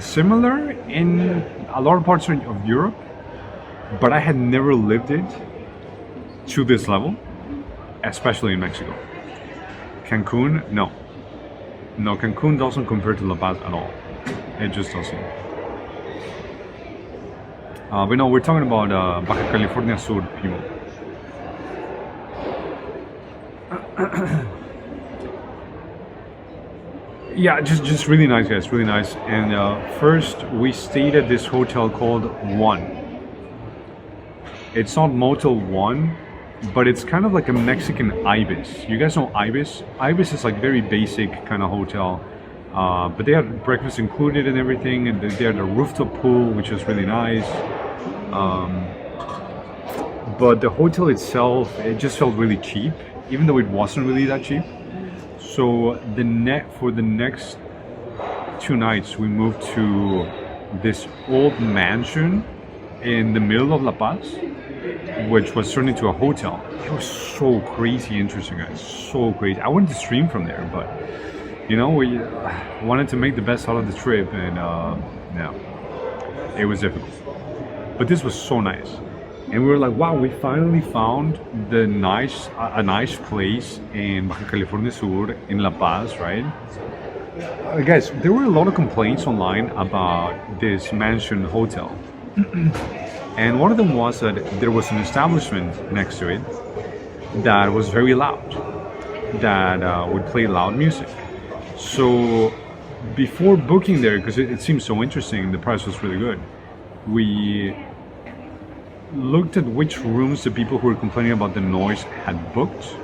similar in a lot of parts of Europe, but I had never lived it to this level, especially in Mexico. Cancun, no. No, Cancun doesn't compare to La Paz at all. It just doesn't. But no, we're talking about Baja California Sur, people. Yeah, just really nice, guys, really nice. And first we stayed at this hotel called One. It's not Motel One, but it's kind of like a Mexican Ibis. You guys know Ibis? Ibis is like very basic kind of hotel, but they had breakfast included and everything, and they had a rooftop pool, which was really nice. But the hotel itself, it just felt really cheap, even though it wasn't really that cheap. So for the next 2 nights, we moved to this old mansion in the middle of La Paz, which was turned into a hotel. It was so crazy interesting, guys. So crazy. I wanted to stream from there, but you know, we wanted to make the best out of the trip, and yeah, it was difficult. But this was so nice. And we were like, wow, we finally found a nice place in Baja California Sur, in La Paz, right? Guys, there were a lot of complaints online about this mansion hotel. And one of them was that there was an establishment next to it that was very loud, that would play loud music. So before booking there, because it seemed so interesting, the price was really good, we looked at which rooms the people who were complaining about the noise had booked,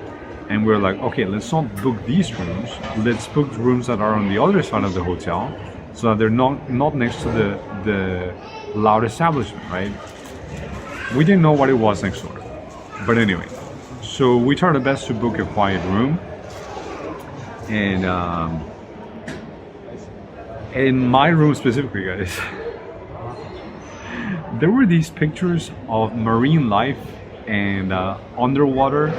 and we were like, okay, let's not book these rooms, let's book rooms that are on the other side of the hotel, so that they're not next to the loud establishment, right? We didn't know what it was next door. But anyway, so we tried our best to book a quiet room. And in my room specifically, guys, there were these pictures of marine life and underwater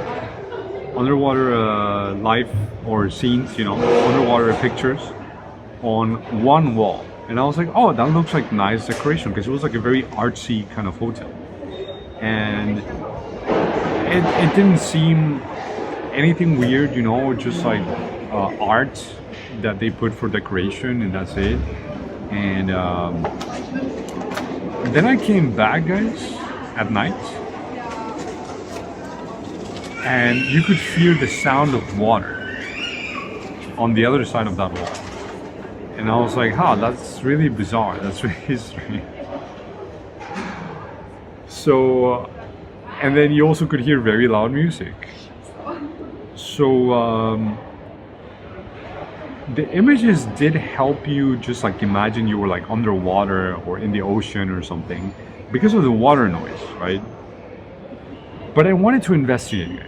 life or scenes, underwater pictures on one wall. And I was like, oh, that looks like nice decoration, because it was like a very artsy kind of hotel. And it didn't seem anything weird, just like art that they put for decoration, and that's it. And then I came back, guys, at night, and you could hear the sound of water on the other side of that wall. And I was like, that's really bizarre. That's really strange. So, and then you also could hear very loud music. So, the images did help you just like imagine you were like underwater or in the ocean or something because of the water noise, right? But I wanted to investigate.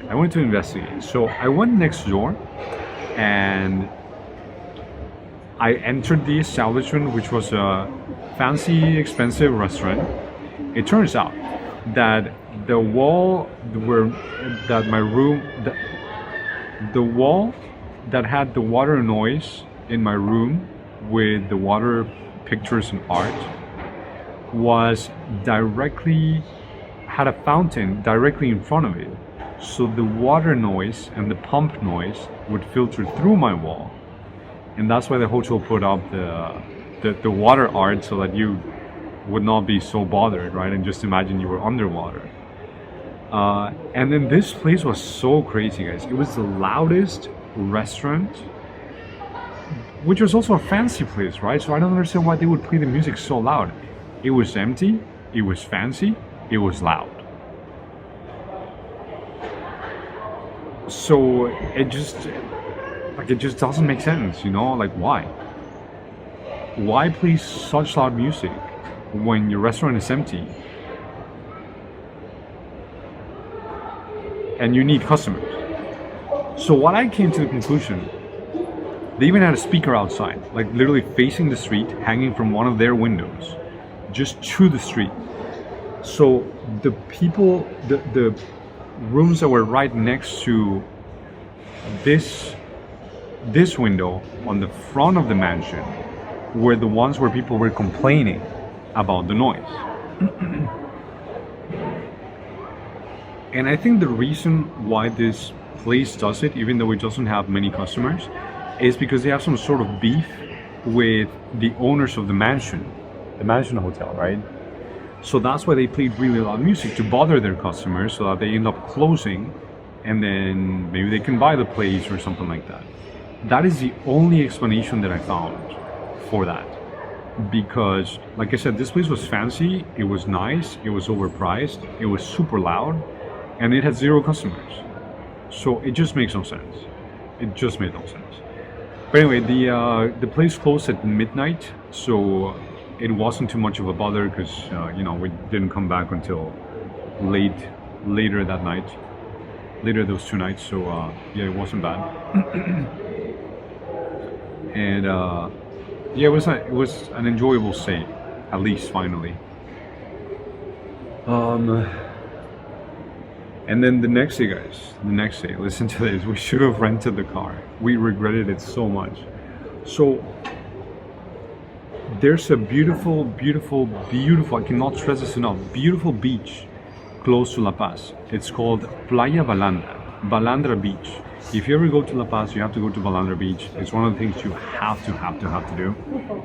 So I went next door and I entered the establishment, which was a fancy, expensive restaurant. It turns out that the wall that had the water noise in my room with the water pictures and art had a fountain directly in front of it. So the water noise and the pump noise would filter through my wall. And that's why the hotel put up the water art, so that you would not be so bothered, right? And just imagine you were underwater. And then this place was so crazy, guys. It was the loudest restaurant, which was also a fancy place, right? So I don't understand why they would play the music so loud. It was empty, it was fancy, it was loud. So it just doesn't make sense, like why? Why play such loud music when your restaurant is empty and you need customers? So what I came to the conclusion, they even had a speaker outside, like literally facing the street, hanging from one of their windows, just to the street. So the people, the rooms that were right next to this window on the front of the mansion were the ones where people were complaining about the noise. And I think the reason why this place does it, even though it doesn't have many customers, is because they have some sort of beef with the owners of the mansion hotel, right? So that's why they played really loud music, to bother their customers, so that they end up closing, and then maybe they can buy the place or something like that. That is the only explanation that I found for that. Because, like I said, this place was fancy, it was nice, it was overpriced, it was super loud, and it had 0 customers. So it just makes no sense. It just made no sense. But anyway, the place closed at midnight, so it wasn't too much of a bother, because we didn't come back until later that night, later those 2 nights. So yeah, it wasn't bad. And yeah, it was an enjoyable stay, at least finally. And then the next day, guys, listen to this. We should have rented the car. We regretted it so much. So there's a beautiful, I cannot stress this enough, beautiful beach close to La Paz. It's called Playa Balandra Beach. If you ever go to La Paz, you have to go to Balandra Beach. It's one of the things you have to do.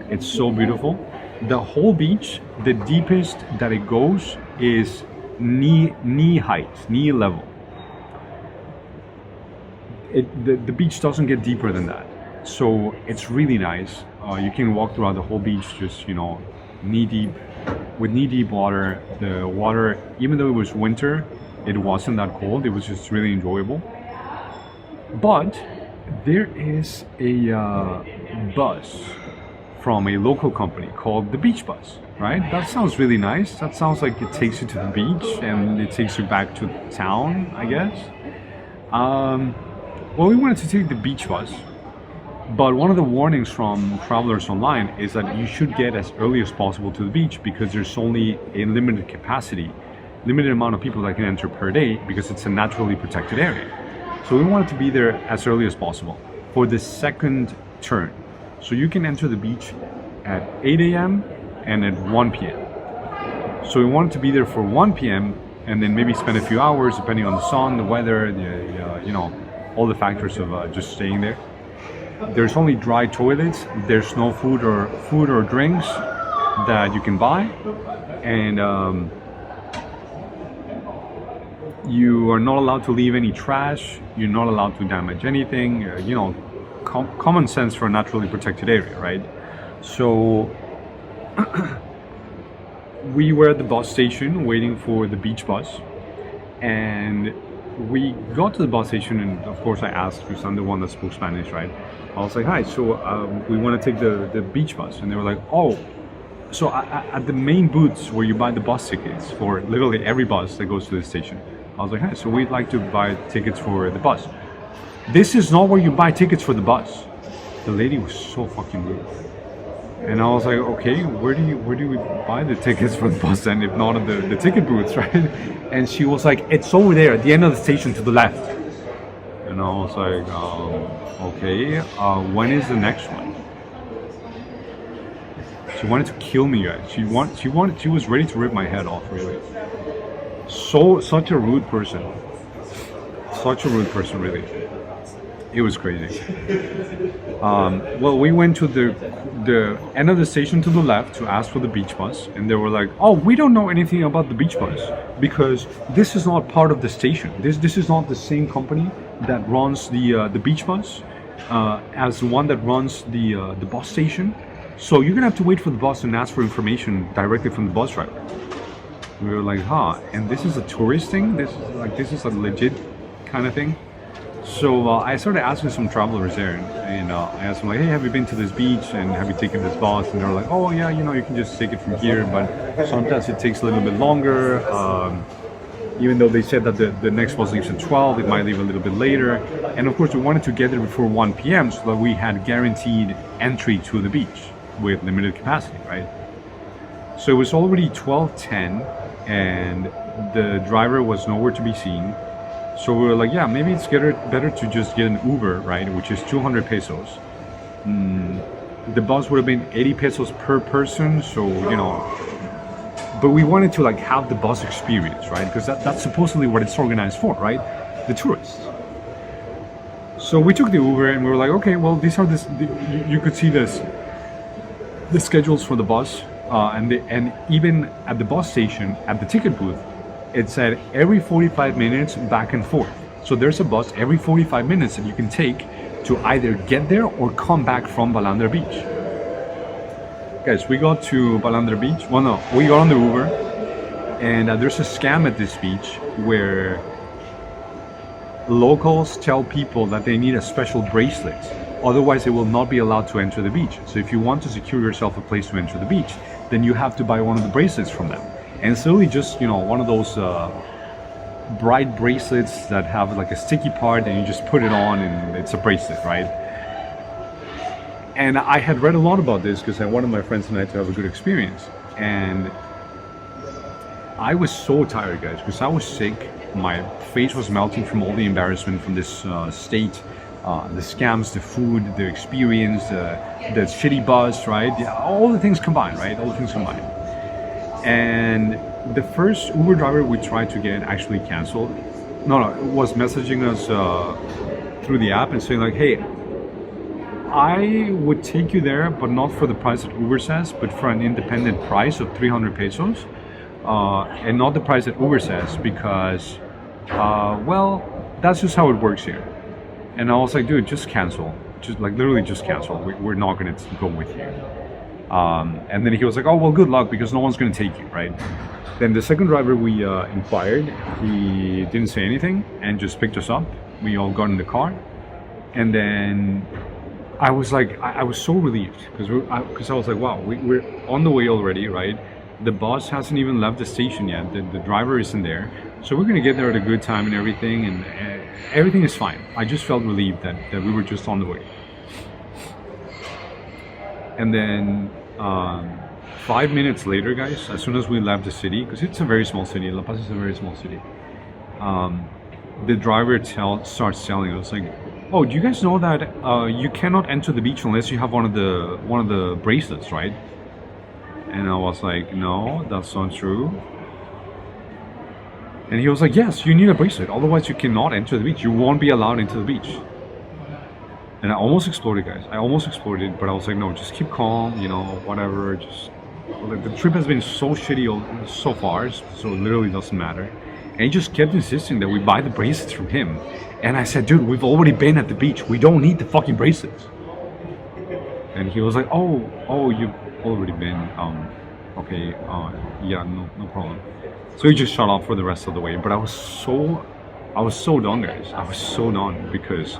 It's so beautiful. The whole beach, the deepest that it goes is knee height, knee level. The beach doesn't get deeper than that. So it's really nice. You can walk throughout the whole beach, just knee deep, with knee deep water. The water, even though it was winter, it wasn't that cold. It was just really enjoyable. But there is a bus from a local company called the Beach Bus. right? That sounds really nice. That sounds like it takes you to the beach and it takes you back to town, I guess. Well, we wanted to take the beach bus, but one of the warnings from travelers online is that you should get as early as possible to the beach because there's only a limited capacity, limited amount of people that can enter per day because it's a naturally protected area. So we wanted to be there as early as possible for the second turn. So you can enter the beach at 8 a.m. and at 1 p.m. So we wanted to be there for 1 p.m. and then maybe spend a few hours depending on the sun, the weather, you know, all the factors of just staying there. There's only dry toilets. There's no food or drinks that you can buy, and you are not allowed to leave any trash. You're not allowed to damage anything. You know, common sense for a naturally protected area, right? So we were at the bus station waiting for the beach bus, and we got to the bus station, and of course I asked, because I'm the one that spoke Spanish, right? I was like, hi, so we want to take the beach bus. And they were like, oh, so at the main booths where you buy the bus tickets for literally every bus that goes to the station. I was like, hi, so we'd like to buy tickets for the bus. This is not where you buy tickets for the bus. The lady was so fucking rude. And I was like, okay, where do we buy the tickets for the bus then, if not at the ticket booths, right? And she was like, it's over there at the end of the station to the left. And I was like, okay, when is the next one? She wanted to kill me, guys. She was ready to rip my head off, really. Such a rude person. Such a rude person, really. It was crazy. Well, we went to the end of the station to the left to ask for the beach bus, and they were like, oh, we don't know anything about the beach bus because this is not part of the station. This is not the same company that runs the beach bus as the one that runs the bus station. So you're gonna have to wait for the bus and ask for information directly from the bus driver. We were like, huh, and this is a tourist thing? This is a legit kind of thing? So I started asking some travelers there, and I asked them like, hey, have you been to this beach and have you taken this bus? And they were like, oh yeah, you know, you can just take it from here, but sometimes it takes a little bit longer. Even though they said that the next bus leaves at 12, it might leave a little bit later. And of course we wanted to get there before 1 p.m. so that we had guaranteed entry to the beach with limited capacity, right? So it was already 12:10 and the driver was nowhere to be seen. So we were like, yeah, maybe it's better to just get an Uber, right? Which is 200 pesos. The bus would have been 80 pesos per person, so, you know, but we wanted to like have the bus experience, right? Because that's supposedly what it's organized for, right? The tourists. So we took the Uber and we were like, okay, well, these are you could see the schedules for the bus, and even at the bus station, at the ticket booth, it said every 45 minutes back and forth. So there's a bus every 45 minutes that you can take to either get there or come back from Balandra Beach. Guys, we got to Balandra Beach. Well, no, we got on the Uber, and there's a scam at this beach where locals tell people that they need a special bracelet. Otherwise, they will not be allowed to enter the beach. So if you want to secure yourself a place to enter the beach, then you have to buy one of the bracelets from them. And it's literally just, you know, one of those bright bracelets that have like a sticky part and you just put it on and it's a bracelet, right? And I had read a lot about this because I wanted my friends and I to have a good experience. And I was so tired, guys, because I was sick. My face was melting from all the embarrassment from this state. The scams, the food, the experience, the shitty bus, right? All the things combined, right? All the things combined. And the first Uber driver we tried to get actually canceled. Was messaging us through the app and saying like, hey, I would take you there, but not for the price that Uber says, but for an independent price of 300 pesos. And not the price that Uber says because, well, that's just how it works here. And I was like, dude, just cancel. Just like literally just cancel. We're not going to go with you. And then he was like, oh, well, good luck because no one's going to take you, right? Then the second driver we inquired, he didn't say anything and just picked us up. We all got in the car. And then I was like, I was so relieved because I was like, wow, we're on the way already, right? The bus hasn't even left the station yet. The driver isn't there, so we're gonna get there at a good time and everything, and everything is fine. I just felt relieved that we were just on the way. And then 5 minutes later, guys, as soon as we left the city, because it's a very small city, La Paz is a very small city. The driver starts telling us like, "Oh, do you guys know that you cannot enter the beach unless you have one of the bracelets, right?" And I was like, "No, that's not true." And he was like, "Yes, you need a bracelet, otherwise you cannot enter the beach. You won't be allowed into the beach." And I almost exploded, guys. I almost exploded, but I was like, "No, just keep calm, whatever. Just like, the trip has been so shitty so far, so it literally doesn't matter." And he just kept insisting that we buy the bracelets from him. And I said, "Dude, we've already been at the beach. We don't need the fucking bracelets." And he was like, "Oh, you've already been. Okay. Yeah, no problem." So he just shut off for the rest of the way. But I was so done, guys. I was so done because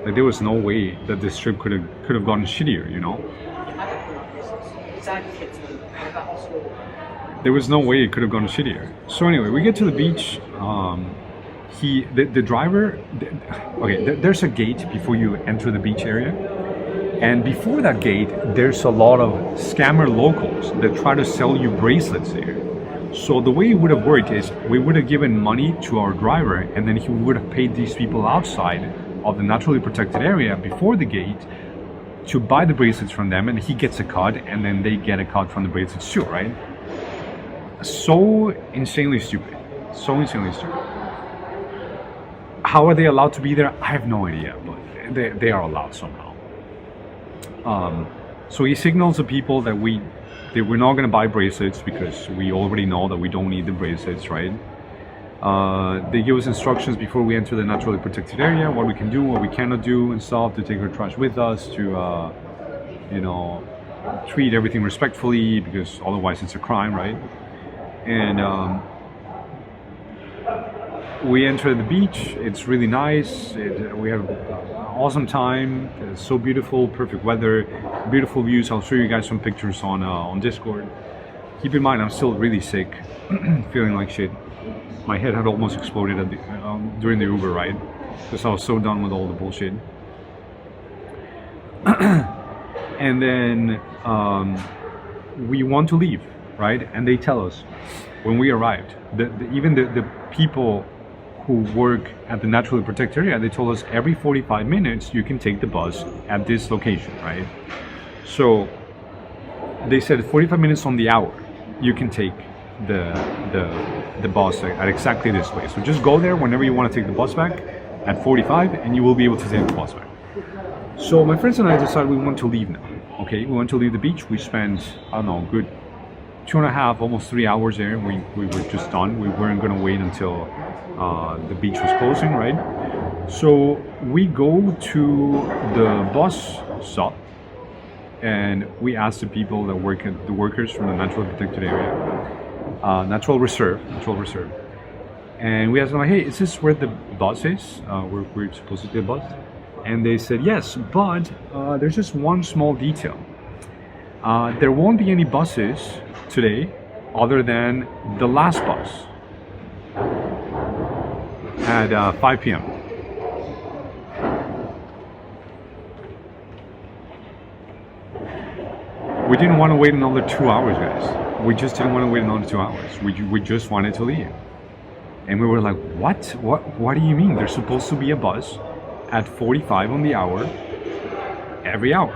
like there was no way that this trip could have gotten shittier, There was no way it could have gone shittier. So anyway, we get to the beach. The driver. Okay, there's a gate before you enter the beach area, and before that gate, there's a lot of scammer locals that try to sell you bracelets there. So the way it would have worked is we would have given money to our driver, and then he would have paid these people outside of the naturally protected area before the gate to buy the bracelets from them, and he gets a cut, and then they get a cut from the bracelets too, right? So insanely stupid. So insanely stupid. How are they allowed to be there? I have no idea, but they are allowed somehow. So he signals the people that we're not going to buy bracelets because we already know that we don't need the bracelets, right? They give us instructions before we enter the naturally protected area, what we can do, what we cannot do, and stuff, to take our trash with us, to treat everything respectfully, because otherwise it's a crime, right? And we enter the beach. It's really nice. We have an awesome time. It's so beautiful, perfect weather, beautiful views. I'll show you guys some pictures on Discord. Keep in mind, I'm still really sick, feeling like shit. My head had almost exploded during the Uber ride because I was so done with all the bullshit. And then we want to leave, right? And they tell us when we arrived, even the people who work at the naturally protected area, they told us every 45 minutes you can take the bus at this location, right? So they said 45 minutes on the hour you can take the bus at exactly this way. So just go there whenever you want to take the bus back at 45, and you will be able to take the bus back. So my friends and I decided we want to leave now. Okay, we want to leave the beach. We spent, I don't know, good 2.5, almost 3 hours there. We were just done. We weren't going to wait until the beach was closing, right? So we go to the bus stop, and we ask the people that work at the workers from the natural protected area, natural reserve, and we asked them like, "Hey, is this where the bus is? We're supposed to take the bus?" And they said yes, but there's just one small detail. There won't be any buses today other than the last bus at 5 p.m. We didn't want to wait another 2 hours, guys. We just didn't want to wait another 2 hours. We just wanted to leave. And we were like, what do you mean? There's supposed to be a bus at 45 on the hour every hour.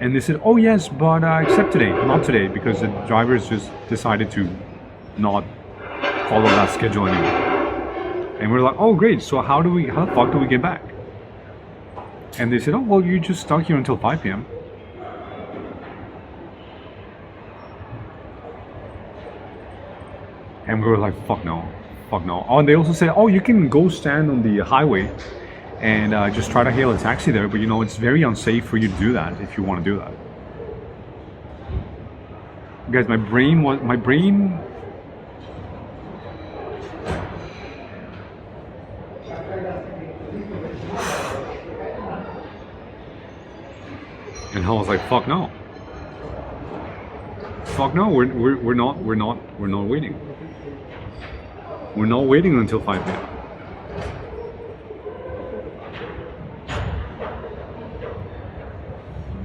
And they said, oh yes, but except today, not today, because the drivers just decided to not follow that schedule anymore. And we're like, oh great, so how the fuck do we get back? And they said, oh well, you're just stuck here until 5 p.m. And we were like, fuck no. Oh, and they also said, oh, you can go stand on the highway and just try to hail a taxi there, but it's very unsafe for you to do that if you want to do that. Guys, my brain And I was like, fuck no. Fuck no, we're not waiting. We're not waiting until 5 p.m.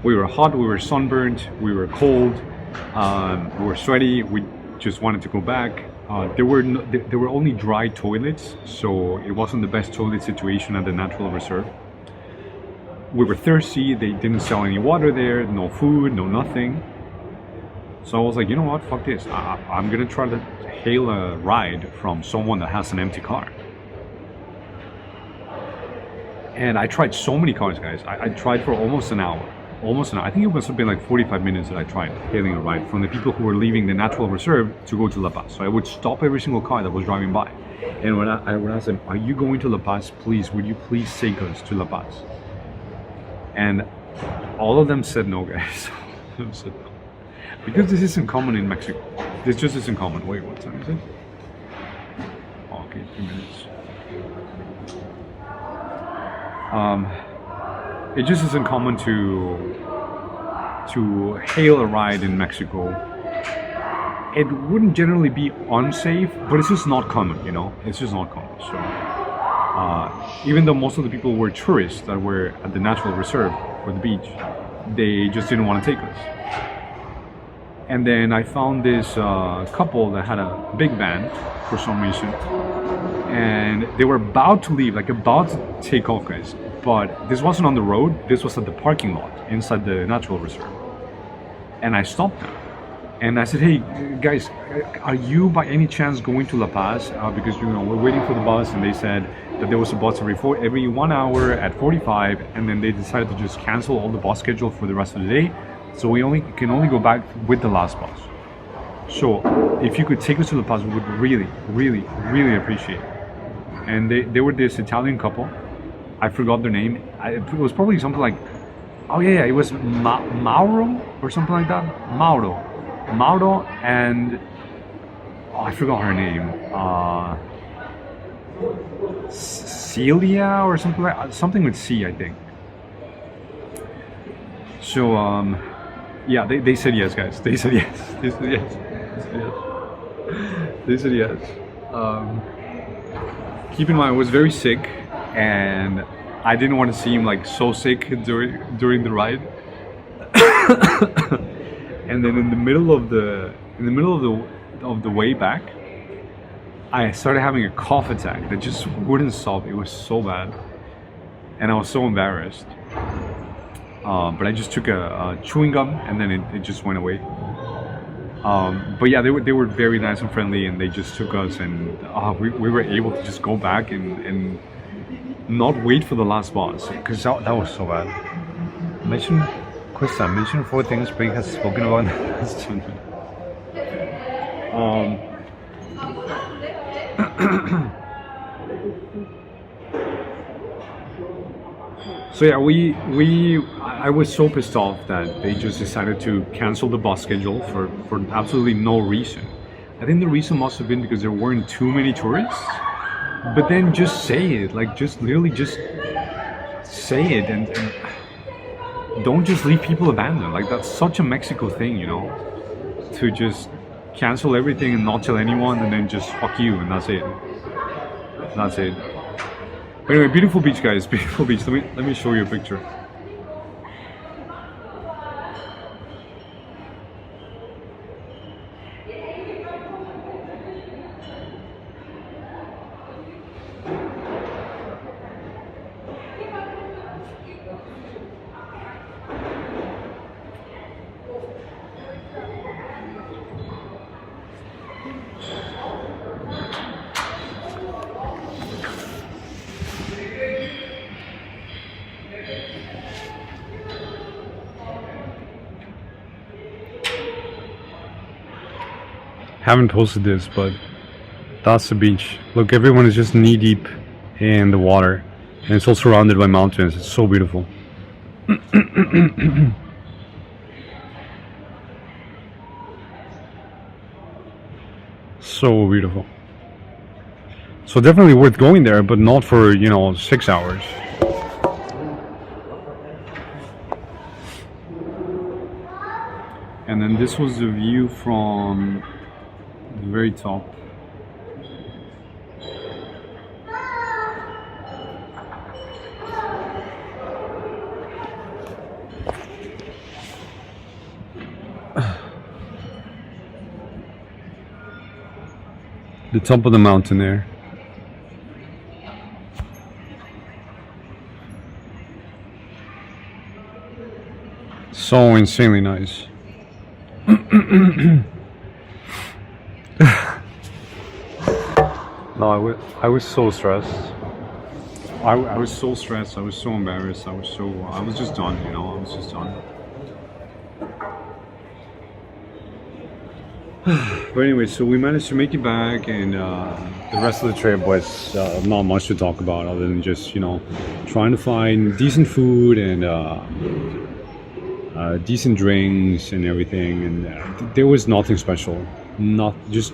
We were hot, we were sunburned, we were cold, we were sweaty, we just wanted to go back. There were only dry toilets, so it wasn't the best toilet situation at the natural reserve. We were thirsty, they didn't sell any water there, no food, no nothing. So I was like, you know what, fuck this. I'm gonna try to hail a ride from someone that has an empty car. And I tried so many cars, guys. I tried for almost an hour. I think it must have been like 45 minutes that I tried hailing a ride from the people who were leaving the natural reserve to go to La Paz. So I would stop every single car that was driving by. And when I would ask them, are you going to La Paz? Please, would you please take us to La Paz? And all of them said no, guys. All of them said no. Because this isn't common in Mexico. This just isn't common. Wait, what time is it? Oh, okay, 2 minutes. It just isn't common to hail a ride in Mexico. It wouldn't generally be unsafe, but it's just not common, you know? It's just not common. So, even though most of the people were tourists that were at the natural reserve or the beach, they just didn't want to take us. And then I found this couple that had a big van for some reason, and they were about to leave, like about to take off, guys. But this wasn't on the road, this was at the parking lot inside the natural reserve. And I stopped them. And I said, hey guys, are you by any chance going to La Paz? Because you know, we're waiting for the bus, and they said that there was a bus every 1 hour at 45, and then they decided to just cancel all the bus schedule for the rest of the day. So we can only go back with the last bus. So if you could take us to La Paz, we would really, really, really appreciate it. And they were this Italian couple. I forgot their name. It was probably something like, oh yeah, it was Mauro or something like that. Mauro and I forgot her name. Celia or something with C, I think. So yeah, they said yes, guys. They said yes. They said yes. They said yes. Keep in mind, I was very sick, and I didn't want to seem like so sick during the ride. And then in the middle of the way back, I started having a cough attack that just wouldn't stop. It was so bad, and I was so embarrassed. But I just took a chewing gum, and then it just went away. But yeah, they were very nice and friendly, and they just took us, and we were able to just go back and not wait for the last bus, because that was so bad. Mention 4 things Brig has spoken about in the last 2 minutes. So yeah, I was so pissed off that they just decided to cancel the bus schedule for absolutely no reason. I think the reason must have been because there weren't too many tourists. But then just say it, like literally just say it, and don't just leave people abandoned. Like, that's such a Mexico thing, you know, to just cancel everything and not tell anyone, and then just fuck you, and that's it. That's it. But anyway, beautiful beach, guys. Beautiful beach. Let me show you a picture. Haven't posted this, but that's the beach. Look, everyone is just knee deep in the water, and it's all surrounded by mountains. It's so beautiful. So beautiful. So definitely worth going there, but not for, 6 hours. And then this was the view from the very top. The top of the mountain there. So insanely nice. No, I was so stressed. I was so stressed. I was so embarrassed. I was just done. You know, I was just done. But anyway, so we managed to make it back, and the rest of the trip was not much to talk about, other than just, you know, trying to find decent food and decent drinks and everything. And there was nothing special. Not just,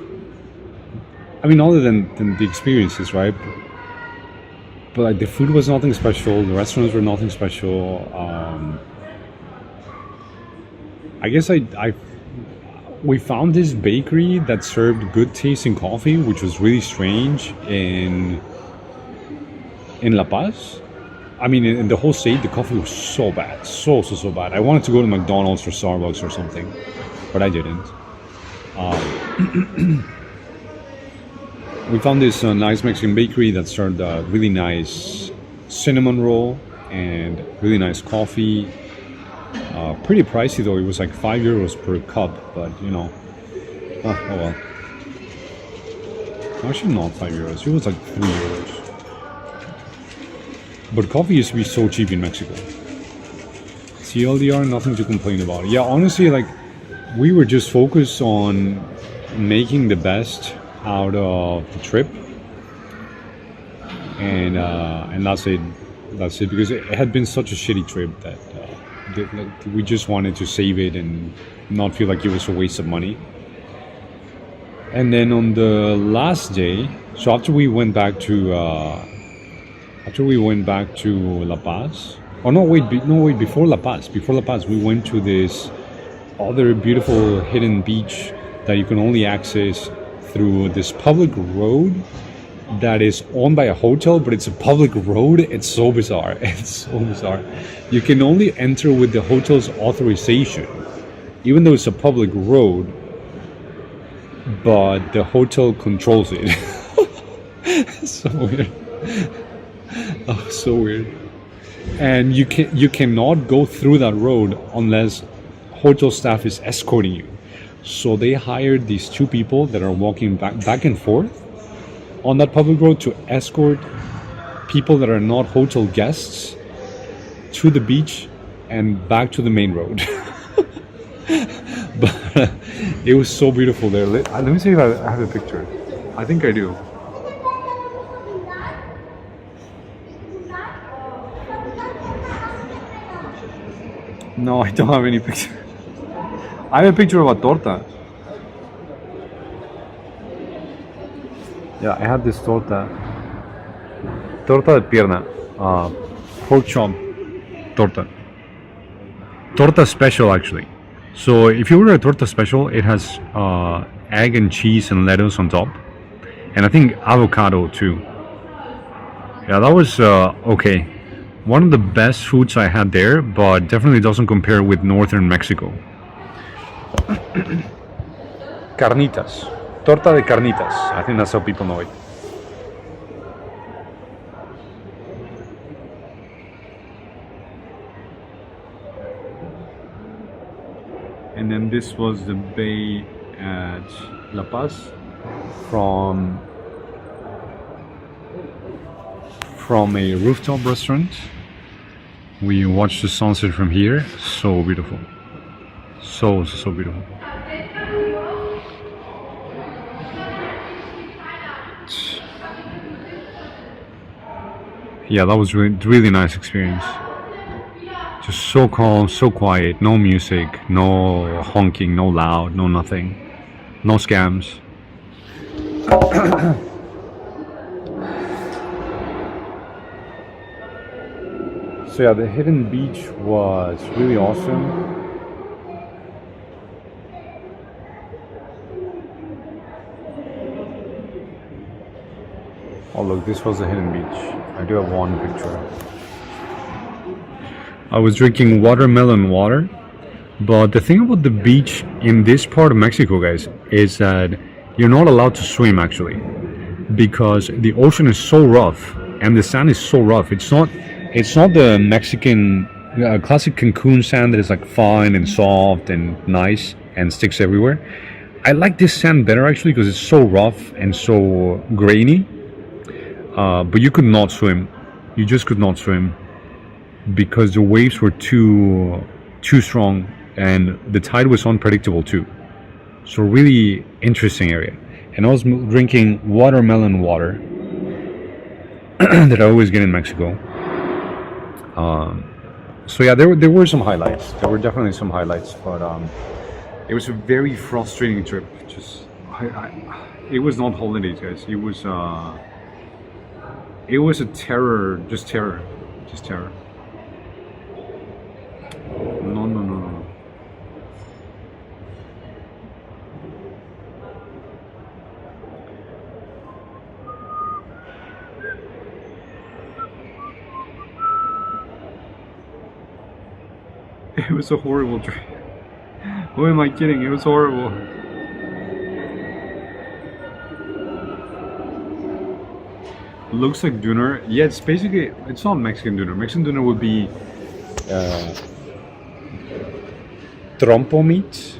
I mean, other than the experiences, right? But like, the food was nothing special. The restaurants were nothing special. I guess we found this bakery that served good tasting coffee, which was really strange in La Paz. I mean, in the whole state, the coffee was so bad, so bad. I wanted to go to McDonald's or Starbucks or something, but I didn't. We found this nice Mexican bakery that served a really nice cinnamon roll and really nice coffee. Pretty pricey though. It was like €5 per cup, but you know, oh well. Actually, not €5. It was like €3. But coffee used to be so cheap in Mexico. CLDR, nothing to complain about. Yeah, honestly, like, we were just focused on making the best out of the trip, and that's it. That's it, because it had been such a shitty trip that we just wanted to save it and not feel like it was a waste of money. And then on the last day, so after we went back to La Paz. Oh no, wait, before La Paz, we went to this other beautiful hidden beach that you can only access through this public road that is owned by a hotel, but it's a public road. It's so bizarre. It's so bizarre. You can only enter with the hotel's authorization, even though it's a public road, but the hotel controls it. So weird. Oh, so weird. And you cannot go through that road unless hotel staff is escorting you. So they hired these two people that are walking back and forth on that public road to escort people that are not hotel guests to the beach and back to the main road. But it was so beautiful there. Let me see if I have a picture. I think I do. No, I don't have any picture. I have a picture of a torta. Yeah, I had this torta de pierna, pork chop torta special, actually. So if you order a torta special, it has egg and cheese and lettuce on top, and I think avocado too. Yeah, that was okay. One of the best foods I had there, but definitely doesn't compare with northern Mexico. Carnitas. Torta de carnitas. I think that's how people know it. And then this was the bay at La Paz from a rooftop restaurant. We watched the sunset from here. So beautiful. So beautiful. Yeah, that was really nice experience. Just so calm, so quiet, no music, no honking, no loud, no nothing, no scams. So yeah, the hidden beach was really awesome. Oh look, this was a hidden beach. I do have one picture. I was drinking watermelon water, but the thing about the beach in this part of Mexico, guys, is that you're not allowed to swim actually, because the ocean is so rough and the sand is so rough. It's not the Mexican classic Cancun sand that is like fine and soft and nice and sticks everywhere. I like this sand better actually because it's so rough and so grainy. But you could not swim. You just could not swim because the waves were too strong and the tide was unpredictable too. So really interesting area. And I was drinking watermelon water that I always get in Mexico. So yeah, there were some highlights. There were definitely some highlights, but it was a very frustrating trip. It was not holidays, guys. It was a terror, just terror. No. It was a horrible trip. Who am I kidding? It was horrible. Looks like doner. Yeah, it's basically, it's not Mexican doner. Mexican doner would be trompo meat,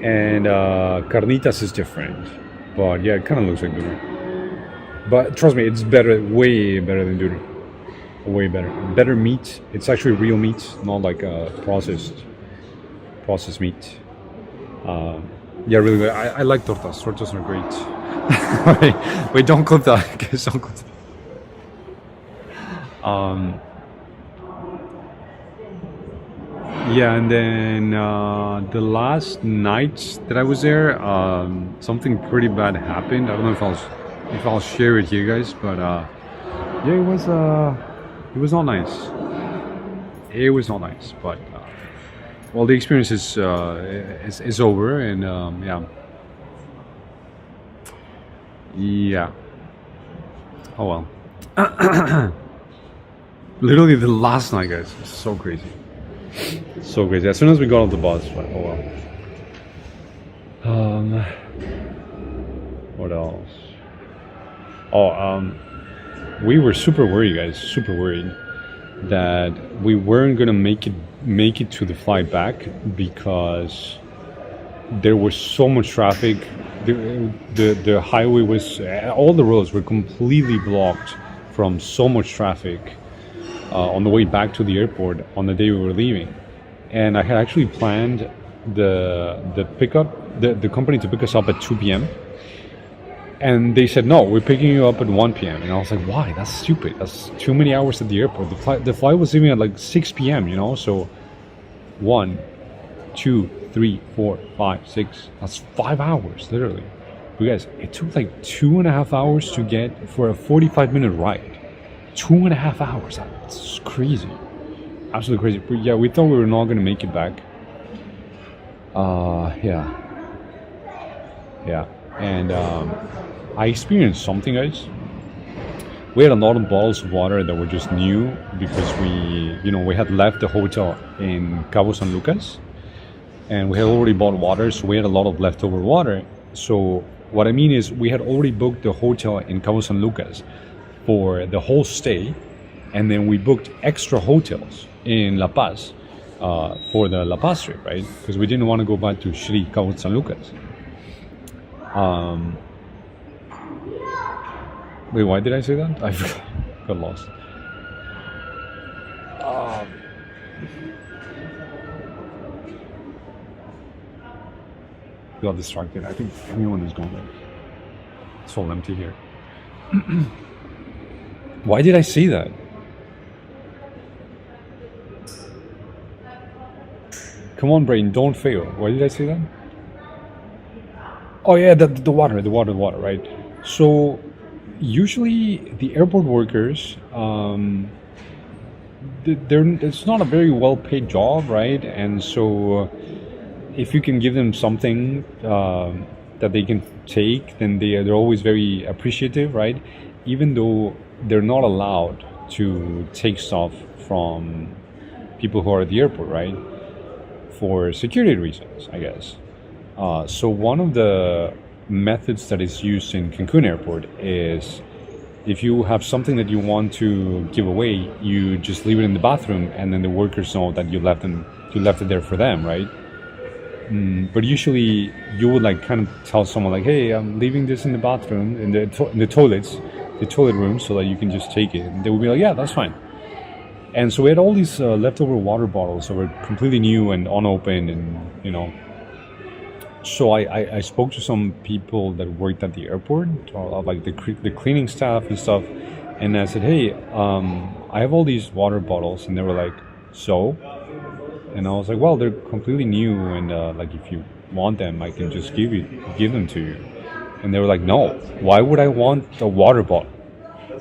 and carnitas is different. But yeah, it kind of looks like doner. But trust me, it's better, way better than doner. Way better. Better meat. It's actually real meat, not like processed meat. Yeah, really good. I like tortas. Tortas are great. Wait, don't clip that. Guys, don't clip that. Yeah, and then the last night that I was there, something pretty bad happened. I don't know if I'll share it here, guys, but yeah, it was not nice. It was not nice, but well, the experience is over, and yeah. Oh well. Literally the last night, guys. It's so crazy. So crazy. As soon as we got off the bus, but oh well. What else? Oh, we were super worried, guys. Super worried that we weren't gonna make it to the flight back because there was so much traffic. The highway was, all the roads were completely blocked from so much traffic on the way back to the airport on the day we were leaving. And I had actually planned the pickup, the company to pick us up at 2 p.m. And they said, no, we're picking you up at 1 p.m. And I was like, why? That's stupid. That's too many hours at the airport. The flight was leaving at like 6 p.m., you know? So 1, 2, 3, 4, 5, 6. That's 5 hours, literally. But guys, it took like 2.5 hours to get for a 45-minute ride. 2.5 hours. That's crazy. Absolutely crazy. But yeah, we thought we were not going to make it back. Yeah. And I experienced something, guys. We had a lot of bottles of water that were just new because we had left the hotel in Cabo San Lucas, and we had already bought water, so we had a lot of leftover water. So what I mean is we had already booked the hotel in Cabo San Lucas for the whole stay, and then we booked extra hotels in La Paz for the La Paz trip, right? Because we didn't want to go back to Shri Cabo San Lucas. Wait, why did I say that? I got lost. Got distracted. I think everyone is gone. It's all empty here. Why did I say that? Come on, brain, don't fail. Why did I say that? Oh yeah, the water, right? So usually the airport workers, it's not a very well-paid job, right? And so if you can give them something that they can take, then they're always very appreciative, right? Even though they're not allowed to take stuff from people who are at the airport, right? For security reasons, I guess. So one of the methods that is used in Cancun airport is if you have something that you want to give away, you just leave it in the bathroom, and then the workers know that you left it there for them, right? But usually you would like kind of tell someone like, hey, I'm leaving this in the bathroom, in the toilet room, so that you can just take it. And they would be like, yeah, that's fine. And so we had all these leftover water bottles that were completely new and unopened, and so I spoke to some people that worked at the airport, like the cleaning staff and stuff, and I said, hey, I have all these water bottles, and they were like, so? And I was like, well, they're completely new, and like if you want them, I can just give them to you. And they were like, no, why would I want a water bottle?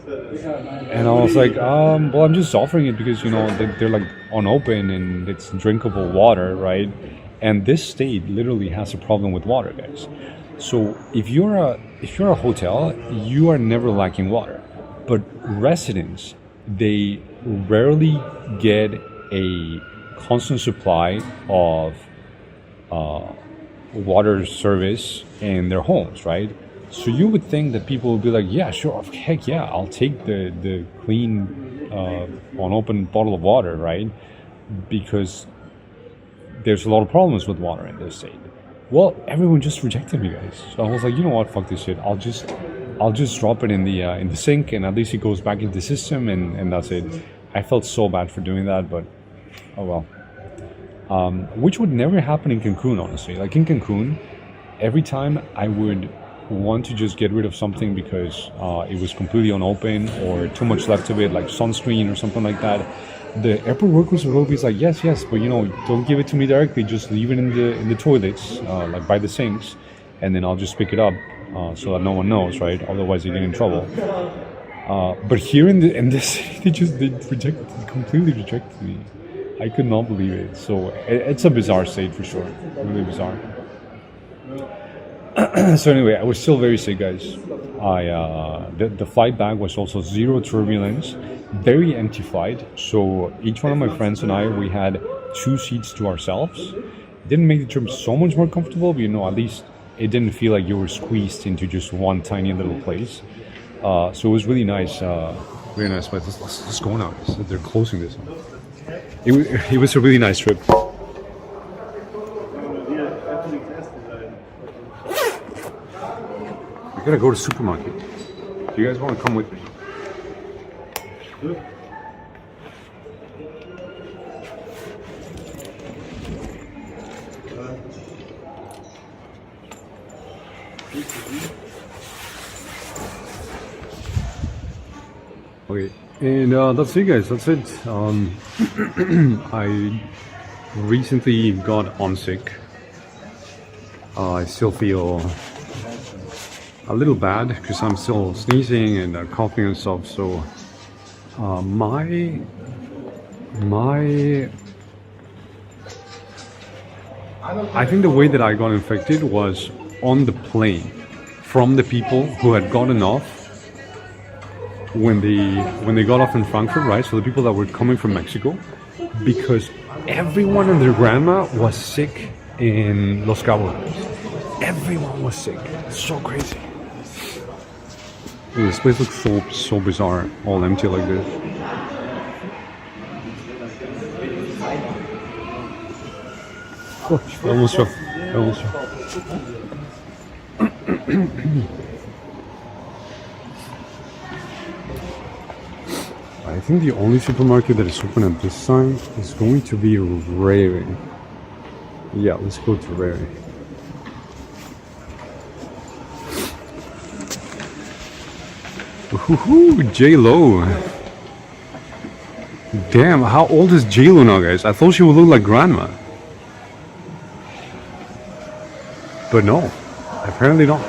And I was like, well, I'm just offering it because they're like unopened and it's drinkable water, right? And this state literally has a problem with water, guys. So if you're a hotel, you are never lacking water, but residents, they rarely get a constant supply of water service in their homes, right? So you would think that people would be like, yeah, sure, heck yeah, I'll take the clean unopened bottle of water, right? Because there's a lot of problems with water in this state. Well, everyone just rejected me, guys. So I was like, you know what, fuck this shit. I'll just drop it in the sink, and at least it goes back into the system, and that's it. I felt so bad for doing that, but oh well. Which would never happen in Cancun, honestly. Like in Cancun, every time I would want to just get rid of something because it was completely unopened or too much left of it, like sunscreen or something like that, the airport workers would always like, yes, but don't give it to me directly, just leave it in the toilets, like by the sinks, and then I'll just pick it up so that no one knows, right? Otherwise you get in trouble. But here in this city, they completely rejected me. I could not believe it. So it's a bizarre state for sure, really bizarre. So anyway, I was still very sick, guys. The flight back was also zero turbulence, very empty flight. So each one of my friends and I, we had 2 seats to ourselves. It didn't make the trip so much more comfortable, but at least it didn't feel like you were squeezed into just one tiny little place. So it was really nice, really nice. But let's go now. They're closing this. It was a really nice trip. I gotta go to the supermarket. Do you guys want to come with me? Okay, and that's it, guys. That's it. I recently got on sick. I still feel a little bad because I'm still sneezing and coughing and stuff. So I think the way that I got infected was on the plane from the people who had gotten off when they got off in Frankfurt, right? So the people that were coming from Mexico, because everyone and their grandma was sick in Los Cabos. Everyone was sick. It's so crazy. This place looks so bizarre, all empty like this. Oh, almost fell. I think the only supermarket that is open at this time is going to be Rare. Yeah, let's go to Rare. Woohoo, J-Lo. Damn, how old is J-Lo now, guys? I thought she would look like grandma. But no, apparently not.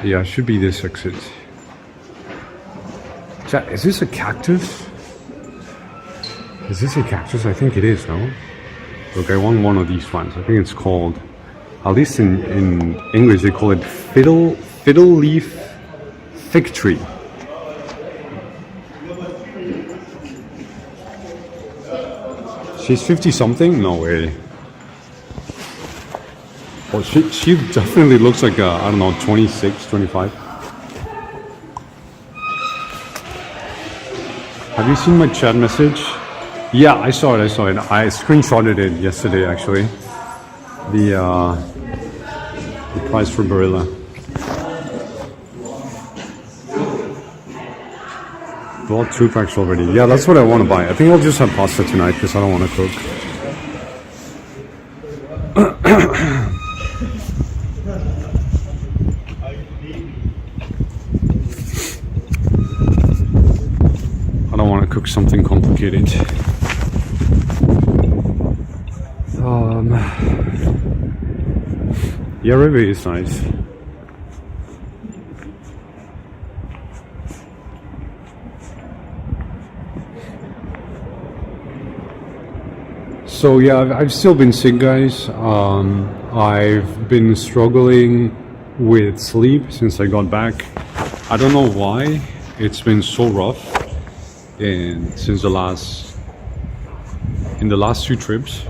Yeah, it should be this exit. Is this a cactus? Is this a cactus? I think it is, no? Look, I want one of these ones. I think it's called, at least in English, they call it fiddle leaf fig tree. She's 50 something? No way. Well, she definitely looks like, I don't know, 26, 25. Have you seen my chat message? Yeah, I saw it. I screenshotted it yesterday, actually. The price for Barilla. Bought 2 packs already. Yeah, that's what I want to buy. I think I'll just have pasta tonight because I don't want to cook. I don't want to cook something complicated. Yeah, Rebe is nice. So yeah, I've still been sick, guys. I've been struggling with sleep since I got back. I don't know why. It's been so rough, and since in the last 2 trips.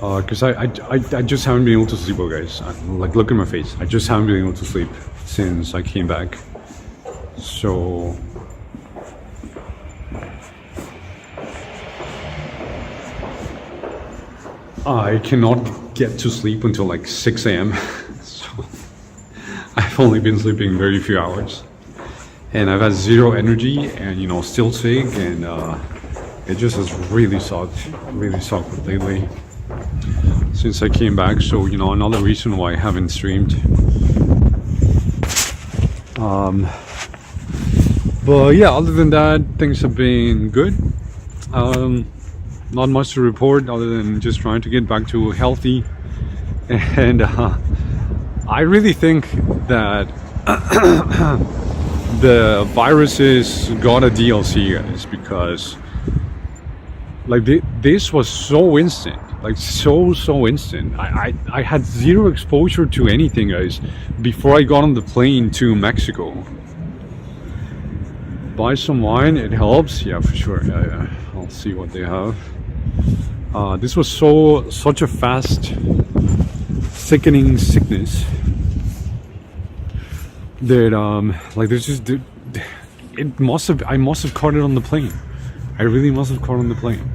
Because I just haven't been able to sleep, well, guys. Like, look at my face. I just haven't been able to sleep since I came back. So I cannot get to sleep until like 6 a.m. So I've only been sleeping very few hours, and I've had zero energy, and still sick, and it just has really sucked lately since I came back. So another reason why I haven't streamed. But yeah, other than that, things have been good. Not much to report other than just trying to get back to healthy, and I really think that the viruses got a DLC, guys, because like this was so instant, like so instant. I had zero exposure to anything, guys, before I got on the plane to Mexico. Buy some wine, it helps. Yeah, for sure. Yeah. I'll see what they have. This was such a fast, sickening sickness that like there's just I must have caught it on the plane. I really must have caught it on the plane.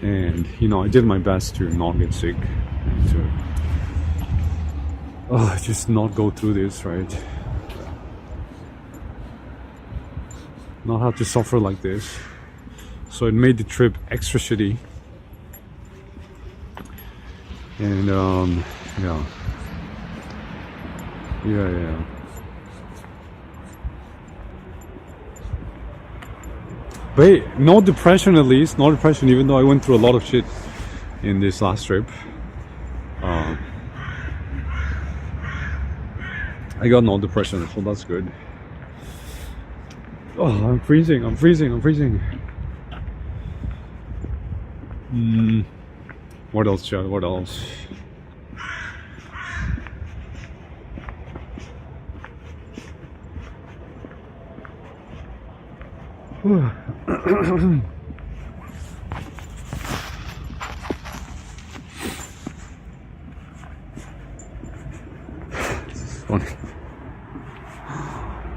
And I did my best to not get sick, and to just not go through this, right? Not have to suffer like this. So it made the trip extra shitty. And yeah. But hey, no depression, at least. No depression, even though I went through a lot of shit in this last trip. I got no depression, so that's good. Oh, I'm freezing. What else, Chad? What else? Funny.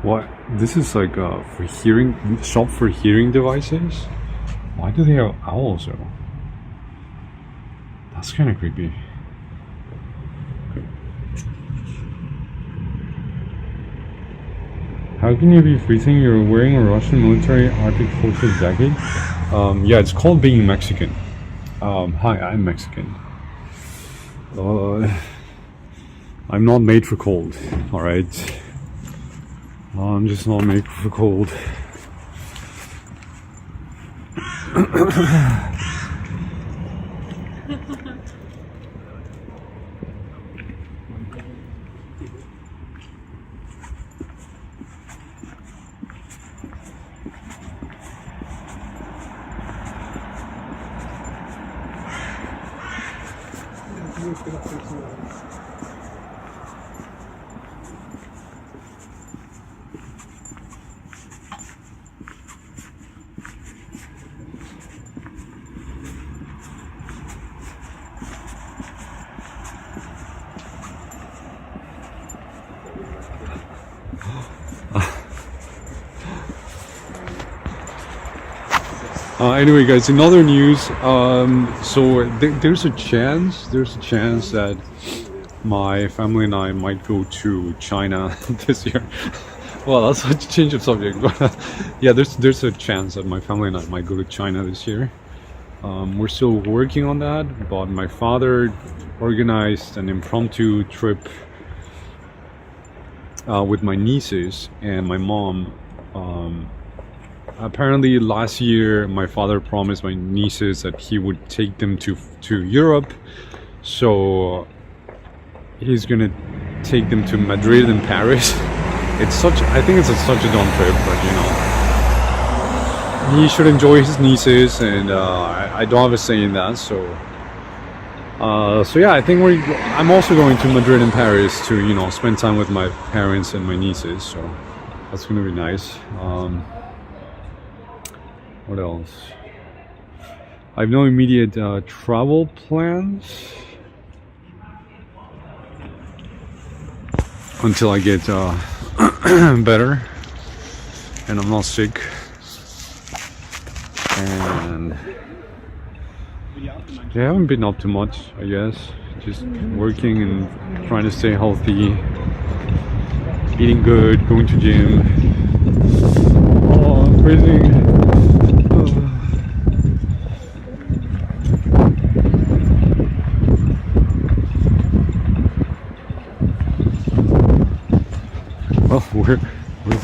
What? This is like for hearing, shop for hearing devices? Why do they have owls though? That's kind of creepy. How can you be freezing? You're wearing a Russian military Arctic Forces jacket? Yeah, it's called being Mexican. Hi, I'm Mexican. I'm not made for cold, alright? I'm just not made for cold. Anyway, guys, in other news, so there's a chance that my family and I might go to China this year. Well, that's such a change of subject, but yeah, there's a chance that my family and I might go to China this year. We're still working on that, but my father organized an impromptu trip with my nieces and my mom. Apparently last year my father promised my nieces that he would take them to Europe, so he's gonna take them to Madrid and Paris. I think it's such a dumb trip, but you know, he should enjoy his nieces, and I don't have a say in that. So yeah, I think I'm also going to Madrid and Paris to, you know, spend time with my parents and my nieces. So that's gonna be nice. What else? I have no immediate travel plans until I get better and I'm not sick. And I haven't been up to much, I guess. Just working and trying to stay healthy, eating good, going to gym. Oh, I'm freezing. Well, we're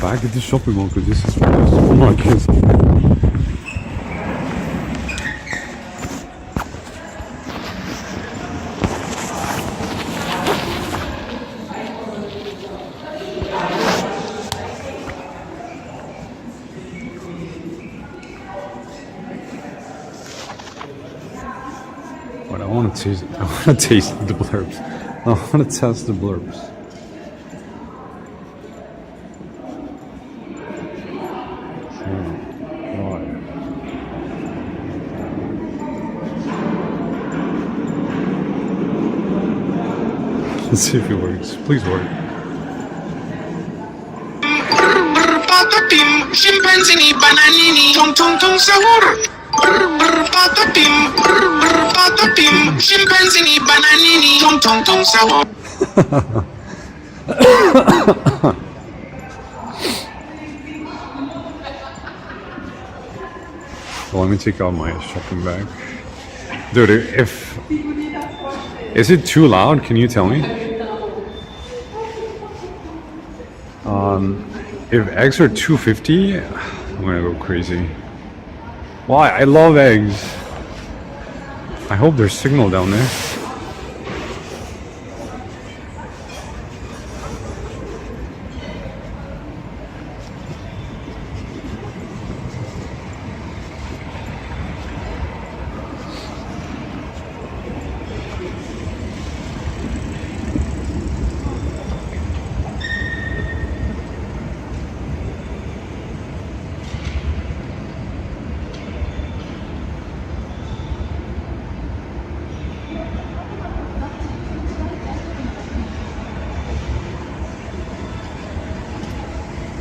back at the shopping mall because this is one of the supermarkets. But I want to taste it. I want to taste the blurbs. I want to test the blurbs. Let's see if it works. Please work. Chimpanzini, bananini, tung tung tung sahur. Patapim, patapim, chimpanzini, bananini, tung tung tung sahur. Well, let me take out my shopping bag. Dude, is it too loud? Can you tell me? If eggs are $2.50, I'm gonna go crazy. Why? I love eggs. I hope there's signal down there.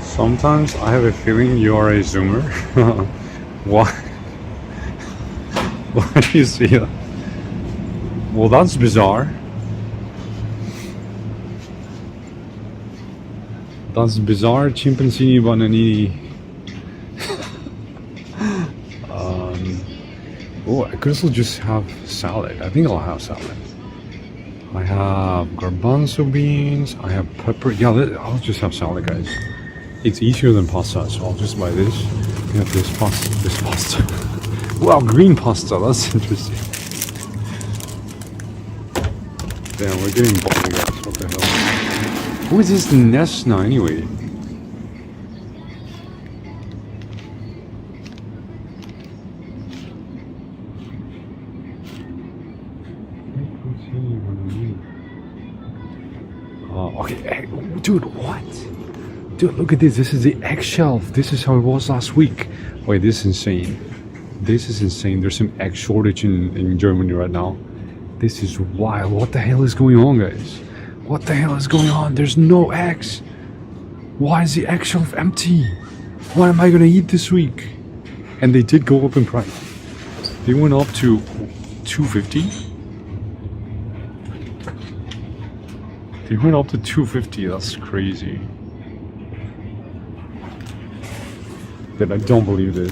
Sometimes I have a feeling you are a Zoomer. Why? Why do you see that? Well, that's bizarre. That's bizarre. Chimpanzini bananini. Oh, I could also just have salad. I think I'll have salad. I have garbanzo beans. I have pepper. Yeah, I'll just have salad, guys. It's easier than pasta, so I'll just buy this. We have this pasta. Wow, green pasta. That's interesting. Damn, we're getting boring, guys. What the hell? Who is this Nesna anyway? Okay, dude, what? Dude, look at this. This is the egg shelf. This is how it was last week. Wait, this is insane. This is insane. There's some egg shortage in Germany right now. This is wild. What the hell is going on, guys? What the hell is going on? There's no eggs. Why is the egg shelf empty? What am I gonna eat this week? And they did go up in price. They went up to $2.50. They went up to $2.50. That's crazy. But I don't believe this.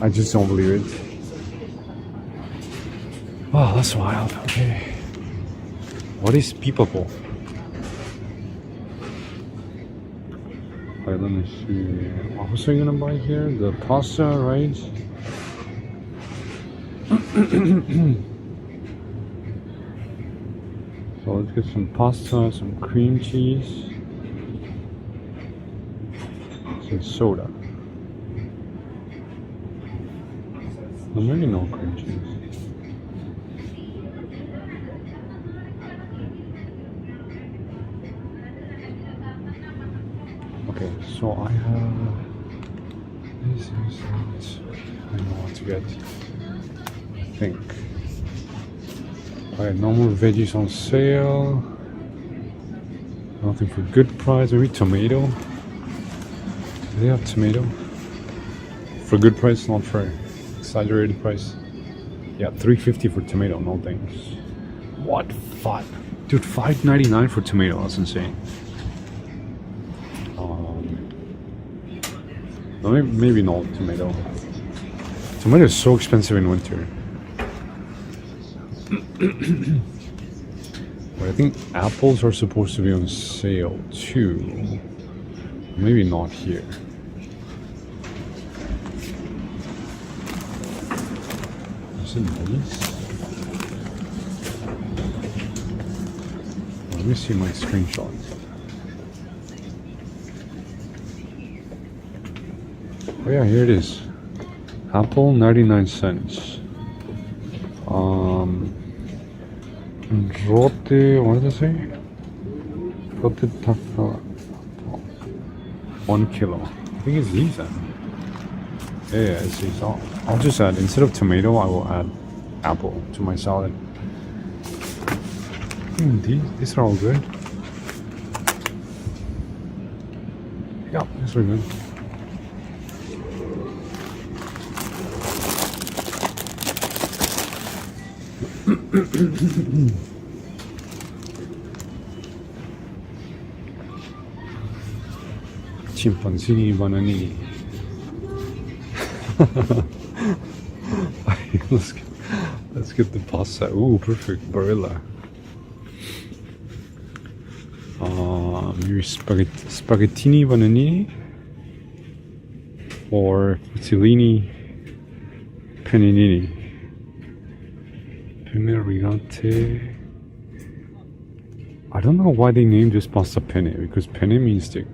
I just don't believe it. Oh, that's wild. Okay. What is peepable? Alright, let me see. What was I gonna buy here? The pasta, right? So let's get some pasta, some cream cheese, some soda. No, maybe no cream cheese. Okay, so I have this is not. I know what to get. I think. Alright, no more veggies on sale. Nothing for good price. Maybe tomato. Do they have tomato? For good price, not for exaggerated price. Yeah, $3.50 for tomato. No thanks. What? Dude, $5.99 for tomato. That's insane. No, maybe not tomato. Tomato is so expensive in winter. But I think apples are supposed to be on sale too. Maybe not here. Is it these? Let me see my screenshots. Oh yeah, here it is. Apple, 99 cents. Rote, what does it say? Rote taka. 1 kilo. I think it's these then. Yeah, it's these. I'll just add, instead of tomato, I will add apple to my salad. These are all good. Yeah, these are good. Chimpanzini bananini. let's get the pasta. Ooh, perfect. Barilla. Maybe spaghettini bananini or fusilini panini. Penne rigate. I don't know why they named this pasta penne, because penne means stick.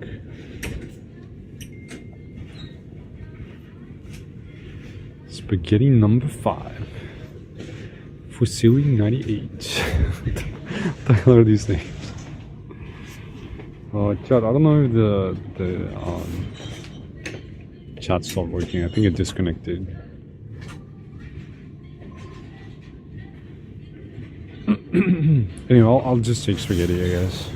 Spaghetti number 5. Fusilli 98. What the hell are these names? Chat, I don't know if the chat stopped working. I think it disconnected. Anyway, I'll just take spaghetti, I guess.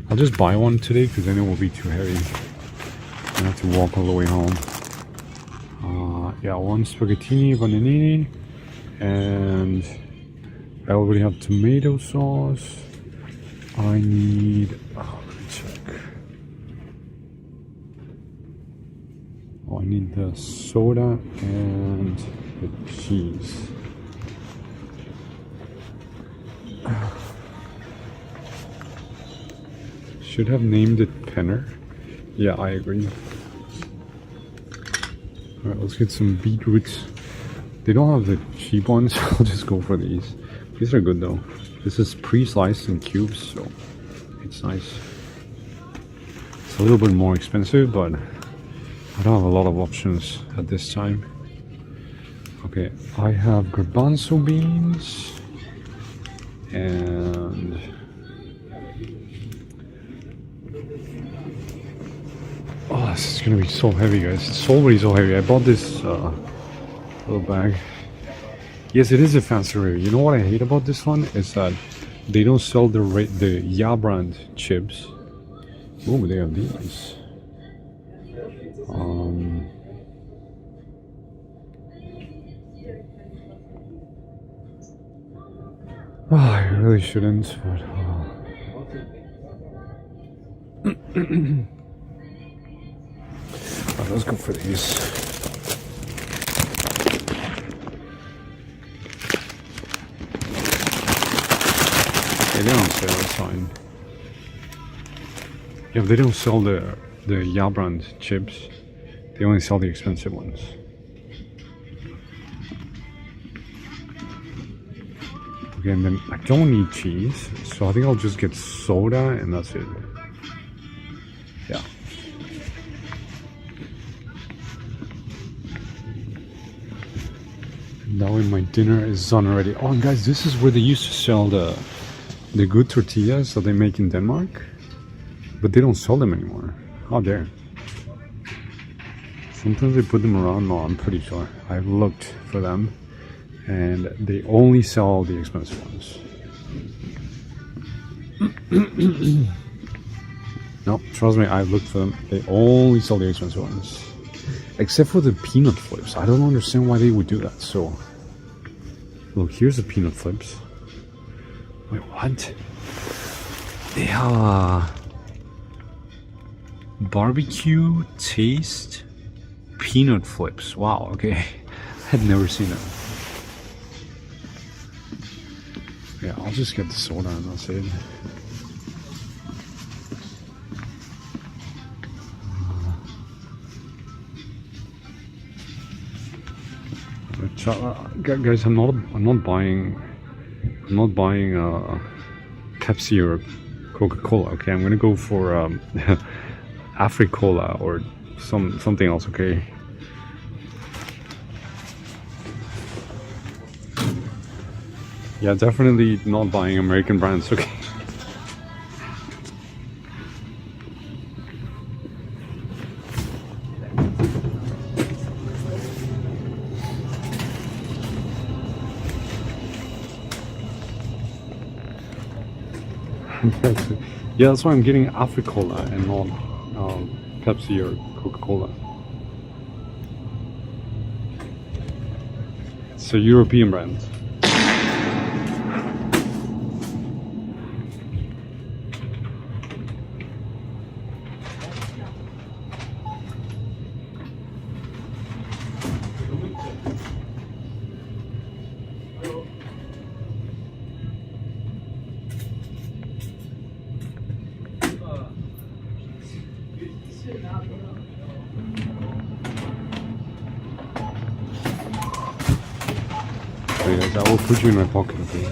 I'll just buy one today because then it will be too heavy. I have to walk all the way home. Yeah, 1 spaghettini bananini, and I already have tomato sauce. I need. Let me check. I need the soda and the cheese. Should have named it Penner. Yeah, I agree. Alright, let's get some beetroots. They don't have the cheap ones, I'll just go for these. These are good though. This is pre-sliced in cubes, so it's nice. It's a little bit more expensive, but I don't have a lot of options at this time. Okay, I have garbanzo beans and oh, this is gonna be so heavy, guys. It's already so heavy. I bought this little bag. Yes, it is a fancy review. You know what I hate about this one is that they don't sell the Ya brand chips Oh, they have these. I really shouldn't, but let's go for these. Okay, they don't sell, it's fine. Yeah, they don't sell the Ya brand chips. They only sell the expensive ones. Okay, and then I don't need cheese, so I think I'll just get soda and that's it. Yeah. That way my dinner is done already. Oh, and guys, this is where they used to sell the good tortillas that they make in Denmark. But they don't sell them anymore. How dare. Sometimes they put them around. No, I'm pretty sure. I've looked for them. And they only sell the expensive ones. No, trust me, I've looked for them. They only sell the expensive ones. Except for the peanut flips. I don't understand why they would do that. So, look, here's the peanut flips. Wait, what? Yeah. Barbecue taste peanut flips. Wow, okay. I had never seen that. Yeah, I'll just get the soda and that's it. Guys, I'm not buying Pepsi or Coca-Cola. Okay, I'm gonna go for Africola or something else. Okay. Yeah, definitely not buying American brands. Okay. Yeah, that's why I'm getting Africola and not Pepsi or Coca-Cola. It's a European brand. I will put you in my pocket, okay?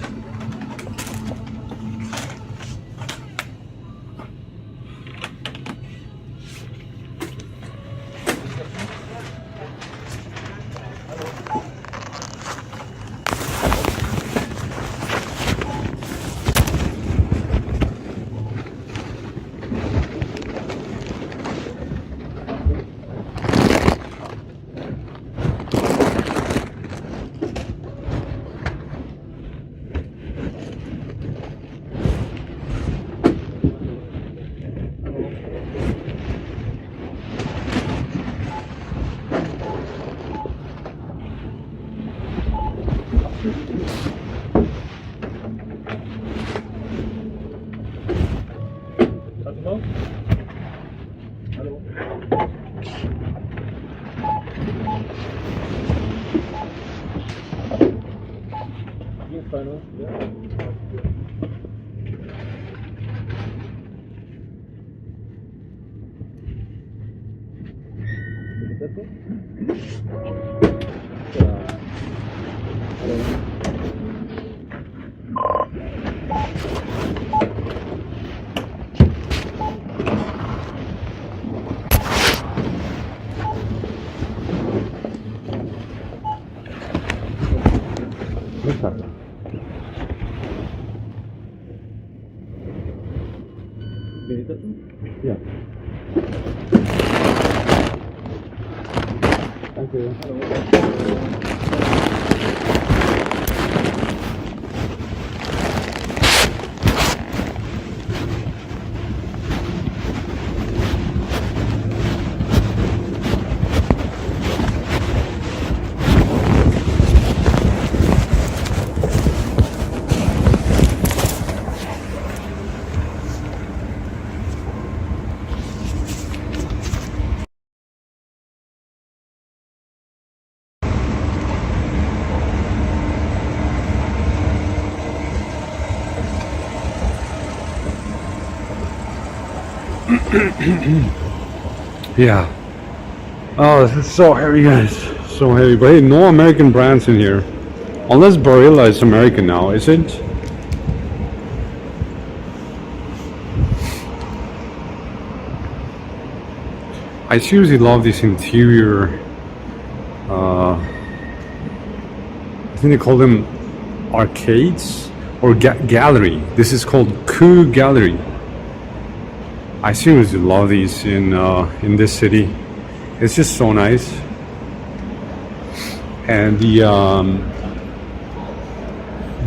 Yeah. Thank you. Yeah. Oh, this is so heavy, guys. So heavy. But hey, no American brands in here. Unless Barilla is American now, is it? I seriously love this interior. I think they call them arcades or gallery. This is called Coup Gallery. I seriously love these in this city. It's just so nice. And the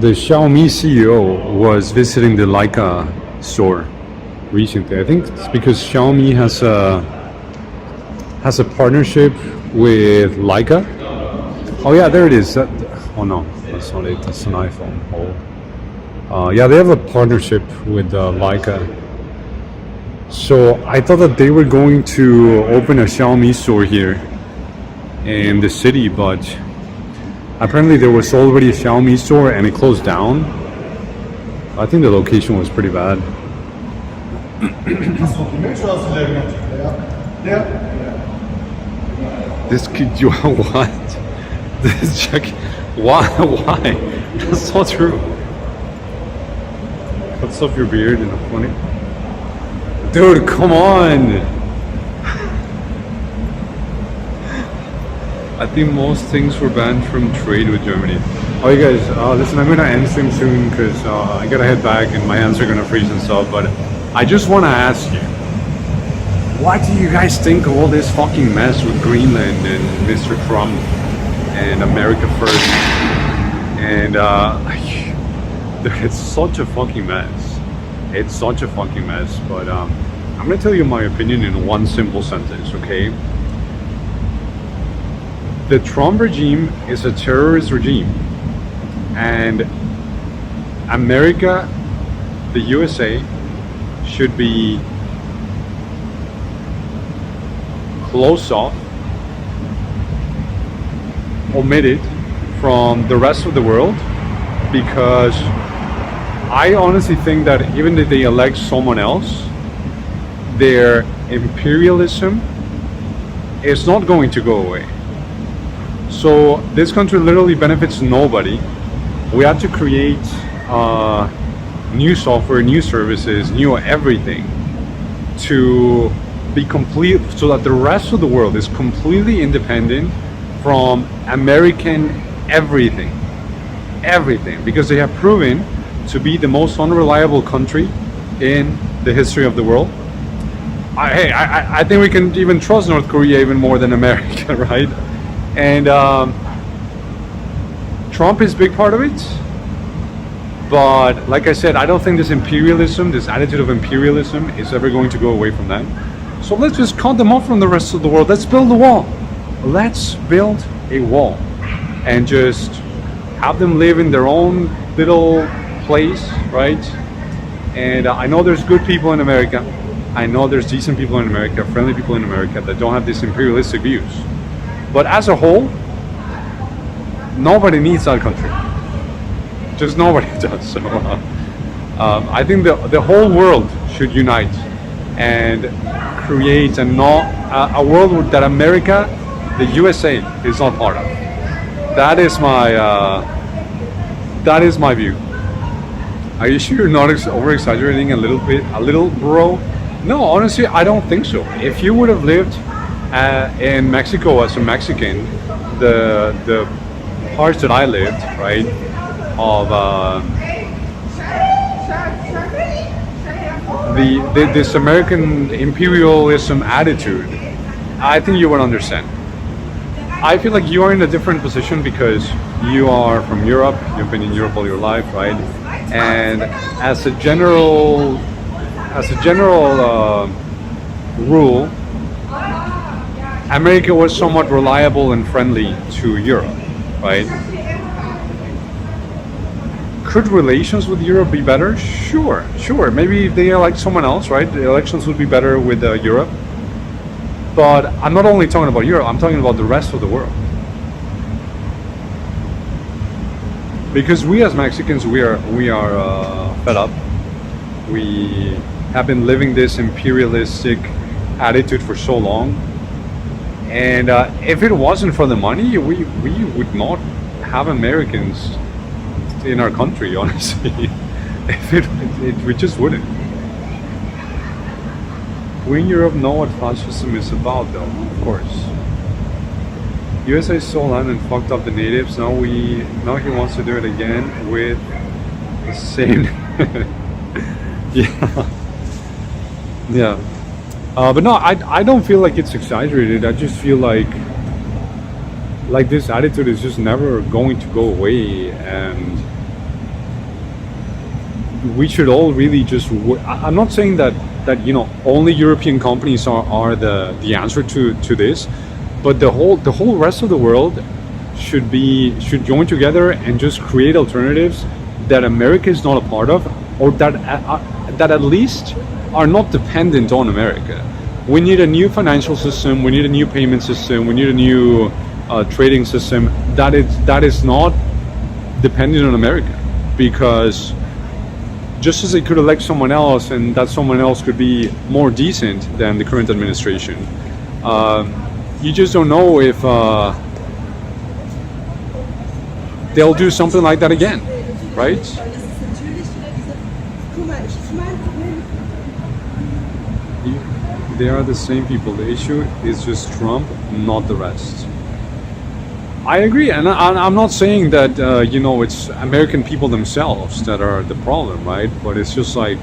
Xiaomi CEO was visiting the Leica store recently. I think it's because Xiaomi has a partnership with Leica. Oh yeah, there it is. Oh no, that's not it. That's an iPhone. Oh, yeah, they have a partnership with Leica. So I thought that they were going to open a Xiaomi store here in the city, but apparently there was already a Xiaomi store and it closed down. I think the location was pretty bad. This kid, you what? This check. Why? That's not true. Cuts off your beard in a funny. Dude, come on! I think most things were banned from trade with Germany. Oh, you guys, listen, I'm gonna end stream soon because I gotta head back and my hands are gonna freeze and stuff. But I just wanna ask you, what do you guys think of all this fucking mess with Greenland and Mr. Trump and America First? And dude, it's such a fucking mess. It's such a fucking mess. But I'm gonna tell you my opinion in one simple sentence, okay? The Trump regime is a terrorist regime, and America, the USA, should be closed off, omitted from the rest of the world, because I honestly think that even if they elect someone else, their imperialism is not going to go away. So this country literally benefits nobody. We have to create new software, new services, new everything to be complete, so that the rest of the world is completely independent from American everything, because they have proven to be the most unreliable country in the history of the world. I think we can even trust North Korea even more than America, right? And Trump is a big part of it, but like I said, I don't think this imperialism, this attitude of imperialism, is ever going to go away from them. So let's just cut them off from the rest of the world. Let's build a wall. Let's build a wall and just have them live in their own little place, right? And I know there's good people in America. I know there's decent people in America, friendly people in America that don't have these imperialistic views. But as a whole, nobody needs our country. Just nobody does. So I think the whole world should unite and create a world that America, the USA, is not part of. That is my view. Are you sure you're not over exaggerating a little, bro? No, honestly, I don't think so. If you would have lived in Mexico as a Mexican, the parts that I lived, right, of this American imperialism attitude, I think you would understand. I feel like you are in a different position because you are from Europe. You've been in Europe all your life, right? And as a general rule, America was somewhat reliable and friendly to Europe, right? Could relations with Europe be better? Sure. Maybe if they elect someone else, right? The elections would be better with Europe. But I'm not only talking about Europe, I'm talking about the rest of the world. Because we as Mexicans, we are fed up. We have been living this imperialistic attitude for so long. And if it wasn't for the money, we would not have Americans in our country, honestly. If we just wouldn't. We in Europe know what fascism is about, though, of course. USA stole land and fucked up the natives. Now he wants to do it again with the same. Yeah, yeah. But no, I don't feel like it's exaggerated. I just feel like this attitude is just never going to go away, and we should all really just. I'm not saying that only European companies are the answer to this, but the whole rest of the world should join together and just create alternatives that America is not a part of, or that at least are not dependent on America. We need a new financial system. We need a new payment system. We need a new trading system that is not dependent on America, because just as they could elect someone else, and that someone else could be more decent than the current administration, you just don't know if they'll do something like that again, right? They are the same people. The issue is just Trump, not the rest. I agree, and I'm not saying that it's American people themselves that are the problem, right? But it's just like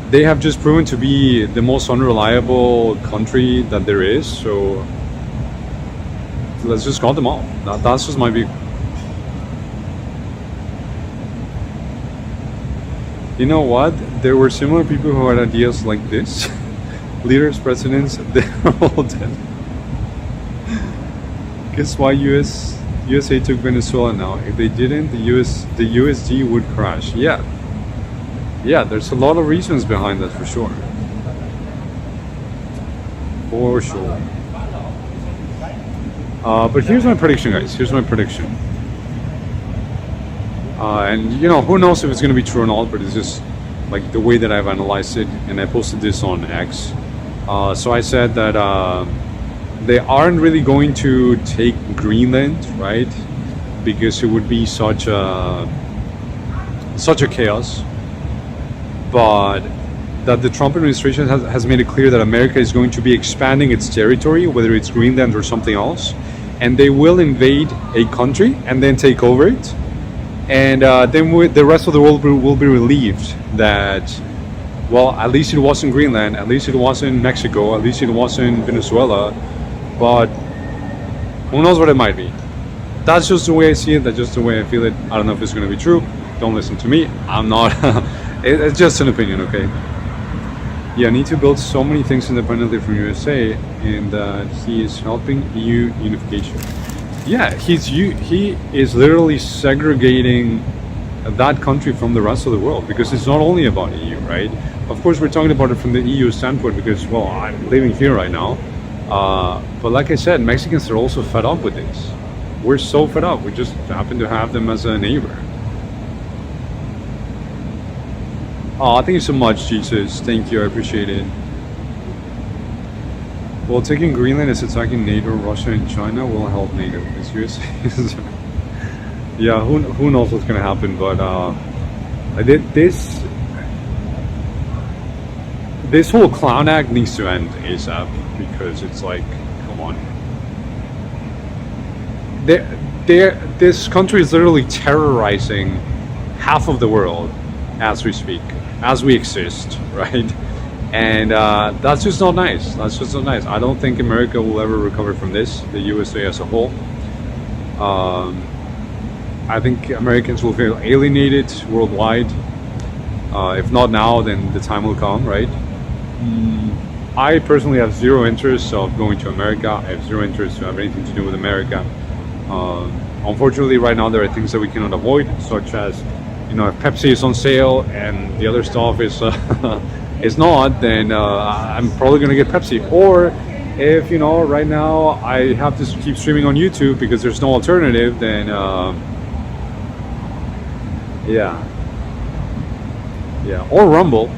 they have just proven to be the most unreliable country that there is. So let's just cut them off. That's just my view. You know what? There were similar people who had ideas like this. Leaders, presidents, they're all dead. Guess why USA took Venezuela now? If they didn't, the USD would crash. Yeah, there's a lot of reasons behind that, for sure. For sure. But here's my prediction, guys. Here's my prediction. And who knows if it's going to be true or not, but it's just like the way that I've analyzed it, and I posted this on X. So I said that they aren't really going to take Greenland, right? Because it would be such a chaos. But that the Trump administration has made it clear that America is going to be expanding its territory, whether it's Greenland or something else, and they will invade a country and then take over it. And then the rest of the world will be relieved that, well, at least it wasn't Greenland, at least it wasn't Mexico, at least it wasn't Venezuela, but who knows what it might be. That's just the way I see it, that's just the way I feel it. I don't know if it's going to be true. Don't listen to me. I'm not. It's just an opinion, okay? Yeah, I need to build so many things independently from USA, and he is helping EU unification. Yeah, he is literally segregating that country from the rest of the world, because it's not only about EU, right? Of course, we're talking about it from the EU standpoint because, well, I'm living here right now. But like I said, Mexicans are also fed up with this. We're so fed up. We just happen to have them as a neighbor. Oh, thank you so much, Jesus. Thank you. I appreciate it. Well, taking Greenland is attacking NATO, Russia, and China will help NATO. Is USA? Yeah, who knows what's gonna happen? But this whole clown act needs to end ASAP, because it's like, come on. This country is literally terrorizing half of the world as we speak, as we exist, right? And that's just not nice. That's just not nice. I don't think America will ever recover from this, the USA as a whole. I think Americans will feel alienated worldwide. If not now, then the time will come, right? I personally have zero interest of going to America. I have zero interest to have anything to do with America. Unfortunately, right now there are things that we cannot avoid, such as, if Pepsi is on sale and the other stuff is is not, then I'm probably gonna get Pepsi. Or if right now I have to keep streaming on YouTube because there's no alternative, then yeah, Yeah, or Rumble.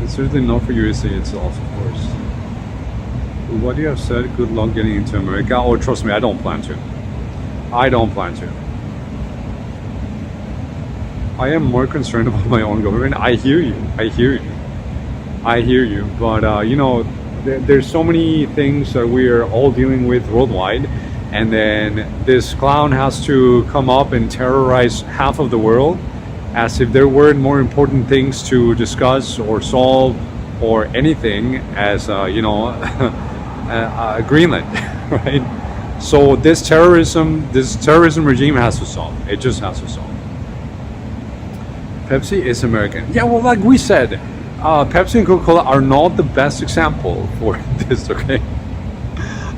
It's certainly not for USA itself, of course. What you have said, good luck getting into America. Oh, trust me, I don't plan to. I don't plan to. I am more concerned about my own government. I hear you. I hear you. I hear you. But, you know, there's so many things that we're all dealing with worldwide. And then this clown has to come up and terrorize half of the world as if there weren't more important things to discuss or solve or anything as, you know, Greenland, right? So this terrorism regime has to stop. It just has to stop. Pepsi is American. Yeah, well, like we said, Pepsi and Coca-Cola are not the best example for this, okay?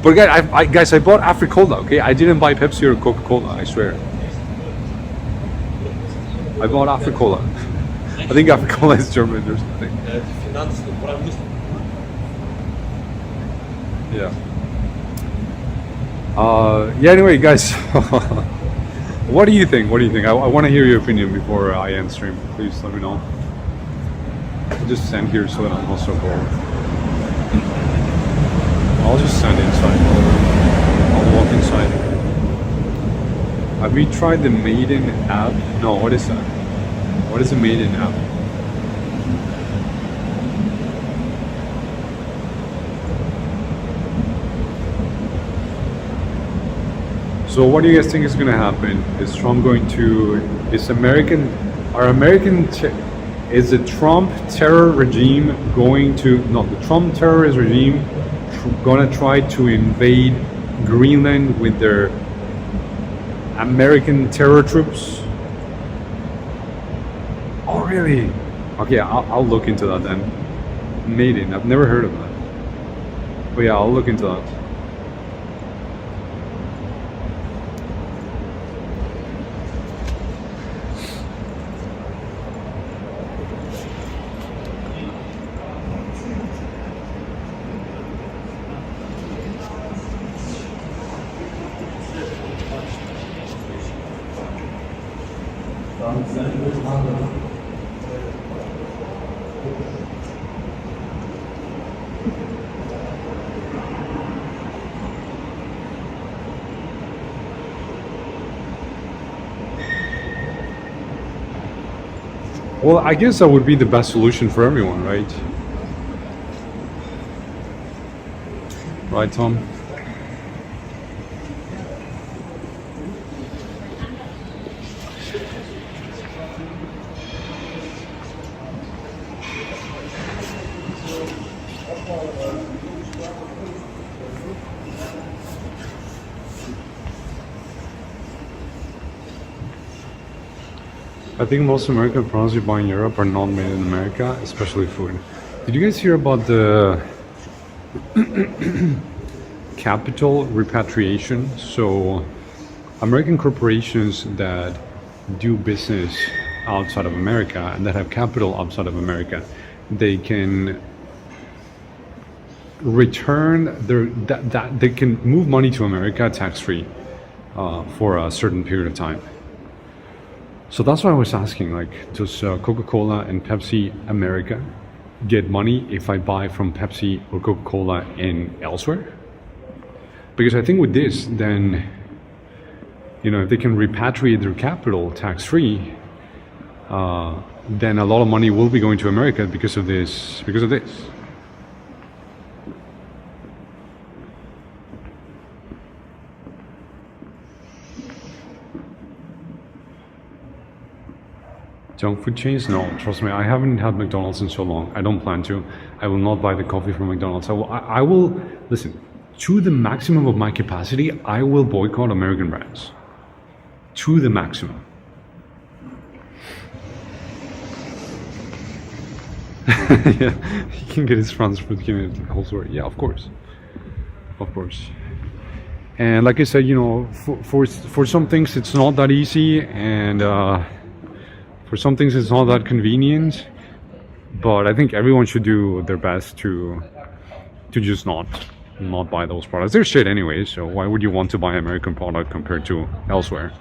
But guys, I bought Africola, okay? I didn't buy Pepsi or Coca-Cola, I swear. I bought Africola. I think Africola is German or something. Yeah. Yeah, anyway, guys. What do you think? What do you think? I want to hear your opinion before I end stream. Please let me know. I'll just stand here so that I'm not so cold. I'll just stand inside. I'll walk inside. Have we tried the Maiden app? No, what is that? What is the Maiden app? So what do you guys think is going to happen? Is Trump going to? Is the Trump terror regime going to? No, the Trump terrorist regime going to try to invade Greenland with their American terror troops? Oh, really? Okay, I'll look into that then. Maiden, I've never heard of that. But yeah, I'll look into that. Well, I guess that would be the best solution for everyone, right? Right, Tom? I think most American products you buy in Europe are not made in America, especially food. Did you guys hear about the capital repatriation? So, American corporations that do business outside of America and that have capital outside of America, they can return they can move money to America tax-free for a certain period of time. So that's why I was asking, like, does Coca-Cola and Pepsi America get money if I buy from Pepsi or Coca-Cola in elsewhere? Because I think with this, then, you know, if they can repatriate their capital tax-free, then a lot of money will be going to America because of this. Junk food chains? No, trust me, I haven't had McDonald's in so long. I don't plan to. I will not buy the coffee from McDonald's. I will listen, to the maximum of my capacity, I will boycott American brands. To the maximum. Yeah, he can get his friends for the whole story. Yeah, of course. Of course. And like I said, you know, for some things it's not that easy, and for some things it's not that convenient, but I think everyone should do their best to just not buy those products. They're shit anyway, so why would you want to buy American product compared to elsewhere?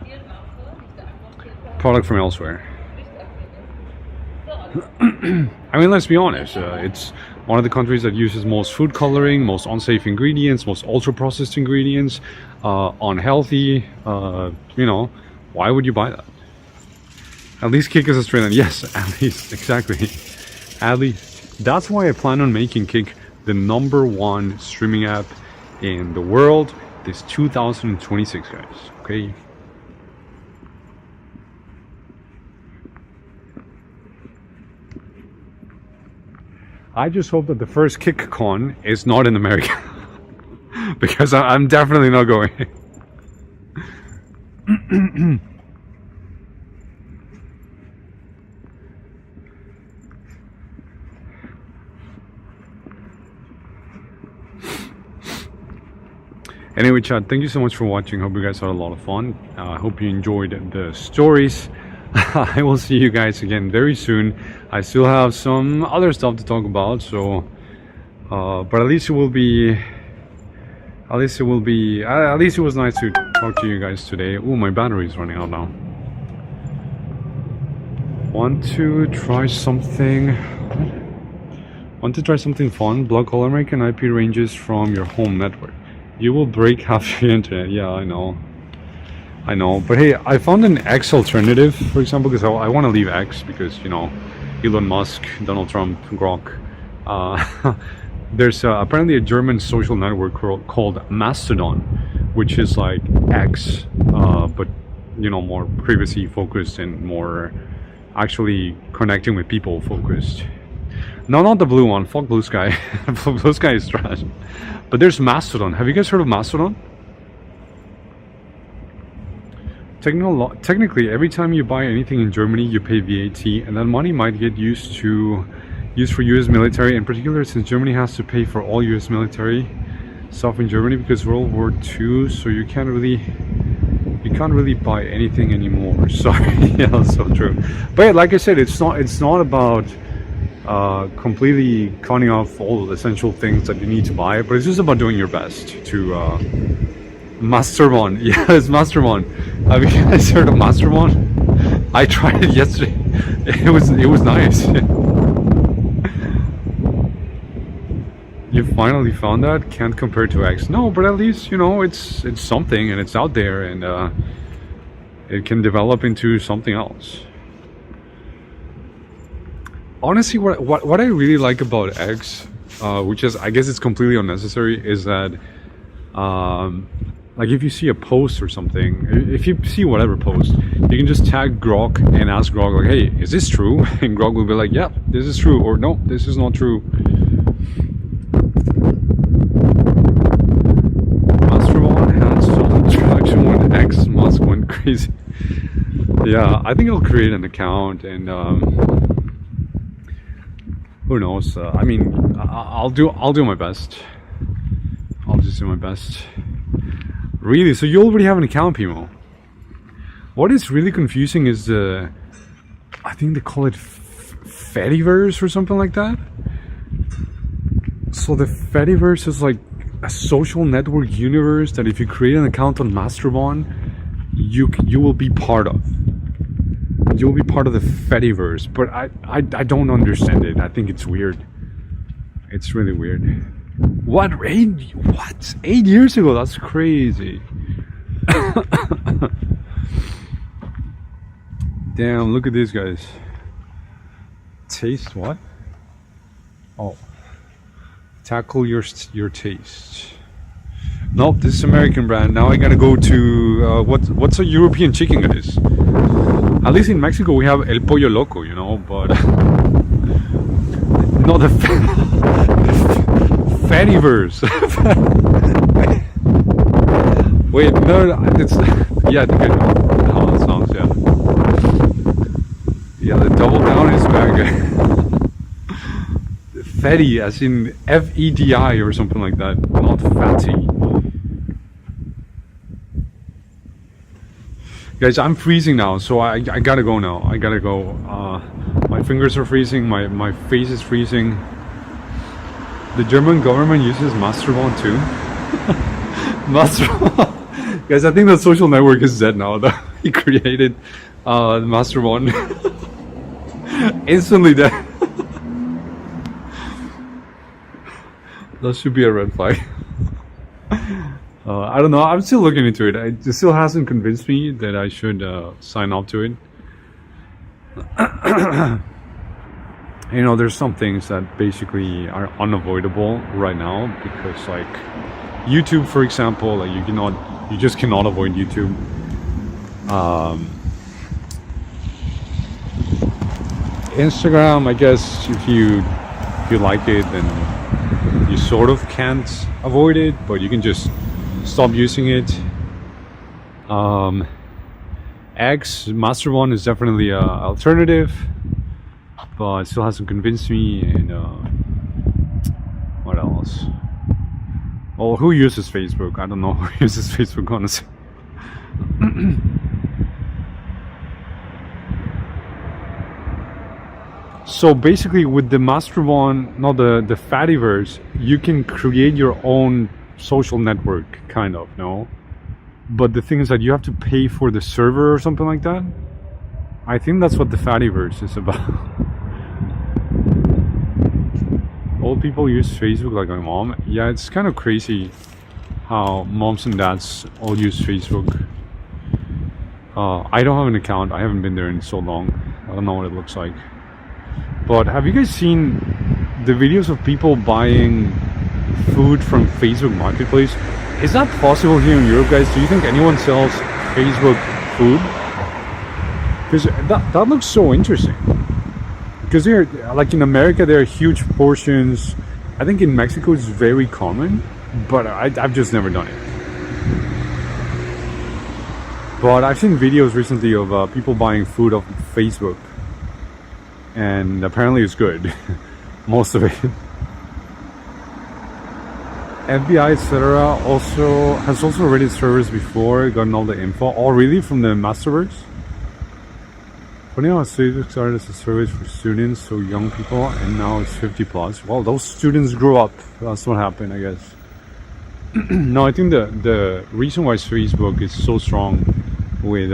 product from elsewhere. I mean, let's be honest. It's one of the countries that uses most food coloring, most unsafe ingredients, most ultra-processed ingredients, unhealthy. You know, why would you buy that? At least Kik is Australian. Yes, at least, exactly. At least. That's why I plan on making Kik the #1 streaming app in the world this 2026, guys. Okay. I just hope that the first KikCon is not in America. Because I'm definitely not going. Anyway, chat, thank you so much for watching. Hope you guys had a lot of fun. I hope you enjoyed the stories. I will see you guys again very soon. I still have some other stuff to talk about, so but at least it was nice to talk to you guys today. Oh, my battery is running out now. Want to try something fun? Block all American IP ranges from your home network. You will break half your internet. Yeah, I know. But hey, I found an X alternative, for example, because I want to leave X because, you know, Elon Musk, Donald Trump, Grok. There's apparently a German social network called Mastodon, which is like X, but, you know, more privacy focused and more actually connecting with people focused. No, not the blue one. Fuck Blue Sky. Blue Sky is trash. But there's Mastodon. Have you guys heard of Mastodon? Technically, every time you buy anything in Germany, you pay VAT, and that money might get used for U.S. military. In particular, since Germany has to pay for all U.S. military stuff in Germany because World War II, so you can't really buy anything anymore. Sorry, yeah, that's so true. But yeah, like I said, it's not about completely cutting off all the essential things that you need to buy, but it's just about doing your best to Mastermon. Yeah, it's Mastermon. Have you guys heard of Mastermon? I tried it yesterday. It was nice. You finally found that? Can't compare to X. No, but at least, you know, it's something and it's out there, and it can develop into something else. Honestly, what I really like about X, which is, I guess it's completely unnecessary, is that like if you see a post or something, if you see whatever post, you can just tag Grok and ask Grok like, hey, is this true? And Grok will be like, yeah, this is true, or no, this is not true. Mastermon had some traction when X Musk went crazy. Yeah, I think I'll create an account and who knows? I mean, I'll do my best. I'll just do my best. Really? So you already have an account, Pimo? What is really confusing is I think they call it Fediverse or something like that. So the Fediverse is like a social network universe that if you create an account on Mastodon, you will be part of. You'll be part of the Fediverse, but I don't understand it. I think it's weird. It's really weird. What? 8 years ago? That's crazy. Damn, look at this, guys. Taste what? Oh. Tackle your taste. Nope, this is American brand. Now I gotta go to what's a European chicken, guys? At least in Mexico we have El Pollo Loco, you know, but no, the Fediverse. Wait, no, it's yeah, I think I know how that sounds. Yeah, yeah, the double down is back. Fedi, as in Fedi or something like that, not fatty. Guys, I'm freezing now, so I gotta go now. I gotta go. My fingers are freezing, my face is freezing. The German government uses Mastodon too. Mastodon. Guys, I think the social network is dead now that he created. The Master One. Instantly dead. That should be a red flag. I don't know. I'm still looking into it. It still hasn't convinced me that I should sign up to it. You know, there's some things that basically are unavoidable right now because, like, YouTube, for example, like you just cannot avoid YouTube. Instagram, I guess, if you like it, then you sort of can't avoid it, but you can just stop using it. X Master One is definitely a alternative, but it still hasn't convinced me. And what else? Oh, who uses Facebook? I don't know who uses Facebook, honestly. So basically, with the Master One, not the Fadiverse, you can create your own social network, kind of, no? But the thing is that you have to pay for the server or something like that. I think that's what the Fadiverse is about. Old people use Facebook like my mom. Yeah, it's kind of crazy how moms and dads all use Facebook. I don't have an account. I haven't been there in so long. I don't know what it looks like. But have you guys seen the videos of people buying food from Facebook Marketplace? Is that possible here in Europe, guys? Do you think anyone sells Facebook food? Because that looks so interesting. Because they're, like in America, there are huge portions. I think in Mexico it's very common, but I've just never done it. But I've seen videos recently of people buying food off Facebook. And apparently it's good. Most of it. FBI, etc. has also raided servers before, gotten all the info. Oh, really? From the Masterverse? Funny how Facebook started as a service for students, so young people, and now it's 50 plus. Well, those students grew up. That's what happened, I guess. No, I think the reason why Facebook is so strong with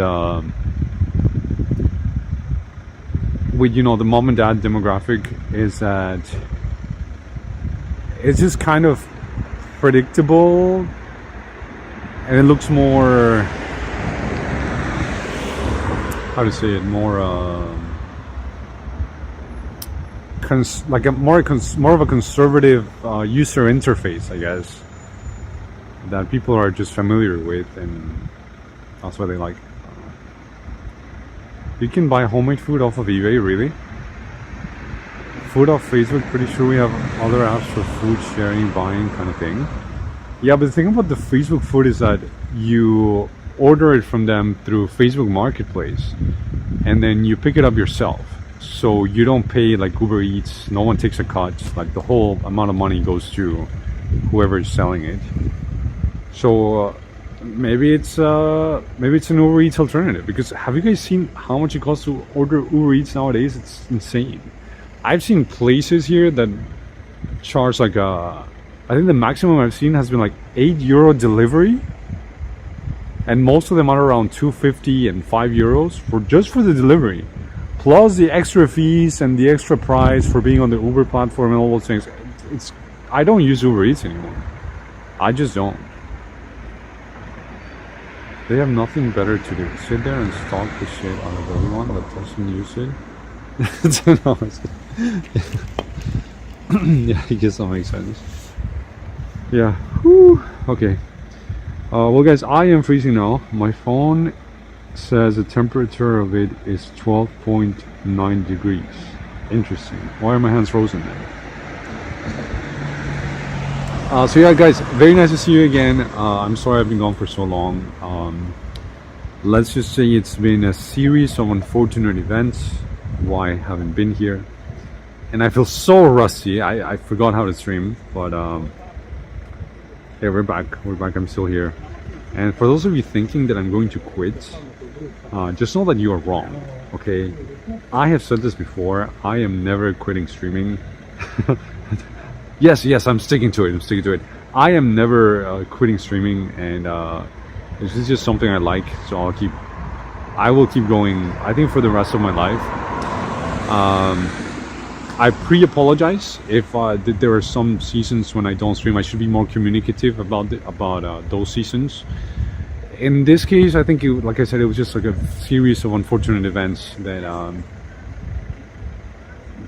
you know, the mom and dad demographic is that it's just kind of predictable, and it looks more, how to say it, more like a more of a conservative user interface, I guess, that people are just familiar with, and that's what they like. You can buy homemade food off of eBay, really? Food off Facebook, pretty sure we have other apps for food sharing, buying kind of thing. Yeah, but the thing about the Facebook food is that you order it from them through Facebook Marketplace, and then you pick it up yourself. So you don't pay like Uber Eats, no one takes a cut, like the whole amount of money goes to whoever is selling it. So maybe it's an Uber Eats alternative, because have you guys seen how much it costs to order Uber Eats nowadays? It's insane. I've seen places here that charge like I think the maximum I've seen has been like €8 delivery, and most of them are around 250 and €5 for the delivery, plus the extra fees and the extra price for being on the Uber platform and all those things. I don't use Uber Eats anymore. I just don't. They have nothing better to do. Sit there and stalk the shit out of everyone that doesn't use it. Yeah, I guess that makes sense. Yeah. Whew. Okay. Well, guys, I am freezing now. My phone says the temperature of it is 12.9 degrees. Interesting. Why are my hands frozen then? So yeah, guys, very nice to see you again. I'm sorry I've been gone for so long. Let's just say it's been a series of unfortunate events why I haven't been here, and I feel so rusty. I forgot how to stream, but yeah, we're back. I'm still here. And for those of you thinking that I'm going to quit, just know that you are wrong. Okay, I have said this before. I am never quitting streaming. Yes, I'm sticking to it. I am never quitting streaming, and this is just something I like, so I'll keep I will keep going, I think, for the rest of my life. I pre-apologize if there are some seasons when I don't stream. I should be more communicative about those seasons. In this case, I think, like I said, it was just like a series of unfortunate events that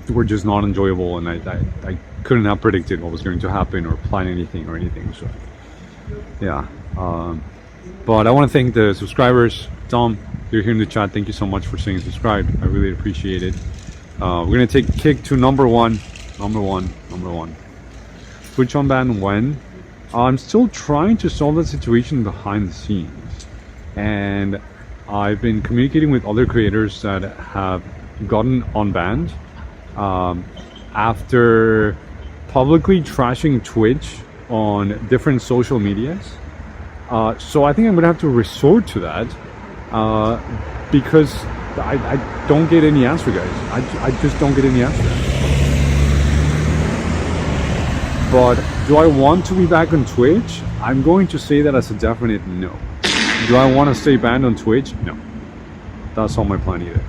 were just not enjoyable, and I couldn't have predicted what was going to happen or plan anything. So, yeah. But I want to thank the subscribers. Tom, you're here in the chat. Thank you so much for saying subscribe. I really appreciate it. We're gonna take Kick to number one. Twitch unban when? I'm still trying to solve the situation behind the scenes, and I've been communicating with other creators that have gotten unbanned after publicly trashing Twitch on different social medias. So I think I'm gonna have to resort to that because I don't get any answer, guys. I just don't get any answer. But do I want to be back on Twitch? I'm going to say that as a definite no. Do I want to stay banned on Twitch? No. That's not my plan either.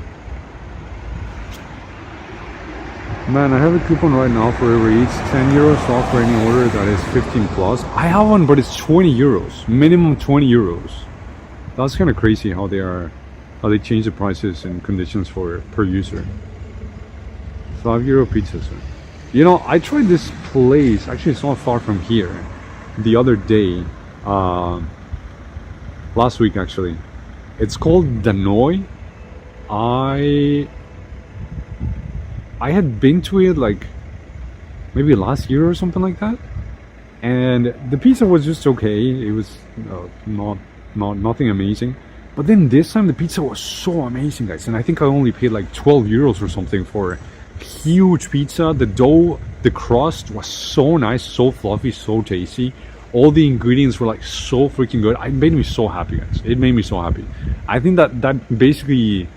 Man, I have a coupon right now for Uber Eats, 10 euros off for any order that is 15 plus. I have one, but it's 20 euros, minimum 20 euros. That's kind of crazy how they change the prices and conditions for per user. 5 euro pizza, sir. You know, I tried this place, actually it's not far from here, the other day, last week actually. It's called Danoi. I had been to it like maybe last year or something like that, and the pizza was just okay. It was nothing amazing, but then this time the pizza was so amazing, guys, and I think I only paid like 12 euros or something for huge pizza. The dough, the crust was so nice, so fluffy, so tasty. All the ingredients were like so freaking good. It made me so happy, guys. It made me so happy. I think that basically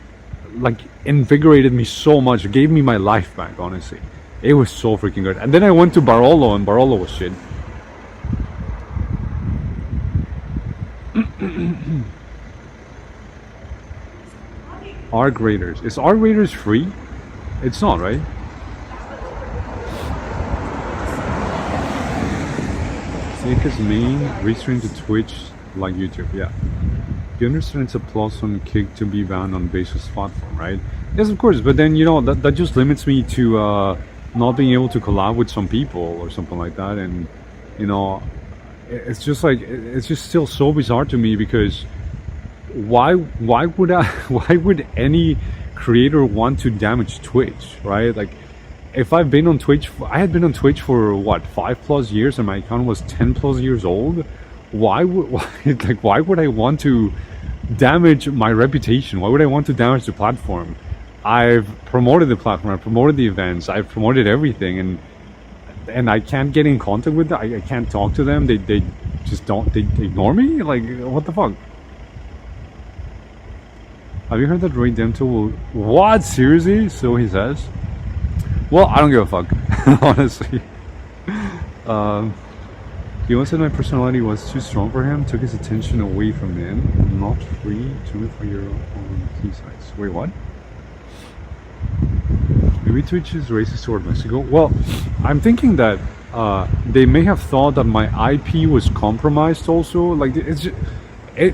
like invigorated me so much. It gave me my life back, honestly. It was so freaking good. And then I went to Barolo, and Barolo was shit. Arc Raiders. Is Arc Raiders free? It's not, right? Snake main restream to Twitch like YouTube, yeah. You understand it's a plus on Kick to be banned on basis platform, right? Yes, of course, but then, you know, that just limits me to not being able to collab with some people or something like that. And, you know, it's just like, it's just still so bizarre to me, because why would any creator want to damage Twitch, right? Like, if I've been on Twitch, I had been on Twitch for what, 5+ years, and my account was 10+ years old. Why would I want to damage my reputation? Why would I want to damage the platform? I've promoted the platform, I've promoted the events, I've promoted everything, and I can't get in contact with them. I can't talk to them. They just don't, they ignore me? Like, what the fuck? Have you heard that Ray Dento will... What? Seriously? So he says? Well, I don't give a fuck, honestly. He once said my personality was too strong for him, took his attention away from him. Not free, 24-year-old on key sites. Wait, what? Maybe Twitch is racist toward Mexico? Well, I'm thinking that they may have thought that my IP was compromised also. Like,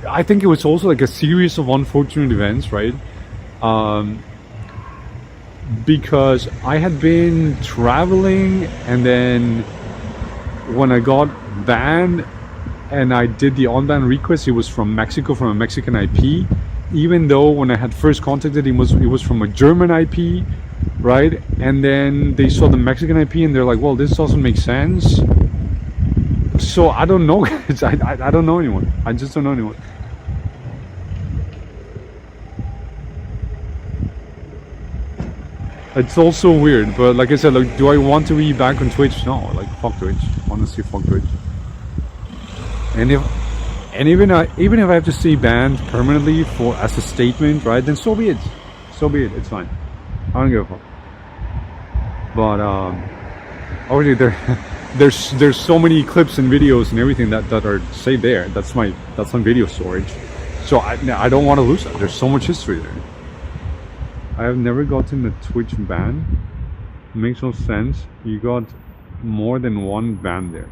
I think it was also like a series of unfortunate events, right? Because I had been traveling, and then when I got banned and I did the unban request, it was from Mexico, from a Mexican IP, even though when I had first contacted him, it was from a German IP, right? And then they saw the Mexican IP and they're like, well, this doesn't make sense. So I don't know, guys. I don't know anyone. I just don't know anyone. It's also weird, but like I said, like, do I want to be back on Twitch? No, like, fuck Twitch. Honestly, fuck Twitch. And even if I have to stay banned permanently for as a statement, right? Then so be it. So be it. It's fine. I don't give a fuck. But obviously there's so many clips and videos and everything that are saved there. That's my video storage. So I don't want to lose that. There's so much history there. I have never gotten a Twitch ban. Makes no sense. You got more than one ban there.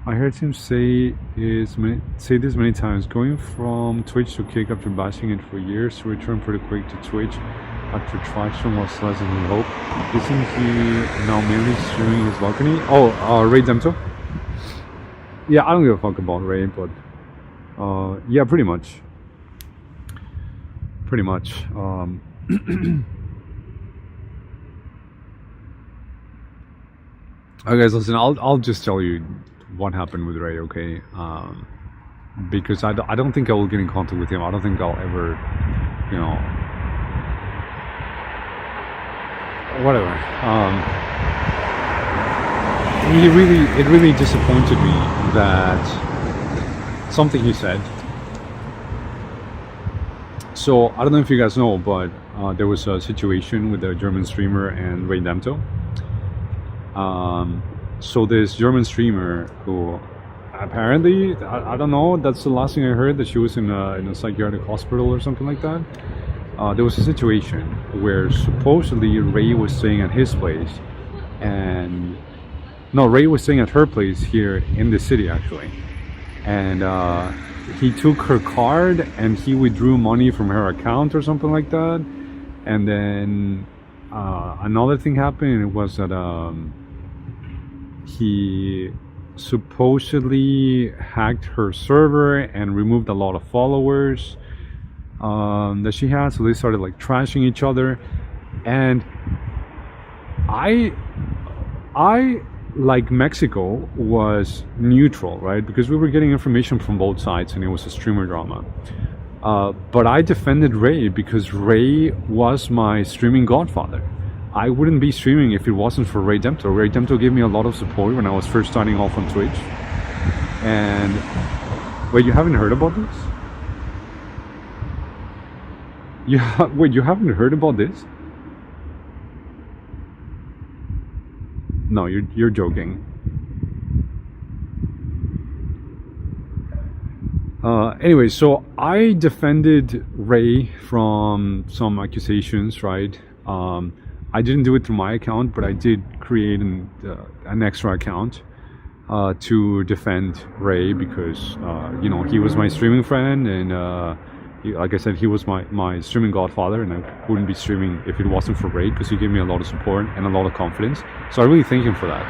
I heard him say this many times. Going from Twitch to Kick after bashing it for years to return pretty quick to Twitch after traction was less than he hoped. Isn't he now mainly streaming his balcony? Oh, Ray Demto? Yeah, I don't give a fuck about Ray, but yeah, pretty much. Pretty much. Okay, guys, listen. I'll just tell you what happened with Ray, okay? Because I don't think I will get in contact with him. I don't think I'll ever, you know, whatever. It really disappointed me that something he said. So I don't know if you guys know, but there was a situation with a German streamer and Ray Demto. So this German streamer who apparently, I don't know, that's the last thing I heard, that she was in a psychiatric hospital or something like that. There was a situation where supposedly Ray was staying at his place, and no, Ray was staying at her place here in the city actually, and he took her card and he withdrew money from her account or something like that. And then another thing happened, and it was that he supposedly hacked her server and removed a lot of followers that she had, so they started like trashing each other. And I like Mexico was neutral, right? Because we were getting information from both sides and it was a streamer drama. But I defended Ray because Ray was my streaming godfather. I wouldn't be streaming if it wasn't for Ray Demto. Ray Demto gave me a lot of support when I was first starting off on Twitch. And wait, you haven't heard about this? Wait, you haven't heard about this? No, you're joking. Anyway, so I defended Ray from some accusations, right? I didn't do it through my account, but I did create an extra account to defend Ray because you know, he was my streaming friend, and like I said, he was my streaming godfather, and I wouldn't be streaming if it wasn't for Ray, because he gave me a lot of support and a lot of confidence. So I really thank him for that.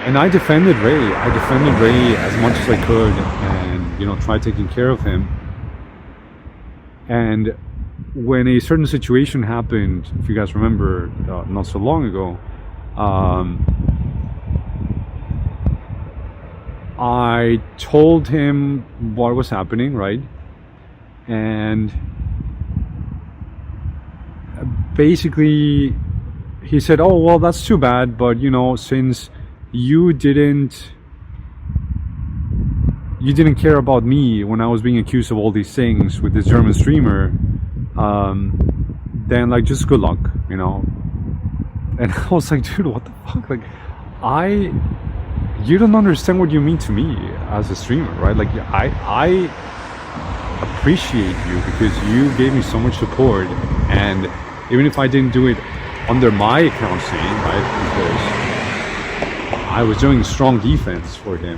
And I defended Ray. I defended Ray as much as I could, and you know, tried taking care of him. And when a certain situation happened, if you guys remember, not so long ago, I told him what was happening, right? And basically he said, oh, well, that's too bad, but you know, since you didn't care about me when I was being accused of all these things with this German streamer, then like, just good luck, you know. And I was like, dude, what the fuck? Like, you don't understand what you mean to me as a streamer, right? Like, I appreciate you because you gave me so much support, and even if I didn't do it under my account name, right, because I was doing strong defense for him,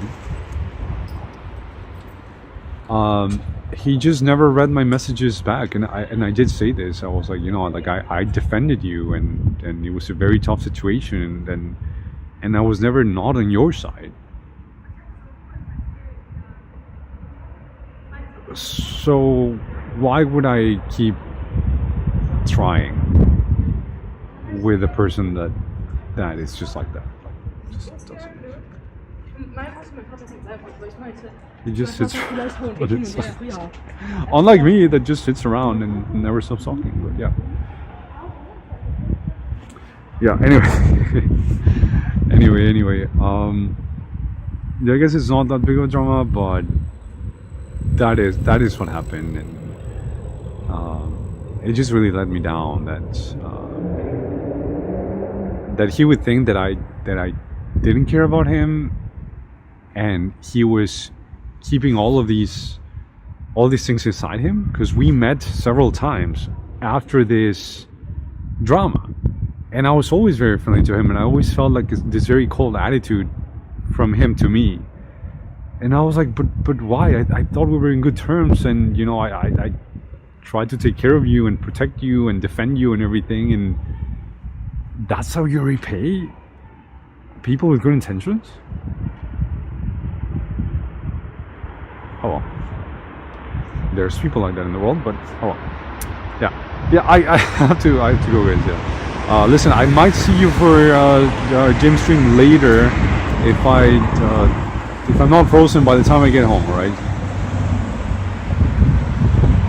he just never read my messages back. And I did say this. I was like, you know, like, I defended you, and it was a very tough situation, and I was never not on your side. So why would I keep trying with a person that is just like that? Like, just doesn't. He just sits around. Unlike me, that just sits around and never stops talking. But yeah. Yeah. Anyway. Yeah, I guess it's not that big of a drama, but that is what happened, and it just really let me down that he would think that I didn't care about him, and he was keeping all these things inside him, because we met several times after this drama, and I was always very friendly to him, and I always felt like this very cold attitude from him to me. And I was like, but why? I thought we were in good terms, and you know, I tried to take care of you and protect you and defend you and everything, and that's how you repay people with good intentions? Oh well. There's people like that in the world, but oh well. Yeah, I have to go, guys. Yeah. Listen, I might see you for Jim's stream later if I'm not frozen by the time I get home. All right.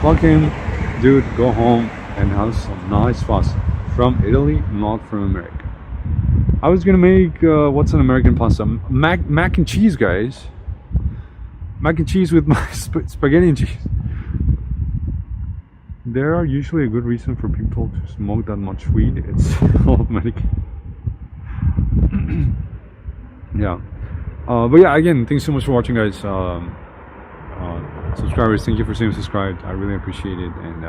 Fuck him, dude. Go home and have some nice pasta from Italy, not from America. I was gonna make what's an American pasta? Mac and cheese, guys. Mac and cheese with my spaghetti and cheese. There are usually a good reason for people to smoke that much weed. It's all medication. Yeah. But yeah, again, thanks so much for watching, guys. Subscribers, thank you for staying subscribed. I really appreciate it, and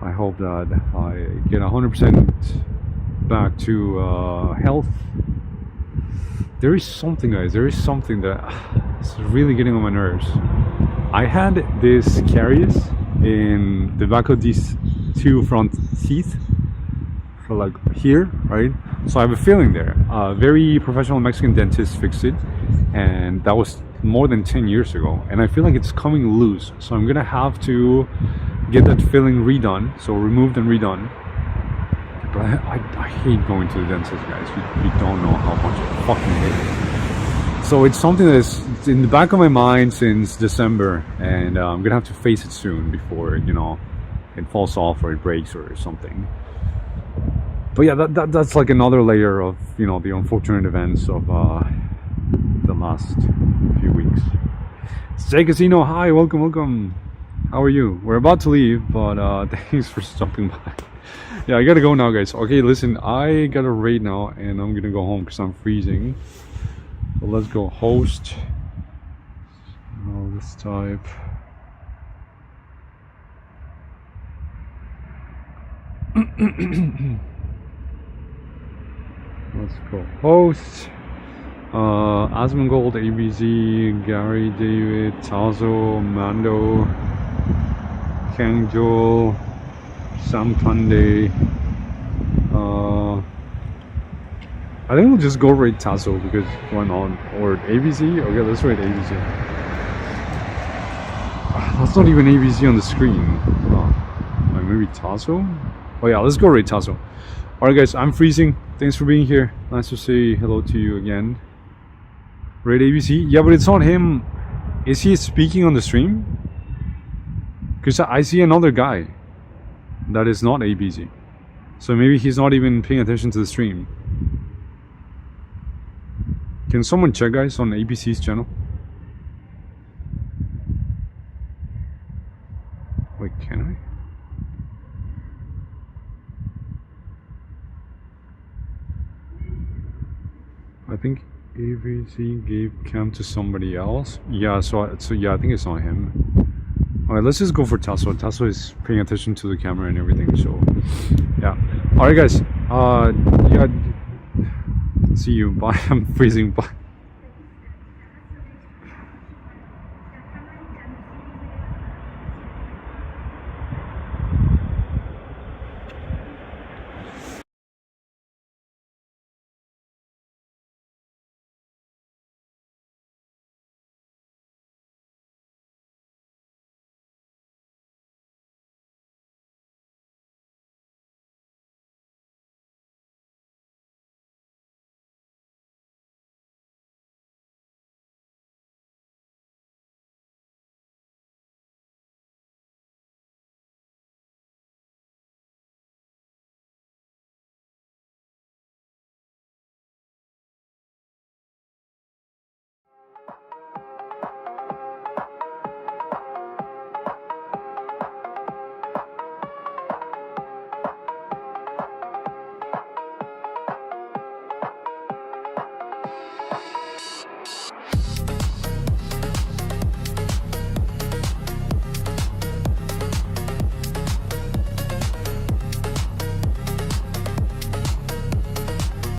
I hope that I get 100% back to health. There is something, guys. There is something that is really getting on my nerves. I had this caries in the back of these two front teeth, so like here, right? So I have a feeling there. Very professional Mexican dentist fixed it, and that was more than 10 years ago, and I feel like it's coming loose, so I'm gonna have to get that filling redone, so removed and redone. But I hate going to the dentist, guys. You don't know how much I fucking hate it. So it's something that's in the back of my mind since December, and I'm gonna have to face it soon before, you know, it falls off or it breaks or something. But yeah, that's like another layer of, you know, the unfortunate events of the last few weeks. Jay Casino, hi, welcome. How are you? We're about to leave, but thanks for stopping by. Yeah, I gotta go now, guys. Okay, listen, I got a raid now, and I'm gonna go home because I'm freezing. So let's go host. Let's type. Let's go host. Asmongold, ABZ, Gary, David, Tazo, Mando, Kang Joel, Sam Tunde. I think we'll just go rate Tazo because why not? Or ABC? Okay, let's rate ABC. That's not even ABC on the screen. Like maybe Tazo? Oh yeah, let's go rate Tazo. Alright guys, I'm freezing. Thanks for being here. Nice to say hello to you again. Rate ABC? Yeah, but it's not him. Is he speaking on the stream? Because I see another guy that is not ABC. So maybe he's not even paying attention to the stream. Can someone check, guys, on ABC's channel? Wait, can I? I think ABC gave cam to somebody else. Yeah, so yeah, I think it's not him. Alright, let's just go for Tasso. Tasso is paying attention to the camera and everything, so yeah. Alright guys, yeah, see you, bye. I'm freezing, bye.